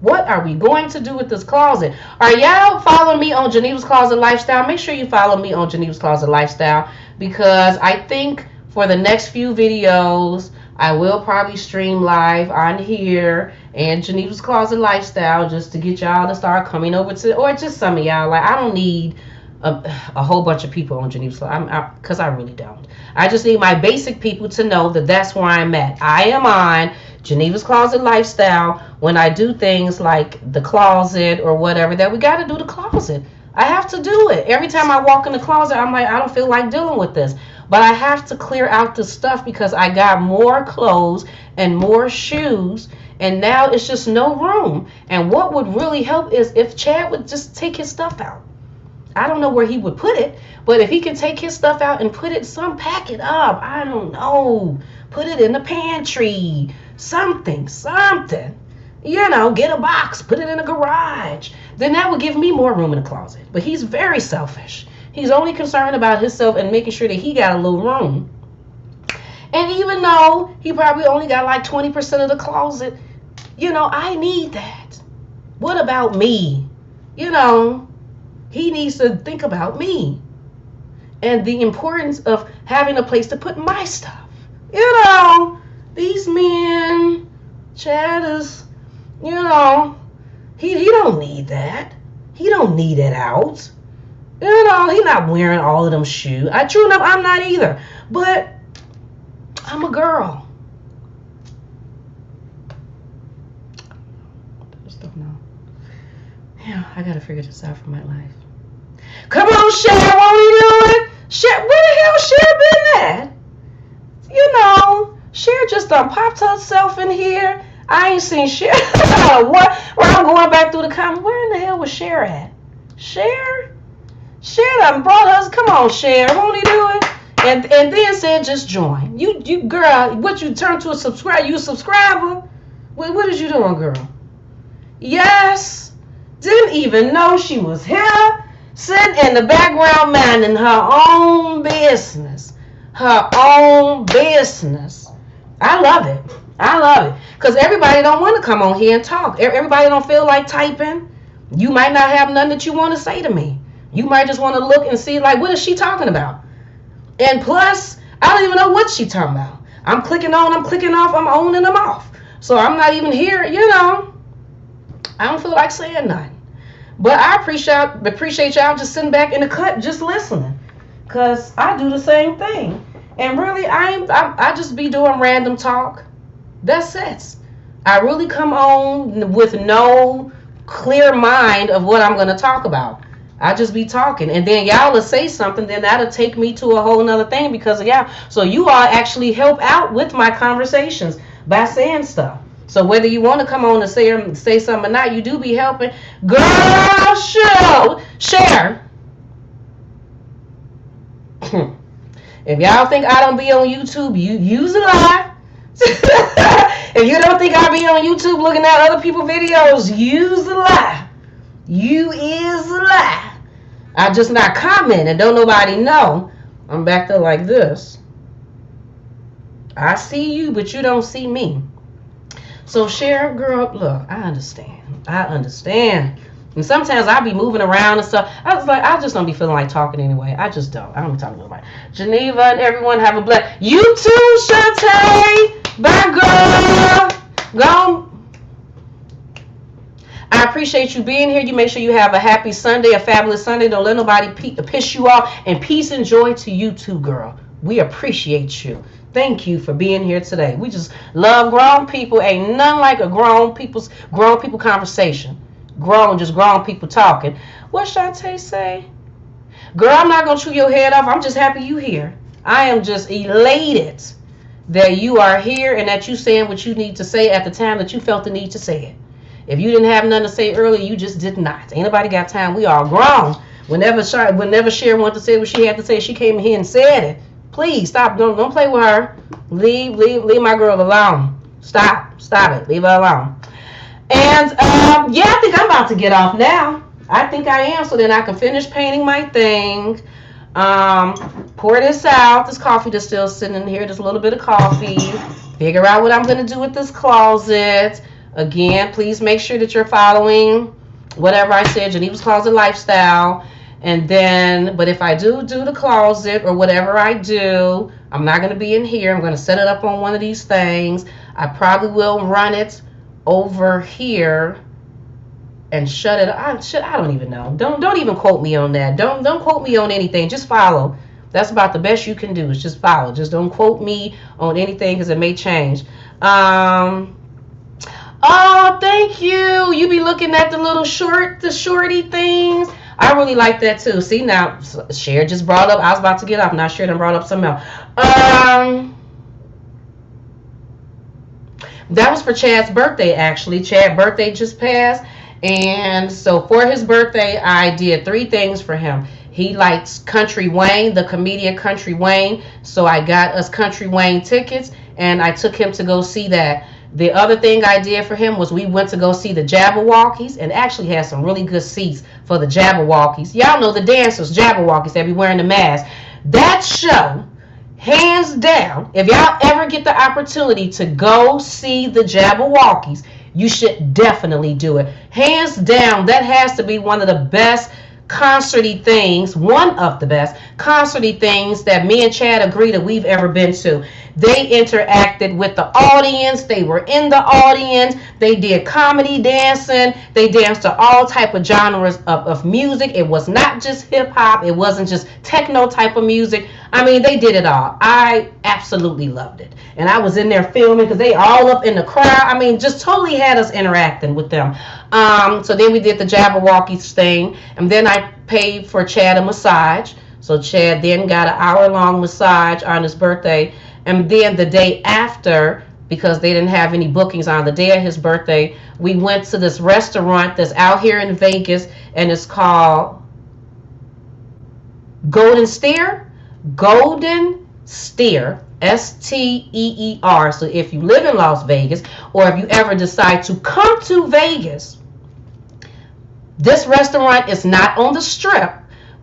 What are we going to do with this closet? Are y'all following me on Geneva's Closet Lifestyle? Make sure you follow me on Geneva's Closet Lifestyle, because I think for the next few videos, I will probably stream live on here and Geneva's Closet Lifestyle, just to get y'all to start coming over to, or just some of y'all. Like, I don't need a whole bunch of people on Geneva's Closet, because I really don't. I just need my basic people to know that that's where I'm at. I am on Geneva's Closet Lifestyle when I do things like the closet or whatever, that we got to do the closet. I have to do it. Every time I walk in the closet, I'm like, I don't feel like dealing with this. But I have to clear out the stuff because I got more clothes and more shoes, and now it's just no room. And what would really help is if Chad would just take his stuff out. I don't know where he would put it, but if he can take his stuff out and put it, pack it up. I don't know. Put it in the pantry. Something. Get a box. Put it in a garage. Then that would give me more room in the closet. But he's very selfish. He's only concerned about himself and making sure that he got a little room. And even though he probably only got like 20% of the closet, I need that. What about me? He needs to think about me and the importance of having a place to put my stuff. These men, Chad is, he don't need that. He don't need it out. He not wearing all of them shoes. True enough, I'm not either. But I'm a girl. I just don't know. Yeah, I gotta figure this out for my life. Come on, Cher, what we doing? Cher, where the hell Cher been at? Cher just done popped herself in here. I ain't seen Cher. What? Well, I'm going back through the comments. Where in the hell was Cher at? Cher done brought us. Come on, Cher, won't he do it? And then said just join. You girl, what you turn to a subscriber? You a subscriber? What is you doing, girl? Yes. Didn't even know she was here. Sitting in the background minding her own business. I love it. Because everybody don't want to come on here and talk. Everybody don't feel like typing. You might not have nothing that you want to say to me. You might just want to look and see, like, what is she talking about? And plus, I don't even know what she talking about. I'm clicking on, I'm clicking off, I'm on and I'm off. So I'm not even here, I don't feel like saying nothing. But I appreciate y'all just sitting back in the cut, just listening. Because I do the same thing. And really, I just be doing random talk. That's it. I really come on with no clear mind of what I'm going to talk about. I just be talking. And then y'all will say something, then that'll take me to a whole nother thing because of y'all. So you all actually help out with my conversations by saying stuff. So whether you want to come on and say something or not, you do be helping. Girl, share. If y'all think I don't be on YouTube, you use a lie. If you don't think I be on YouTube looking at other people's videos, use a lie. You is a lie. I just not comment and don't nobody know. I'm back there like this. I see you, but you don't see me. So share, girl, look, I understand. And sometimes I be moving around and stuff. I just don't be feeling like talking anyway. I don't be talking to nobody. Geneva and everyone have a blessed. You too, Shantae. Bye, girl. Go. I appreciate you being here. You make sure you have a happy Sunday, a fabulous Sunday. Don't let nobody piss you off. And peace and joy to you too, girl. We appreciate you. Thank you for being here today. We just love grown people. Ain't nothing like a grown people conversation. Grown people talking. What Shantae say? Girl, I'm not going to chew your head off. I'm just happy you here. I am just elated that you are here and that you saying what you need to say at the time that you felt the need to say it. If you didn't have nothing to say earlier, you just did not. Ain't nobody got time. We all grown. Whenever Cher wanted to say what she had to say, she came in here and said it. Please stop. Don't play with her. Leave my girl alone. Stop it. Leave her alone. And yeah, I think I'm about to get off now. I think I am, so then I can finish painting my thing. Pour this out. This coffee that's still sitting in here. Just a little bit of coffee. Figure out what I'm gonna do with this closet. Again, please make sure that you're following whatever I said, Geneva's Closet Lifestyle. And then, but if I do the closet or whatever I do, I'm not going to be in here. I'm going to set it up on one of these things. I probably will run it over here and shut it. I don't even know. Don't even quote me on that. Don't quote me on anything. Just follow. That's about the best you can do is just follow. Just don't quote me on anything because it may change. Oh, thank you. You be looking at the shorty things. I really like that too. See, now Cher just brought up, I was about to get up. Not sure, done brought up something else. That was for Chad's birthday, actually. Chad's birthday just passed. And so for his birthday, I did 3 things for him. He likes Country Wayne, the comedian Country Wayne. So I got us Country Wayne tickets, and I took him to go see that. The other thing I did for him was we went to go see the Jabberwockies and actually had some really good seats for the Jabberwockies. Y'all know the dancers, Jabberwockies, that be wearing the mask. That show, hands down, if y'all ever get the opportunity to go see the Jabberwockies, you should definitely do it. Hands down, that has to be one of the best concerty things, one of the best concerty things that me and Chad agree that we've ever been to. They interacted with the audience. They were in the audience. They did comedy dancing. They danced to all type of genres of music. It was not just hip hop. It wasn't just techno type of music. I mean, they did it all. I absolutely loved it. And I was in there filming because they all up in the crowd. I mean, just totally had us interacting with them. So then we did the Jabberwockies thing. And then I paid for Chad a massage. So Chad then got an hour-long massage on his birthday. And then the day after, because they didn't have any bookings on the day of his birthday, we went to this restaurant that's out here in Vegas, and it's called Golden Steer. Golden Steer, S-T-E-E-R. So if you live in Las Vegas, or if you ever decide to come to Vegas, this restaurant is not on the Strip,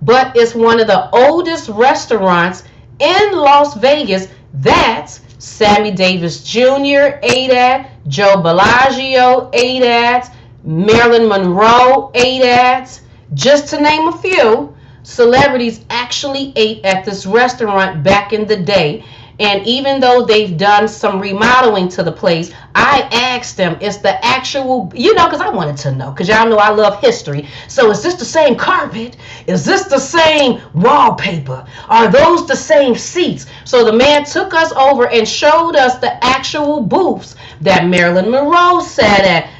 but it's one of the oldest restaurants in Las Vegas that Sammy Davis Jr. ate at, Joe Bellagio ate at, Marilyn Monroe ate at, just to name a few. Celebrities actually ate at this restaurant back in the day. And even though they've done some remodeling to the place, I asked them, is the actual, because I wanted to know, because y'all know I love history. So is this the same carpet? Is this the same wallpaper? Are those the same seats? So the man took us over and showed us the actual booths that Marilyn Monroe sat at.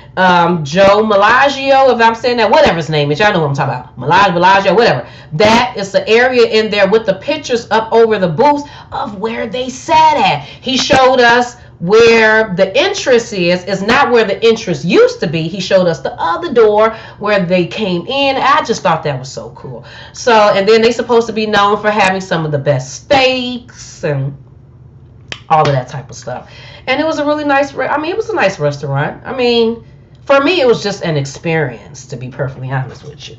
Joe Bellagio, if I'm saying that, whatever his name is, y'all know what I'm talking about. Bellagio, whatever. That is the area in there with the pictures up over the booths of where they sat at. He showed us where the entrance is not where the entrance used to be. He showed us the other door where they came in. I just thought that was so cool. So, and then they supposed to be known for having some of the best steaks and all of that type of stuff. And it was a really nice, it was a nice restaurant. I mean, for me, it was just an experience, to be perfectly honest with you.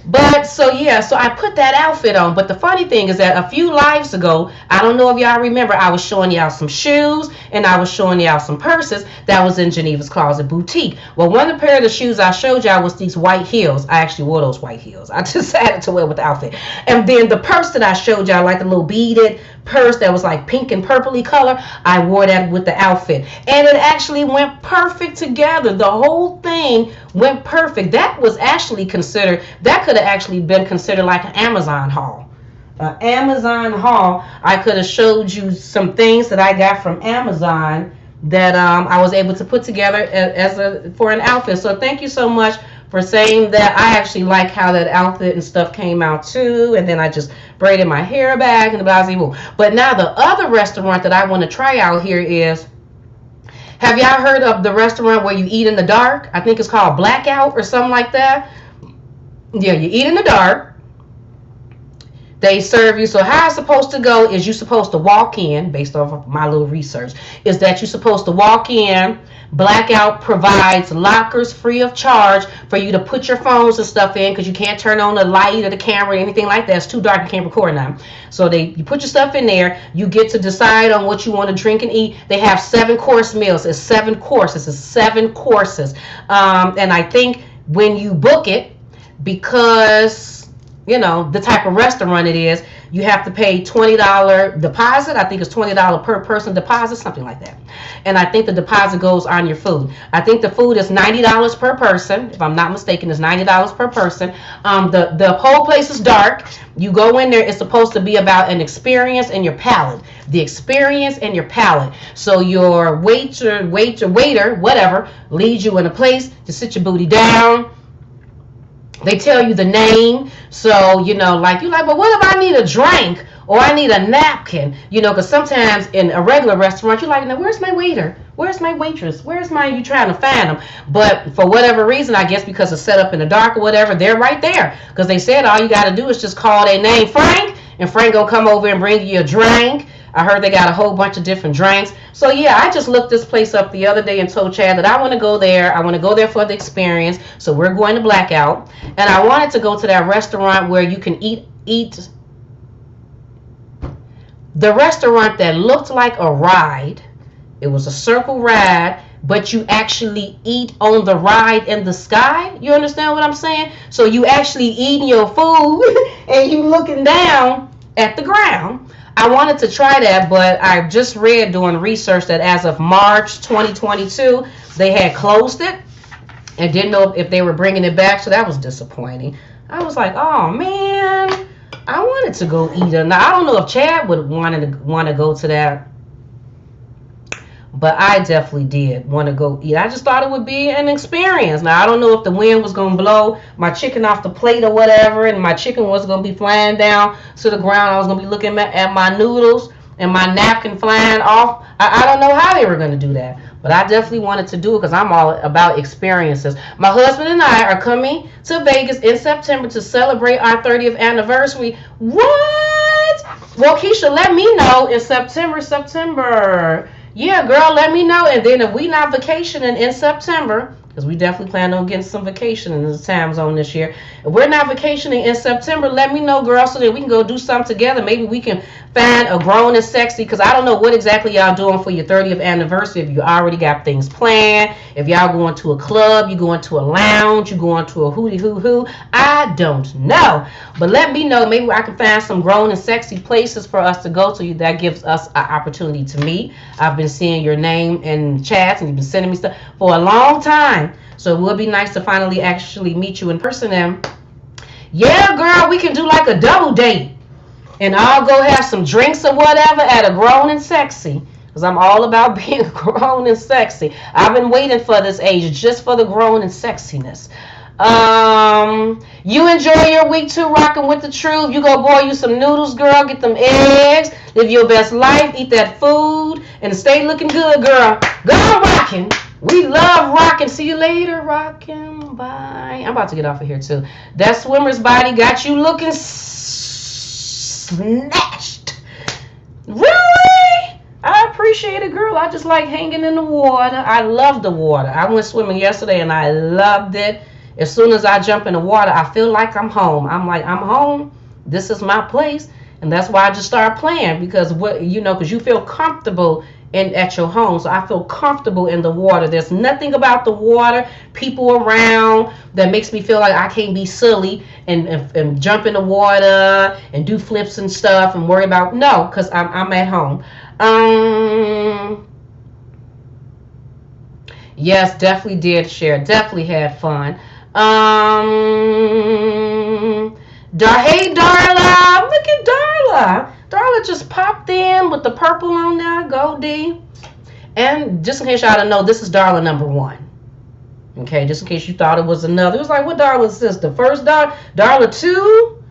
But so yeah, so I put that outfit on. But the funny thing is that a few lives ago, I don't know if y'all remember, I was showing y'all some shoes and I was showing y'all some purses that was in Geneva's Closet Boutique. Well, one of the pair of the shoes I showed y'all was these white heels. I actually wore those white heels. I just added to wear with the outfit. And then the purse that I showed y'all, like the little beaded purse that was like pink and purpley color, I wore that with the outfit. And it actually went perfect together. The whole thing went perfect. That was actually considered, that could have actually been considered like an Amazon haul. Amazon haul. I could have showed you some things that I got from Amazon that I was able to put together for an outfit. So thank you so much for saying that. I actually like how that outfit and stuff came out too. And then I just braided my hair back and blah, blah, blah. But now the other restaurant that I want to try out here is, have y'all heard of the restaurant where you eat in the dark? I think it's called Blackout or something like that. Yeah, you eat in the dark. They serve you. So how it's supposed to go is you're supposed to walk in, based off of my little research, is that you're supposed to walk in. Blackout provides lockers free of charge for you to put your phones and stuff in, because you can't turn on the light or the camera or anything like that. It's too dark, you can't record now. So you put your stuff in there. You get to decide on what you want to drink and eat. They have 7-course meals. It's 7 courses. It's 7 courses. And I think when you book it, because you know the type of restaurant it is, you have to pay $20 deposit. I think it's $20 per person deposit, something like that. And I think the deposit goes on your food. I think the food is $90 per person. If I'm not mistaken, it's $90 per person. The whole place is dark. You go in there, it's supposed to be about an experience and your palate. The experience and your palate. So your waiter, whatever, leads you in a place to sit your booty down. They tell you the name. So, you know, like, you're like, but what if I need a drink or I need a napkin? You know, because sometimes in a regular restaurant, you're like, now, where's my waiter? Where's my waitress? you trying to find them? But for whatever reason, I guess because it's set up in the dark or whatever, they're right there. Because they said all you got to do is just call their name, Frank, and Frank gonna come over and bring you a drink. I heard they got a whole bunch of different drinks. So yeah, I just looked this place up the other day and told Chad that I want to go there. I want to go there for the experience. So we're going to Blackout. And I wanted to go to that restaurant where you can eat. The restaurant that looked like a ride. It was a circle ride, but you actually eat on the ride in the sky. You understand what I'm saying? So you actually eating your food and you looking down at the ground. I wanted to try that, but I just read doing research that as of March 2022, they had closed it and didn't know if they were bringing it back. So that was disappointing. I was like, oh man, I wanted to go eat it. Now I don't know if Chad would want to go to that, but I definitely did want to go eat. I just thought it would be an experience. Now I don't know if the wind was going to blow my chicken off the plate or whatever, and my chicken was going to be flying down to the ground. I was going to be looking at my noodles and my napkin flying off. I don't know how they were going to do that, but I definitely wanted to do it because I'm all about experiences. My husband and I are coming to Vegas in September to celebrate our 30th anniversary. What? Well, Keisha, let me know in September. Yeah, girl, let me know. And then if we not vacationing in September, because we definitely plan on getting some vacation in the time zone this year. If we're not vacationing in September, let me know, girl, so that we can go do something together. Maybe we can find a grown and sexy, because I don't know what exactly y'all doing for your 30th anniversary. If you already got things planned, if y'all going to a club, you going to a lounge, you going to a hootie hoo, I don't know. But let me know. Maybe I can find some grown and sexy places for us to go to. That gives us an opportunity to meet. I've been seeing your name in chats, and you've been sending me stuff for a long time. So it would be nice to finally actually meet you in person. And yeah, girl, we can do like a double date. And I'll go have some drinks or whatever at a grown and sexy. Because I'm all about being grown and sexy. I've been waiting for this age just for the grown and sexiness. You enjoy your week too, rocking with the truth. You go boil you some noodles, girl. Get them eggs. Live your best life. Eat that food. And stay looking good, girl. Go rocking. We love rocking. See you later, rocking. Bye. I'm about to get off of here, too. That swimmer's body got you looking snatched. Really? I appreciate it, girl. I just like hanging in the water. I love the water. I went swimming yesterday, and I loved it. As soon as I jump in the water, I feel like I'm home. I'm like, I'm home. This is my place. And that's why I just started playing, because because you feel comfortable at your home. So I feel comfortable in the water. There's nothing about the water, people around, that makes me feel like I can't be silly and jump in the water and do flips and stuff and worry about, no, because I'm at home. Yes, definitely did share. Definitely had fun. Hey, Darla. Look at Darla. Darla just popped in with the purple on there. Go, D. And just in case y'all don't know, this is Darla number 1. Okay, just in case you thought it was another. It was like, what Darla is this? The first Darla? Darla 2?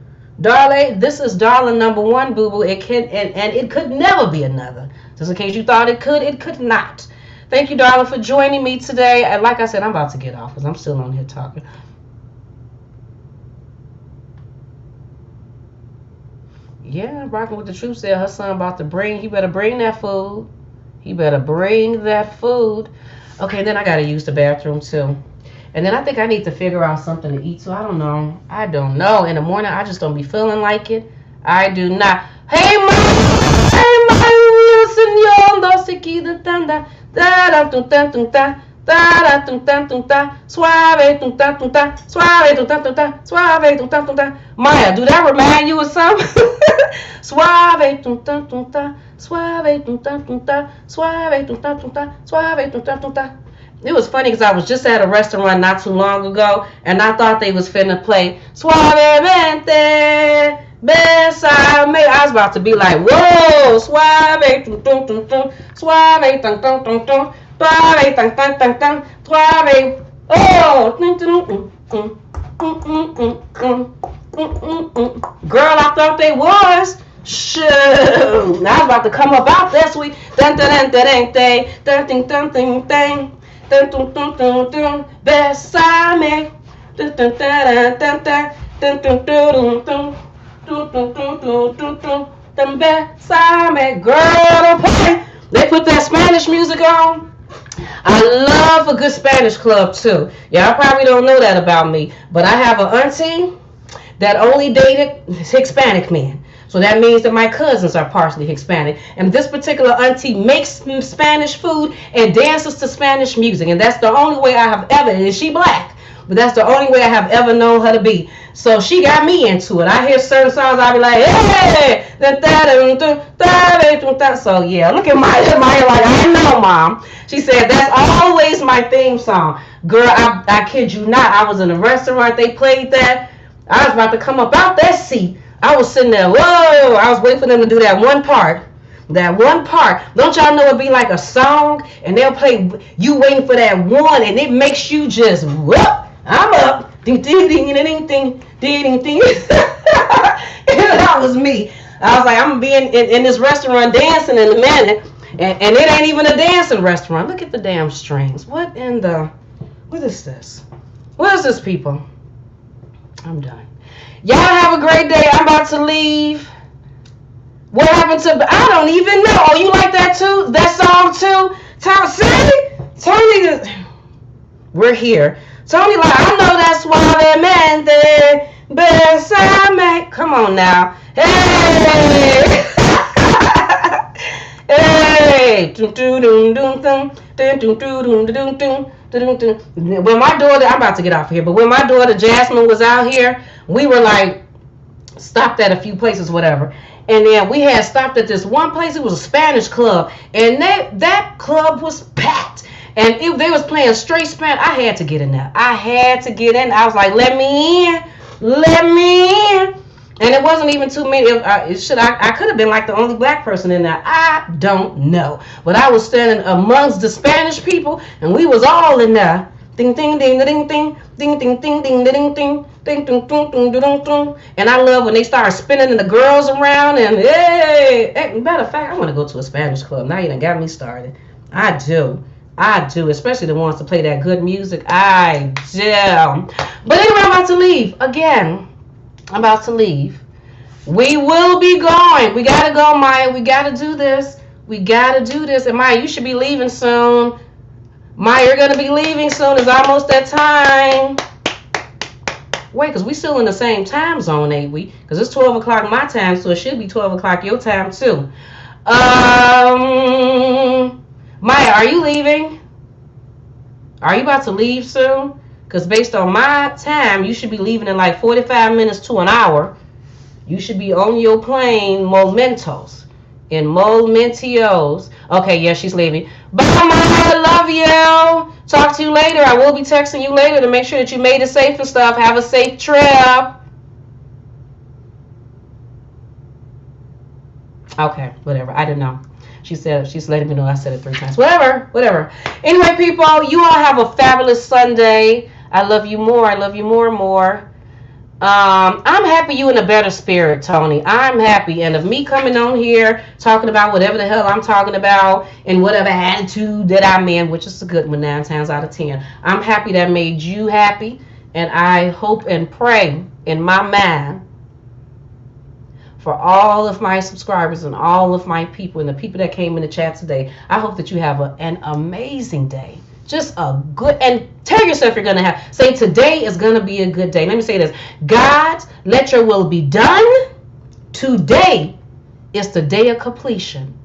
Darla, this is Darla number 1, boo-boo. It can, and it could never be another. Just in case you thought it could not. Thank you, Darla, for joining me today. And like I said, I'm about to get off because I'm still on here talking. Yeah, rocking with the truth said her son about to he better bring that food. He better bring that food. Okay, then I got to use the bathroom too. And then I think I need to figure out something to eat. So I don't know. In the morning, I just don't be feeling like it. I do not. Hey, ma. Maya, do that remind you of something? Suave, suave, suave. It was funny because I was just at a restaurant not too long ago, and I thought they was finna play Suavemente, Besame. I was about to be like, whoa, suave, suave, suave, oh, girl, I thought they was. Shoot, I was about to come up out that sweet. Dun dun dun dun dun dun dun dun dun dun dun dun dun dun dun. Besame. Dun dun dun dun dun dun dun dun dun dun dun dun dun. Besame, girl, don't play. They put that Spanish music on. I love a good Spanish club too. Y'all probably don't know that about me, but I have an auntie that only dated Hispanic men. So that means that my cousins are partially Hispanic. And this particular auntie makes Spanish food and dances to Spanish music. And that's the only way I have ever, and she black, but that's the only way I have ever known her to be. So she got me into it. I hear certain songs, I'll be like, hey! So yeah, look at Maya like, I know, Mom. She said, that's always my theme song. Girl, I kid you not. I was in a restaurant, they played that. I was about to come up out that seat. I was sitting there, whoa, I was waiting for them to do that one part. That one part. Don't y'all know it'd be like a song and they'll play, you waiting for that one and it makes you just, whoop, I'm up. Ding, ding, ding, ding, ding, ding, ding, ding. That was me. I was like, I'm going to be in this restaurant dancing in a minute. And it ain't even a dancing restaurant. Look at the damn strings. What is this? What is this, people? I'm done. Y'all have a great day. I'm about to leave. What happened to, I don't even know. Oh, you like that too? That song too? Tony, we're here. Tony, like, I know that's Suavemente, Besame. Come on now. Hey! Hey! When my daughter, I'm about to get off here, but when my daughter Jasmine was out here, we were like, stopped at a few places, whatever. And then we had stopped at this one place. It was a Spanish club. And that club was packed. And they was playing straight Spanish. I had to get in there. I had to get in. I was like, let me in. Let me in. And it wasn't even too many. I could have been like the only black person in there. I don't know. But I was standing amongst the Spanish people. And we was all in there. Ding ding ding ding ding ding ding ding ding ding ding ding ding ding ding ding ding. And I love when they start spinning and the girls around and hey. Matter of fact, I want to go to a Spanish club. Now you done got me started. I do, especially the ones to play that good music. I do. But anyway, I'm about to leave again. I'm about to leave. We will be going. We gotta go, Maya. We gotta do this. And Maya, you should be leaving soon. Maya, you're going to be leaving soon. It's almost that time. Wait, because we still in the same time zone, ain't we? Because it's 12 o'clock my time, so it should be 12 o'clock your time, too. Maya, are you leaving? Are you about to leave soon? Because based on my time, you should be leaving in like 45 minutes to an hour. You should be on your plane, Momentos. In Momentios. Okay, yeah, she's leaving. Bye, Mama. I love you. Talk to you later. I will be texting you later to make sure that you made it safe and stuff. Have a safe trip. Okay, whatever. I didn't know. She said, she's letting me know I said it 3 times. Whatever. Anyway, people, you all have a fabulous Sunday. I love you more. I love you more and more. I'm happy you in a better spirit, Tony. I'm happy. And of me coming on here talking about whatever the hell I'm talking about and whatever attitude that I'm in, which is a good one 9 times out of 10. I'm happy that made you happy. And I hope and pray in my mind for all of my subscribers and all of my people and the people that came in the chat today. I hope that you have an amazing day. Just a good, and tell yourself you're going to have, say today is going to be a good day. Let me say this. God, let your will be done. Today is the day of completion.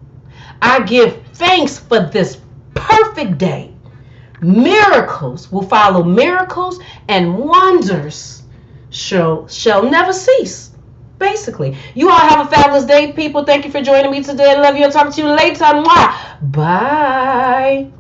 I give thanks for this perfect day. Miracles will follow miracles and wonders shall never cease. Basically, you all have a fabulous day, people. Thank you for joining me today. I love you. I'll talk to you later. Bye.